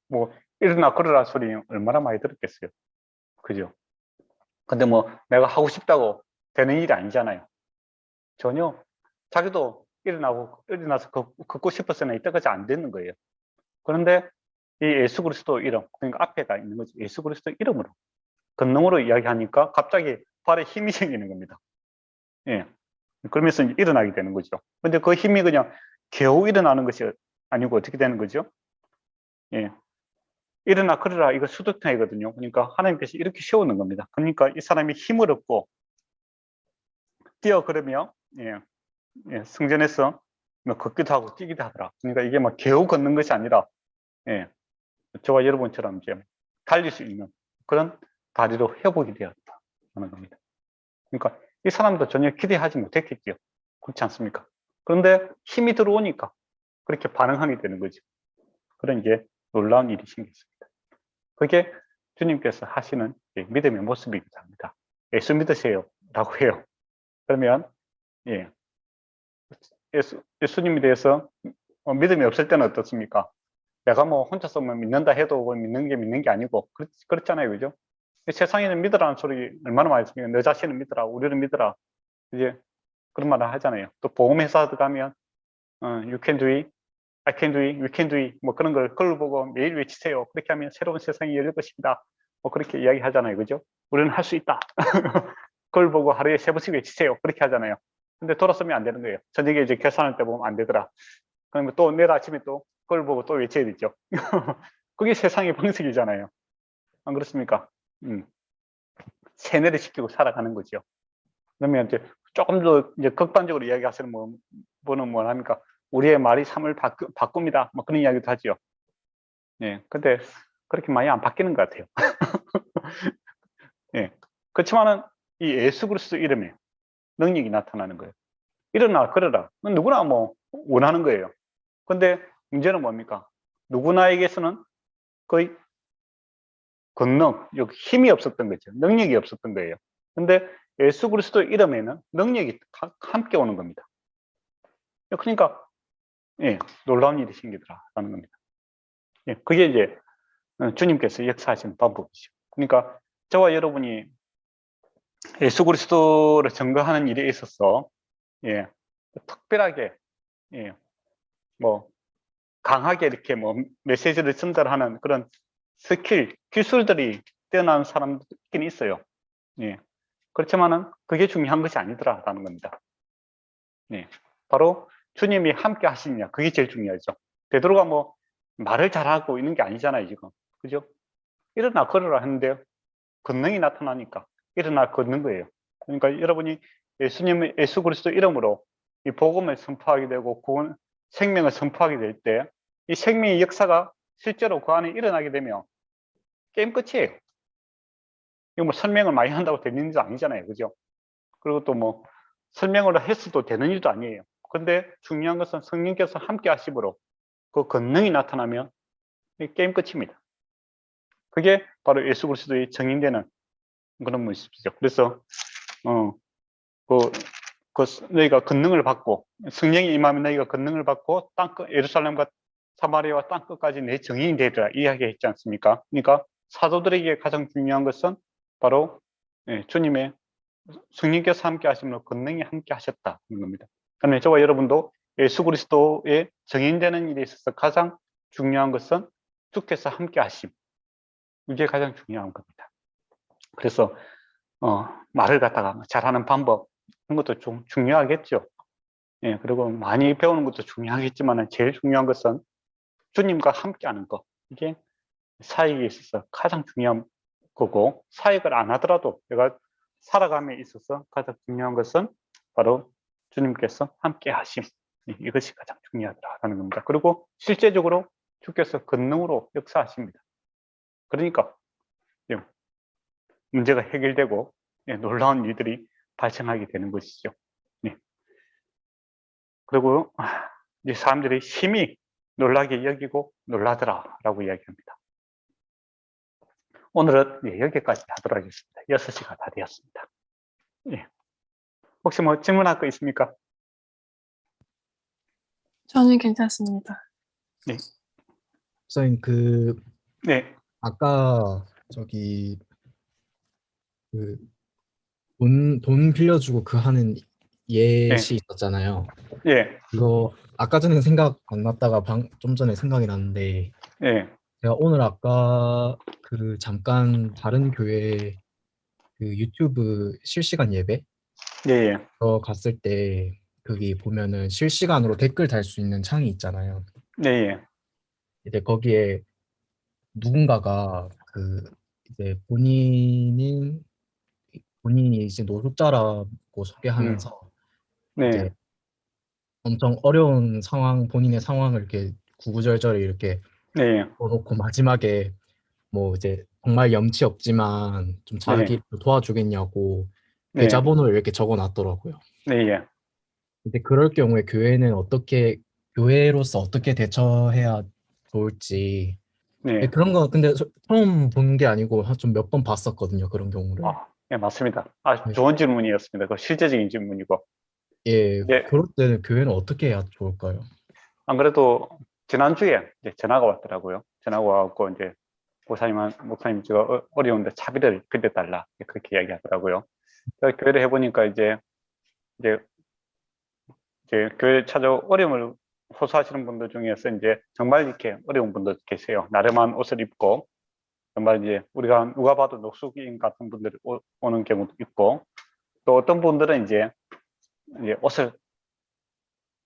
뭐 일어나 걸으라 소리 얼마나 많이 들었겠어요. 그죠? 근데 뭐 내가 하고 싶다고 되는 일이 아니잖아요. 전혀. 자기도 일어나서 걷고 싶었으나 이때까지 안 되는 거예요. 그런데 이 예수 그리스도 이름, 그러니까 앞에가 있는 거죠. 예수 그리스도 이름으로 권능으로 이야기하니까 갑자기 발에 힘이 생기는 겁니다. 예. 그러면서 일어나게 되는 거죠. 근데 그 힘이 그냥 겨우 일어나는 것이 아니고 어떻게 되는 거죠? 예. 일어나 걸으라 이거 수도탄이거든요. 그러니까 하나님께서 이렇게 세우는 겁니다. 그러니까 이 사람이 힘을 얻고 뛰어 걸으며 성전에서 뭐 걷기도 하고 뛰기도 하더라. 그러니까 이게 뭐 겨우 걷는 것이 아니라 저와 여러분처럼 이제 달릴 수 있는 그런 다리로 회복이 되었다 하는 겁니다. 그러니까 이 사람도 전혀 기대하지 못했겠죠. 그렇지 않습니까? 그런데 힘이 들어오니까 그렇게 반응하게 되는 거죠. 그런 이제 놀라운 일이 생겼습니다. 그게 주님께서 하시는 믿음의 모습이기도 합니다. 예수 믿으세요 라고 해요. 그러면 예수님에 대해서 믿음이 없을 때는 어떻습니까? 내가 뭐 혼자서 뭐 믿는다 해도 믿는 게 아니고 그렇잖아요. 그죠? 세상에는 믿으라는 소리 얼마나 많이 있습니까? 너 자신을 믿으라, 우리를 믿으라. 이제 그런 말을 하잖아요. 또 보험회사도 가면 you can do it, I can do it, we can do it, 뭐 그런 걸 그걸 보고 매일 외치세요. 그렇게 하면 새로운 세상이 열릴 것입니다. 뭐 그렇게 이야기 하잖아요. 그죠? 우리는 할 수 있다. 그걸 보고 하루에 3번씩 외치세요. 그렇게 하잖아요. 근데 돌아서면 안 되는 거예요. 저녁에 이제 계산할 때 보면 안 되더라. 그러면 또 내일 아침에 또 그걸 보고 또 외쳐야 되죠. 그게 세상의 방식이잖아요. 안 그렇습니까? 세뇌를 시키고 살아가는 거죠. 그러면 이제 조금 더 이제 극단적으로 이야기하시는 분은 뭐 합니까? 우리의 말이 삶을 바꿉니다. 뭐 그런 이야기도 하죠. 예, 근데 그렇게 많이 안 바뀌는 것 같아요. 예, 그렇지만은 이 예수 그리스도 이름에 능력이 나타나는 거예요. 일어나 걸어라. 누구나 뭐 원하는 거예요. 근데 문제는 뭡니까? 누구나에게서는 거의 권능, 힘이 없었던 거죠. 능력이 없었던 거예요. 근데 예수 그리스도 이름에는 능력이 함께 오는 겁니다. 그러니까 예, 놀라운 일이 생기더라라는 겁니다. 예, 그게 이제 주님께서 역사하시는 방법이죠. 그러니까 저와 여러분이 예수 그리스도를 증거하는 일에 있어서 예, 특별하게 예, 뭐 강하게 이렇게 뭐 메시지를 전달하는 그런 스킬, 기술들이 뛰어난 사람도 있긴 있어요. 예, 그렇지만은 그게 중요한 것이 아니더라라는 겁니다. 예, 바로 주님이 함께 하시느냐, 그게 제일 중요하죠. 베드로가 뭐 말을 잘하고 있는 게 아니잖아요, 지금. 그죠? 일어나 걸으라 하는데 권능이 나타나니까 일어나 걷는 거예요. 그러니까 여러분이 예수 그리스도 이름으로 이 복음을 선포하게 되고 구원, 생명을 선포하게 될 때 이 생명의 역사가 실제로 그 안에 일어나게 되면 게임 끝이에요. 이거 뭐 설명을 많이 한다고 되는 일도 아니잖아요. 그죠? 그리고 또 뭐 설명을 했어도 되는 일도 아니에요. 근데 중요한 것은 성령께서 함께 하심으로 그 권능이 나타나면 게임 끝입니다. 그게 바로 예수 그리스도의 증인되는 그런 모습이죠. 그래서 너희가 권능을 받고 성령이 임하면 너희가 권능을 받고 땅끝 예루살렘과 사마리아와 땅끝까지 내 증인이 되리라 이야기했지 않습니까? 그러니까 사도들에게 가장 중요한 것은 바로 주님의 성령께서 함께 하심으로 권능이 함께 하셨다는 겁니다. 그러면 저와 여러분도 예수 그리스도의 증인되는 일에 있어서 가장 중요한 것은 주께서 함께 하심, 이게 가장 중요한 겁니다. 그래서 말을 갖다가 잘하는 방법 그런 것도 좀 중요하겠죠. 예, 그리고 많이 배우는 것도 중요하겠지만 제일 중요한 것은 주님과 함께하는 것, 이게 사역에 있어서 가장 중요한 거고, 사역을 안 하더라도 내가 살아감에 있어서 가장 중요한 것은 바로 주님께서 함께 하심, 이것이 가장 중요하다는 겁니다. 그리고 실제적으로 주께서 권능으로 역사하십니다. 그러니까 문제가 해결되고 놀라운 일들이 발생하게 되는 것이죠. 그리고 이 사람들이 심히 놀라게 여기고 놀라더라라고 이야기합니다. 오늘은 여기까지 하도록 하겠습니다. 6시가 다 되었습니다. 혹시 뭐 질문할 거 있습니까? 저는 괜찮습니다. 네. 선생님 네. 아까 저기 돈 빌려주고 하는 예시 있었잖아요. 예. 그거 아까 전에 생각 안 났다가 좀 전에 생각이 났는데 예. 제가 오늘 아까 잠깐 다른 교회 유튜브 실시간 예배 예. 갔을 때 거기 보면은 실시간으로 댓글 달 수 있는 창이 있잖아요. 예. 이제 거기에 누군가가 이제 본인이 이제 노숙자라고 소개하면서 이제 네. 엄청 어려운 본인의 상황을 이렇게 구구절절히 이렇게 네. 써놓고 마지막에 뭐 이제 정말 염치 없지만 좀 자기 도와주겠냐고 네. 계좌번호를 이렇게 적어놨더라고요. 네. 근데 그럴 경우에 교회로서 어떻게 대처해야 좋을지 네. 그런 거 근데 처음 본 게 아니고 좀 몇 번 봤었거든요. 그런 경우를. 네, 맞습니다. 아주 네. 좋은 질문이었습니다. 그 실제적인 질문이고. 예, 예. 그럴 때는 교회는 어떻게 해야 좋을까요? 안 그래도 지난주에 이제 전화가 왔더라고요. 전화가 와갖고 이제 목사님 제가 어려운데 차비를 빌려달라 그렇게 이야기하더라고요. 그래서 교회를 해보니까 이제 교회 찾아 어려움을 호소하시는 분들 중에서 이제 정말 이렇게 어려운 분들 계세요. 나름한 옷을 입고 정말 이제 우리가 누가 봐도 녹수인 같은 분들이 오는 경우도 있고, 또 어떤 분들은 이제 옷을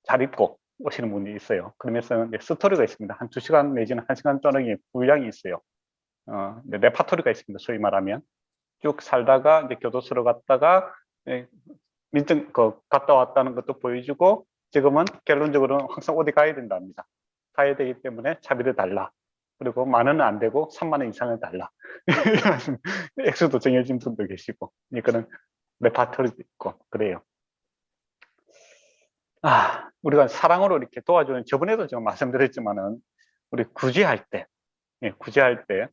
잘 입고 오시는 분이 있어요. 그러면서 이제 스토리가 있습니다. 한 2시간 내지는 1시간 쪼르기 분량이 있어요. 레파토리가 있습니다. 소위 말하면 쭉 살다가 이제 교도소로 갔다가 민증 갔다 왔다는 것도 보여주고, 지금은 결론적으로는 항상 어디 가야 된답니다. 가야 되기 때문에 차비를 달라. 그리고 10,000원은 안 되고 30,000원 이상을 달라. 액수도 정해진 분도 계시고, 그런 레파토리도 있고 그래요. 우리가 사랑으로 이렇게 도와주는, 저번에도 제가 말씀드렸지만은 우리 구제할 때, 구제할 때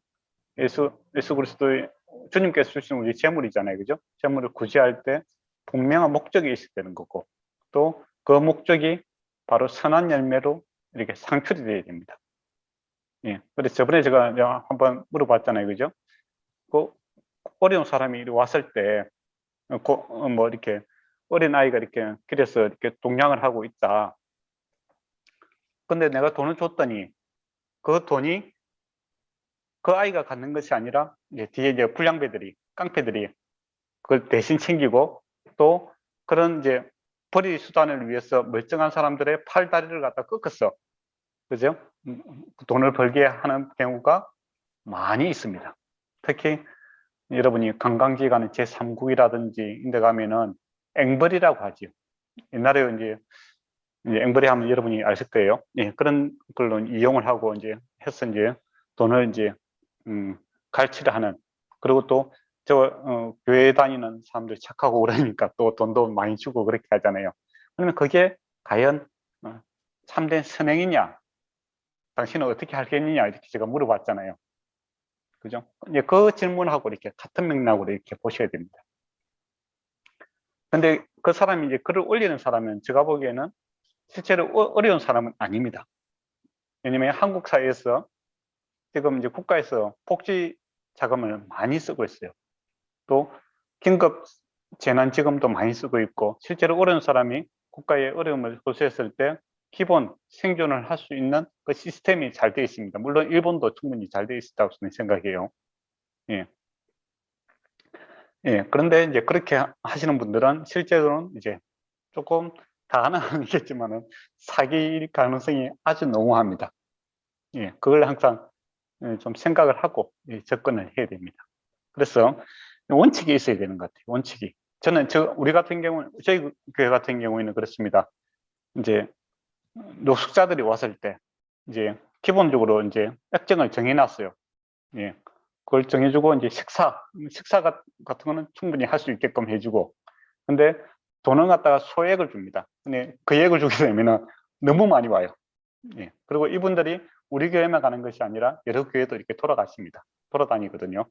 예수 그리스도의 주님께서 주신 우리 재물이잖아요, 그죠? 재물을 구제할 때 분명한 목적이 있어야 되는 거고, 또 그 목적이 바로 선한 열매로 이렇게 상출이 되어야 됩니다. 그래서 저번에 제가 한번 물어봤잖아요, 그죠? 그 어려운 사람이 왔을 때, 뭐 이렇게 어린 아이가 이렇게 길에서 이렇게 동냥을 하고 있다. 근데 내가 돈을 줬더니 그 돈이 그 아이가 갖는 것이 아니라 뒤에 이제 불량배들이, 깡패들이 그걸 대신 챙기고, 또 그런 이제 벌이 수단을 위해서 멀쩡한 사람들의 팔 다리를 갖다 꺾었어. 그죠? 돈을 벌게 하는 경우가 많이 있습니다. 특히 여러분이 관광지 가는 제3국이라든지 인데 가면은 앵벌이라고 하죠. 옛날에 이제 앵벌이 하면 여러분이 아실 거예요. 그런 걸로 이용을 하고 이제 해서 이제 돈을 이제 갈취를 하는, 그리고 또 교회 다니는 사람들이 착하고 그러니까 또 돈도 많이 주고 그렇게 하잖아요. 그러면 그게 과연 참된 선행이냐, 당신은 어떻게 하겠느냐, 이렇게 제가 물어봤잖아요. 그죠? 그 질문하고 이렇게 같은 맥락으로 이렇게 보셔야 됩니다. 근데 그 사람이 이제 글을 올리는 사람은 제가 보기에는 실제로 어려운 사람은 아닙니다. 왜냐면 한국 사회에서 지금 이제 국가에서 복지 자금을 많이 쓰고 있어요. 또 긴급 재난지금도 많이 쓰고 있고, 실제로 어려운 사람이 국가의 어려움을 호소했을 때 기본 생존을 할 수 있는 그 시스템이 잘 되어 있습니다. 물론 일본도 충분히 잘 되어 있다고 저는 생각해요. 그런데 이제 그렇게 하시는 분들은 실제로는 이제 조금 다는 아니겠지만은 사기일 가능성이 아주 농후합니다. 그걸 항상 좀 생각을 하고 접근을 해야 됩니다. 그래서 원칙이 있어야 되는 것 같아요. 원칙이. 저는 우리 같은 경우, 저희 교회 같은 경우에는 그렇습니다. 이제 노숙자들이 왔을 때 이제 기본적으로 이제 액정을 정해놨어요. 그걸 정해주고 이제 식사 같은 거는 충분히 할 수 있게끔 해주고, 근데 돈을 갖다가 소액을 줍니다. 근데 그 액을 주게 되면은 너무 많이 와요. 그리고 이분들이 우리 교회만 가는 것이 아니라 여러 교회도 이렇게 돌아다니거든요.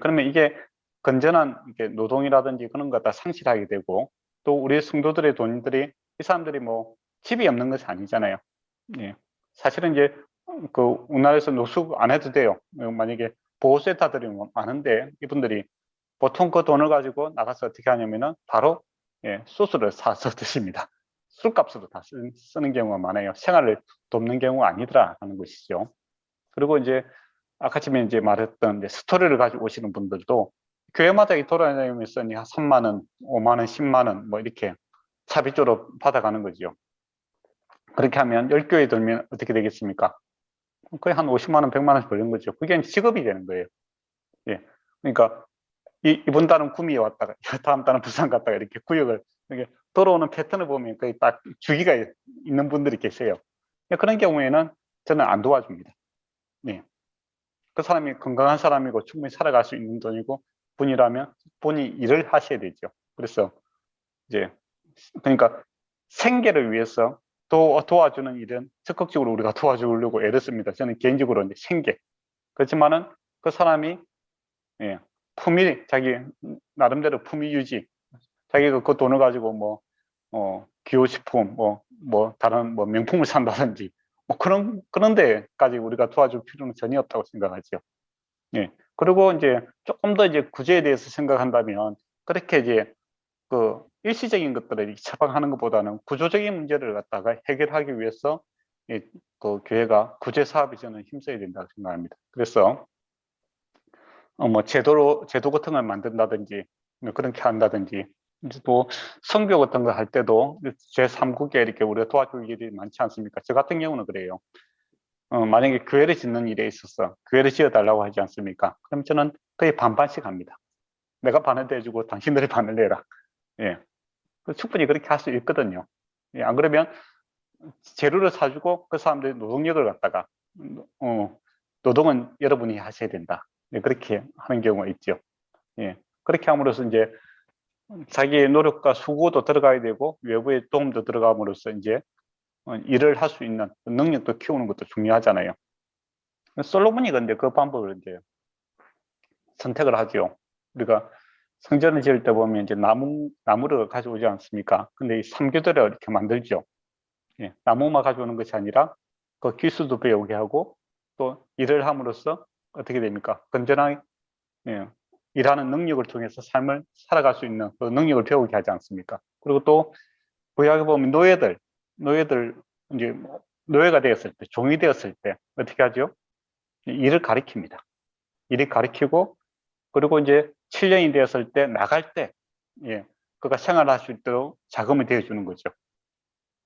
그러면 이게 건전한 노동이라든지 그런 것 다 상실하게 되고, 또 우리 성도들의 돈들이, 이 사람들이 뭐 집이 없는 것이 아니잖아요. 사실은 이제 그 우리나라에서 노숙 안 해도 돼요. 만약에 보호센터들이 많은데 이분들이 보통 그 돈을 가지고 나가서 어떻게 하냐면은 바로 소스를 사서 드십니다. 술값으로 다 쓰는 경우가 많아요. 생활을 돕는 경우가 아니더라 하는 것이죠. 그리고 이제 아까 전에 이제 말했던 이제 스토리를 가지고 오시는 분들도 교회마다 돌아다니면서 한 3만 원, 5만 원, 10만 원 뭐 이렇게 차비조로 받아가는 거죠. 그렇게 하면 10교회 들면 어떻게 되겠습니까? 거의 한 50만 원, 100만 원씩 벌는 거죠. 그게 직업이 되는 거예요. 그러니까 이번 달은 구미에 왔다가 다음 달은 부산 갔다가 이렇게 구역을 이렇게 돌아오는 패턴을 보면 거의 딱 주기가 있는 분들이 계세요. 그런 경우에는 저는 안 도와줍니다. 그 사람이 건강한 사람이고 충분히 살아갈 수 있는 돈이고 분이라면 본인이 일을 하셔야 되죠. 그래서 이제 그러니까 생계를 위해서 도와주는 일은 적극적으로 우리가 도와주려고 애를 씁니다. 저는 개인적으로 이제 생계. 그렇지만은 그 사람이 품위, 자기 나름대로 품위 유지, 자기가 그 돈을 가지고 뭐 기호식품, 뭐 다른 뭐 명품을 산다든지 뭐 그런 데까지 우리가 도와줄 필요는 전혀 없다고 생각하죠. 그리고 이제 조금 더 이제 구제에 대해서 생각한다면, 그렇게 이제 그 일시적인 것들을 처방하는 것보다는 구조적인 문제를 갖다가 해결하기 위해서 그 교회가 구제 사업에 저는 힘써야 된다고 생각합니다. 그래서 뭐 제도 같은 걸 만든다든지 뭐 그렇게 한다든지 또 선교 같은 거 할 때도 제3국에 이렇게 우리가 도와줄 일이 많지 않습니까? 저 같은 경우는 그래요. 만약에 교회를 짓는 일에 있어서 교회를 지어달라고 하지 않습니까? 그럼 저는 거의 반반씩 합니다. 내가 반을 내주고 당신들이 반을 내라. 예, 충분히 그렇게 할 수 있거든요. 예, 안 그러면 재료를 사주고 그 사람들이 노동력을 갖다가 노동은 여러분이 하셔야 된다. 예, 그렇게 하는 경우가 있죠. 예, 그렇게 함으로써 이제 자기의 노력과 수고도 들어가야 되고 외부의 도움도 들어감으로써 이제 일을 할 수 있는 능력도 키우는 것도 중요하잖아요. 솔로몬이 근데 그 방법을 이제 선택을 하죠. 우리가 성전을 지을 때 보면 이제 나무를 가져오지 않습니까? 근데 이 삼교대를 이렇게 만들죠. 예, 나무만 가져오는 것이 아니라 그 기술도 배우게 하고 또 일을 함으로써 어떻게 됩니까? 건전하게 일하는 능력을 통해서 삶을 살아갈 수 있는 그 능력을 배우게 하지 않습니까? 그리고 또 구약에 보면 노예들 이제 노예가 되었을 때, 종이 되었을 때 어떻게 하죠? 일을 가리킵니다. 일을 가리키고 그리고 이제 7년이 되었을 때 나갈 때 그가 생활할 수 있도록 자금을 대주는 거죠.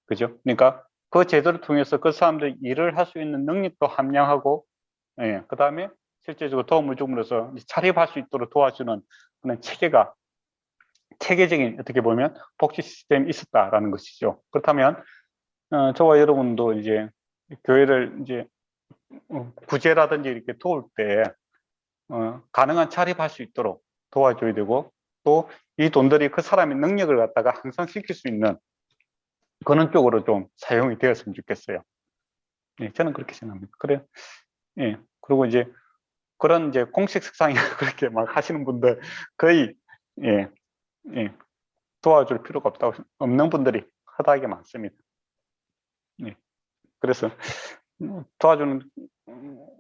그죠? 그러니까 그 제도를 통해서 그 사람들이 일을 할 수 있는 능력도 함양하고 그 다음에 실제적으로 도움을 줌으로써 자립할 수 있도록 도와주는 그런 체계적인 어떻게 보면 복지 시스템이 있었다라는 것이죠. 그렇다면 저와 여러분도 이제 교회를 이제 구제라든지 이렇게 도울 때 가능한 자립할 수 있도록 도와줘야 되고 또 이 돈들이 그 사람의 능력을 갖다가 향상시킬 수 있는 그런 쪽으로 좀 사용이 되었으면 좋겠어요. 예, 저는 그렇게 생각합니다. 그래, 예, 그리고 이제 그런 이제 공식 석상에 그렇게 막 하시는 분들 거의 예, 예, 도와줄 필요가 없는 분들이 허다하게 많습니다. 예, 그래서 도와주는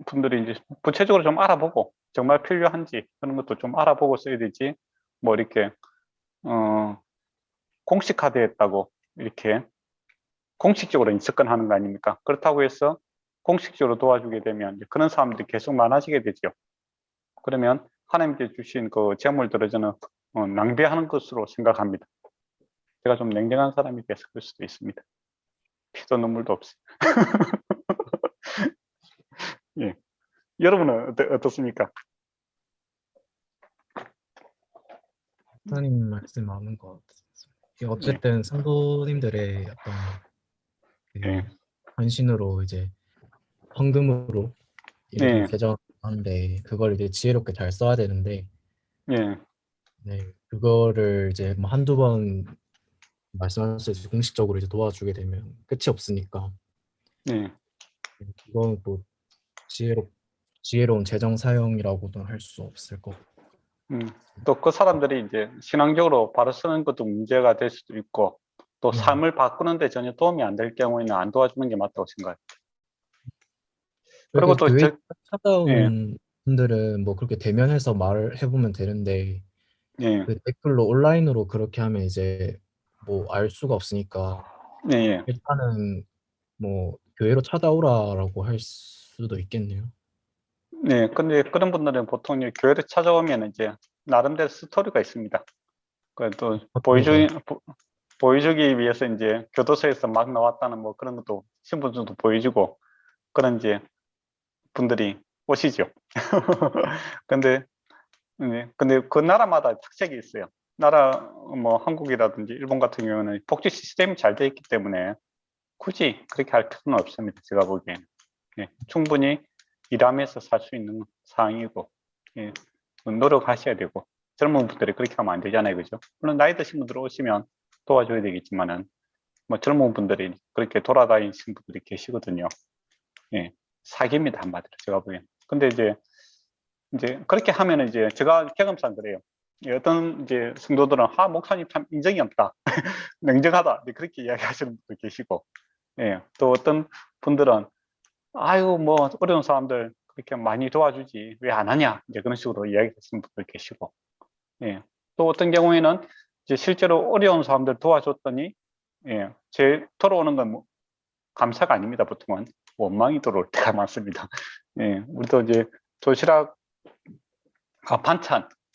분들이 이제 구체적으로 좀 알아보고 정말 필요한지 그런 것도 좀 알아보고 써야 되지 뭐 이렇게 공식화되었다고 이렇게 공식적으로 접근하는 거 아닙니까? 그렇다고 해서 공식적으로 도와주게 되면 그런 사람들이 계속 많아지게 되죠. 그러면 하나님께 주신 그 재물들을 저는 낭비하는 것으로 생각합니다. 제가 좀 냉정한 사람이 돼서 그럴 수도 있습니다. 피도 눈물도 없어요. 예. 여러분은 어떻습니까? 목사님 말씀 맞는 것 같아요. 예. 어쨌든 성도님들의 어떤 그 예. 헌신으로 이제 헌금으로 이렇게 예. 개정하는데 그걸 이제 지혜롭게 잘 써야 되는데 예. 네, 그거를 이제 뭐 한두 번 말씀하셨듯이 공식적으로 이제 도와주게 되면 끝이 없으니까 예. 이건 또 지혜로운 재정 사용이라고도 할 수 없을 거고. 또 그 사람들이 이제 신앙적으로 바로 쓰는 것도 문제가 될 수도 있고 또 네. 삶을 바꾸는데 전혀 도움이 안 될 경우에는 안 도와주는 게 맞다고 생각해요. 그리고 그렇게 또 교회 예. 찾아오는 분들은 뭐 그렇게 대면해서 말을 해보면 되는데 예. 그 댓글로 온라인으로 그렇게 하면 이제 뭐 알 수가 없으니까 예. 예. 일단은 뭐 교회로 찾아오라라고 할 수도 있겠네요. 네, 근데 그런 분들은 보통 이제 교회를 찾아오면 이제 나름대로 스토리가 있습니다. 그또 어떤 거요? 보여주기 위해서 이제 교도소에서 막 나왔다는 뭐 그런 것도 신분증도 보여주고 그런 이제 분들이 오시죠. 근데 근데 그 나라마다 특색이 있어요. 나라 뭐 한국이라든지 일본 같은 경우는 복지 시스템이 잘 돼 있기 때문에 굳이 그렇게 할 필요는 없습니다. 제가 보기에는. 예, 충분히 일하면서 살 수 있는 상황이고 예, 노력하셔야 되고 젊은 분들이 그렇게 하면 안 되잖아요, 그죠? 물론 나이 드신 분들 오시면 도와줘야 되겠지만은 뭐 젊은 분들이 그렇게 돌아다니시는 분들이 계시거든요. 예, 사기입니다 한마디로 제가 보기엔. 근데 이제 그렇게 하면 이제 제가 경험상 그래요. 예, 어떤 이제 성도들은 목사님 참 인정이 없다, 냉정하다 그렇게 이야기하시는 분도 계시고, 예, 또 어떤 분들은 아이고 뭐 어려운 사람들 그렇게 많이 도와주지 왜 안 하냐 이제 그런 식으로 이야기하시는 분들 계시고 예. 또 어떤 경우에는 이제 실제로 어려운 사람들 도와줬더니 제 돌아오는 건 뭐 감사가 아닙니다. 보통은 원망이 들어올 때가 많습니다. 우리도 이제 도시락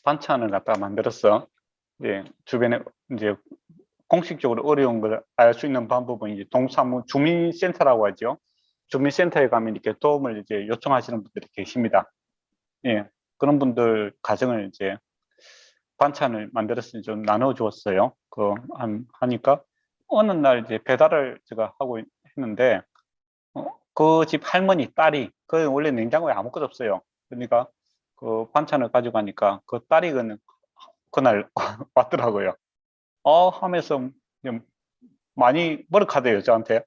반찬을 갖다가 만들었어. 주변에 이제 공식적으로 어려운 걸 알 수 있는 방법은 이제 동사무 주민센터라고 하죠. 주민센터에 가면 이렇게 도움을 이제 요청하시는 분들이 계십니다. 그런 분들 가정을 이제 반찬을 만들어서 좀 나눠 주었어요. 하니까 어느 날 이제 배달을 제가 하고 했는데 그 집 할머니 딸이 원래 냉장고에 아무것도 없어요. 그러니까 그 반찬을 가져가니까 그 딸이 그날 왔더라고요. 하면서 많이 버럭하대요, 저한테.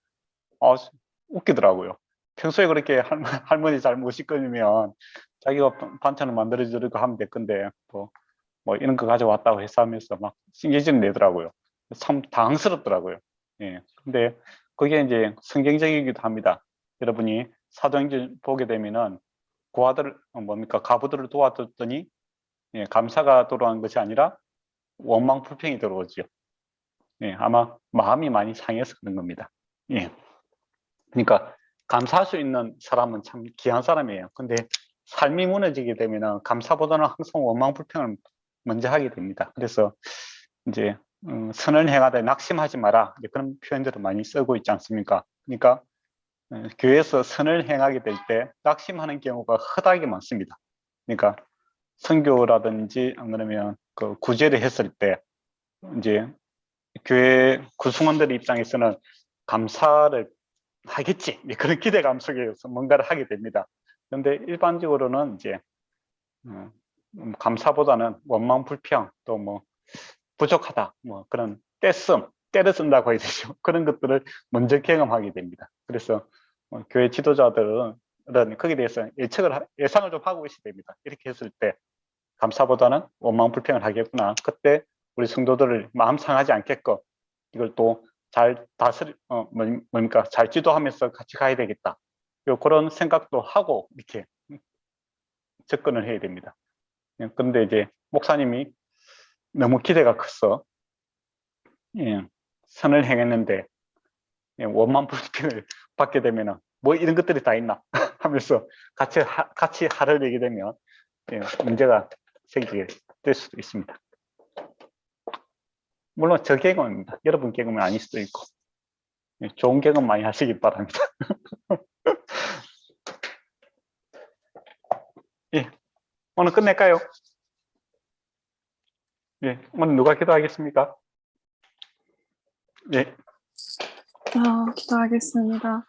웃기더라고요. 평소에 그렇게 할머니 잘 못 씻거면 자기가 반찬을 만들어 주려고 하면 될 건데 뭐 이런 거 가져왔다고 해서 하면서 막 신경질 내더라고요. 참 당황스럽더라고요. 근데 그게 이제 성경적이기도 합니다. 여러분이 사도행전 보게 되면은 가부들을 도와줬더니 감사가 돌아온 것이 아니라 원망 불평이 들어오죠. 아마 마음이 많이 상해서 그런 겁니다. 그러니까 감사할 수 있는 사람은 참 귀한 사람이에요. 근데 삶이 무너지게 되면은 감사보다는 항상 원망 불평을 먼저 하게 됩니다. 그래서 이제 선을 행하되 낙심하지 마라, 그런 표현들을 많이 쓰고 있지 않습니까? 그러니까 교회에서 선을 행하게 될 때 낙심하는 경우가 허다하게 많습니다. 그러니까 선교라든지 안 그러면 그 구제를 했을 때 이제 교회 구성원들 입장에서는 감사를 하겠지, 그런 기대감 속에서 뭔가를 하게 됩니다. 그런데 일반적으로는 이제 감사보다는 원망 불평, 또 뭐 부족하다, 뭐 그런 때를 쓴다고 해야 되죠. 그런 것들을 먼저 경험하게 됩니다. 그래서 교회 지도자들은 거기에 대해서 예상을 좀 하고 있어야 됩니다. 이렇게 했을 때 감사보다는 원망 불평을 하겠구나. 그때 우리 성도들을 마음 상하지 않게끔 이걸 또 잘 잘 지도하면서 같이 가야 되겠다. 그런 생각도 하고 이렇게 접근을 해야 됩니다. 그런데 이제 목사님이 너무 기대가 컸어. 선을 행했는데 원망 불평을 받게 되면 뭐 이런 것들이 다 있나 하면서 같이 화를 내게 되면 문제가 생기게 될 수도 있습니다. 물론 저 경험입니다. 여러분 경험은 아닐 수도 있고 좋은 경험 많이 하시기 바랍니다. 오늘 끝낼까요? 오늘 누가 기도하겠습니까? 기도하겠습니다.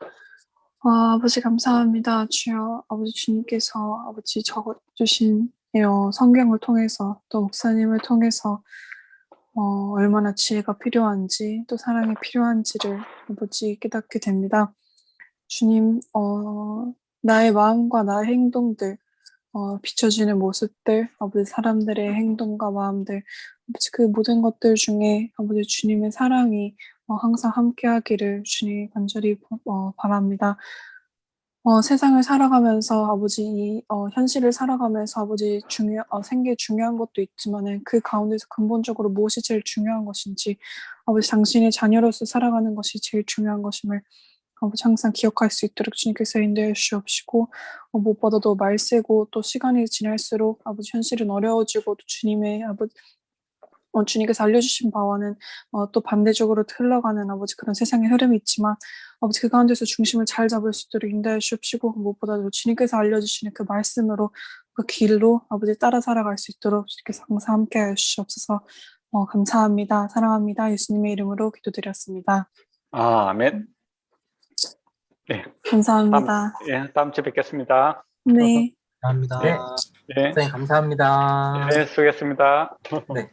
아버지 감사합니다. 주여, 아버지 주님께서 아버지 적어주신 성경을 통해서 또 목사님을 통해서 얼마나 지혜가 필요한지 또 사랑이 필요한지를 아버지 깨닫게 됩니다. 주님, 나의 마음과 나의 행동들, 비춰지는 모습들, 아버지 사람들의 행동과 마음들, 아버지 그 모든 것들 중에 아버지 주님의 사랑이 항상 함께하기를 주님 간절히 바랍니다. 세상을 살아가면서 아버지 현실을 살아가면서 아버지 생계 중요한 것도 있지만은 그 가운데서 근본적으로 무엇이 제일 중요한 것인지 아버지 당신의 자녀로서 살아가는 것이 제일 중요한 것임을 아버지 항상 기억할 수 있도록 주님께서 인도해 주옵시고 무엇보다도 말세고 또 시간이 지날수록 아버지 현실은 어려워지고 또 주님의 아버지 주님께서 알려주신 바와는 또 반대적으로 흘러가는 아버지 그런 세상의 흐름이 있지만 아버지 그 가운데서 중심을 잘 잡을 수 있도록 인도해 주옵시고 무엇보다도 주님께서 알려주시는 그 말씀으로 그 길로 아버지 따라 살아갈 수 있도록 주님께서 항상 함께해 주시옵소서. 감사합니다. 사랑합니다. 예수님의 이름으로 기도드렸습니다. 아멘. 감사합니다. 다음 주에 뵙겠습니다. 네. 감사합니다. 네. 선생님 감사합니다. 수고했습니다. 네.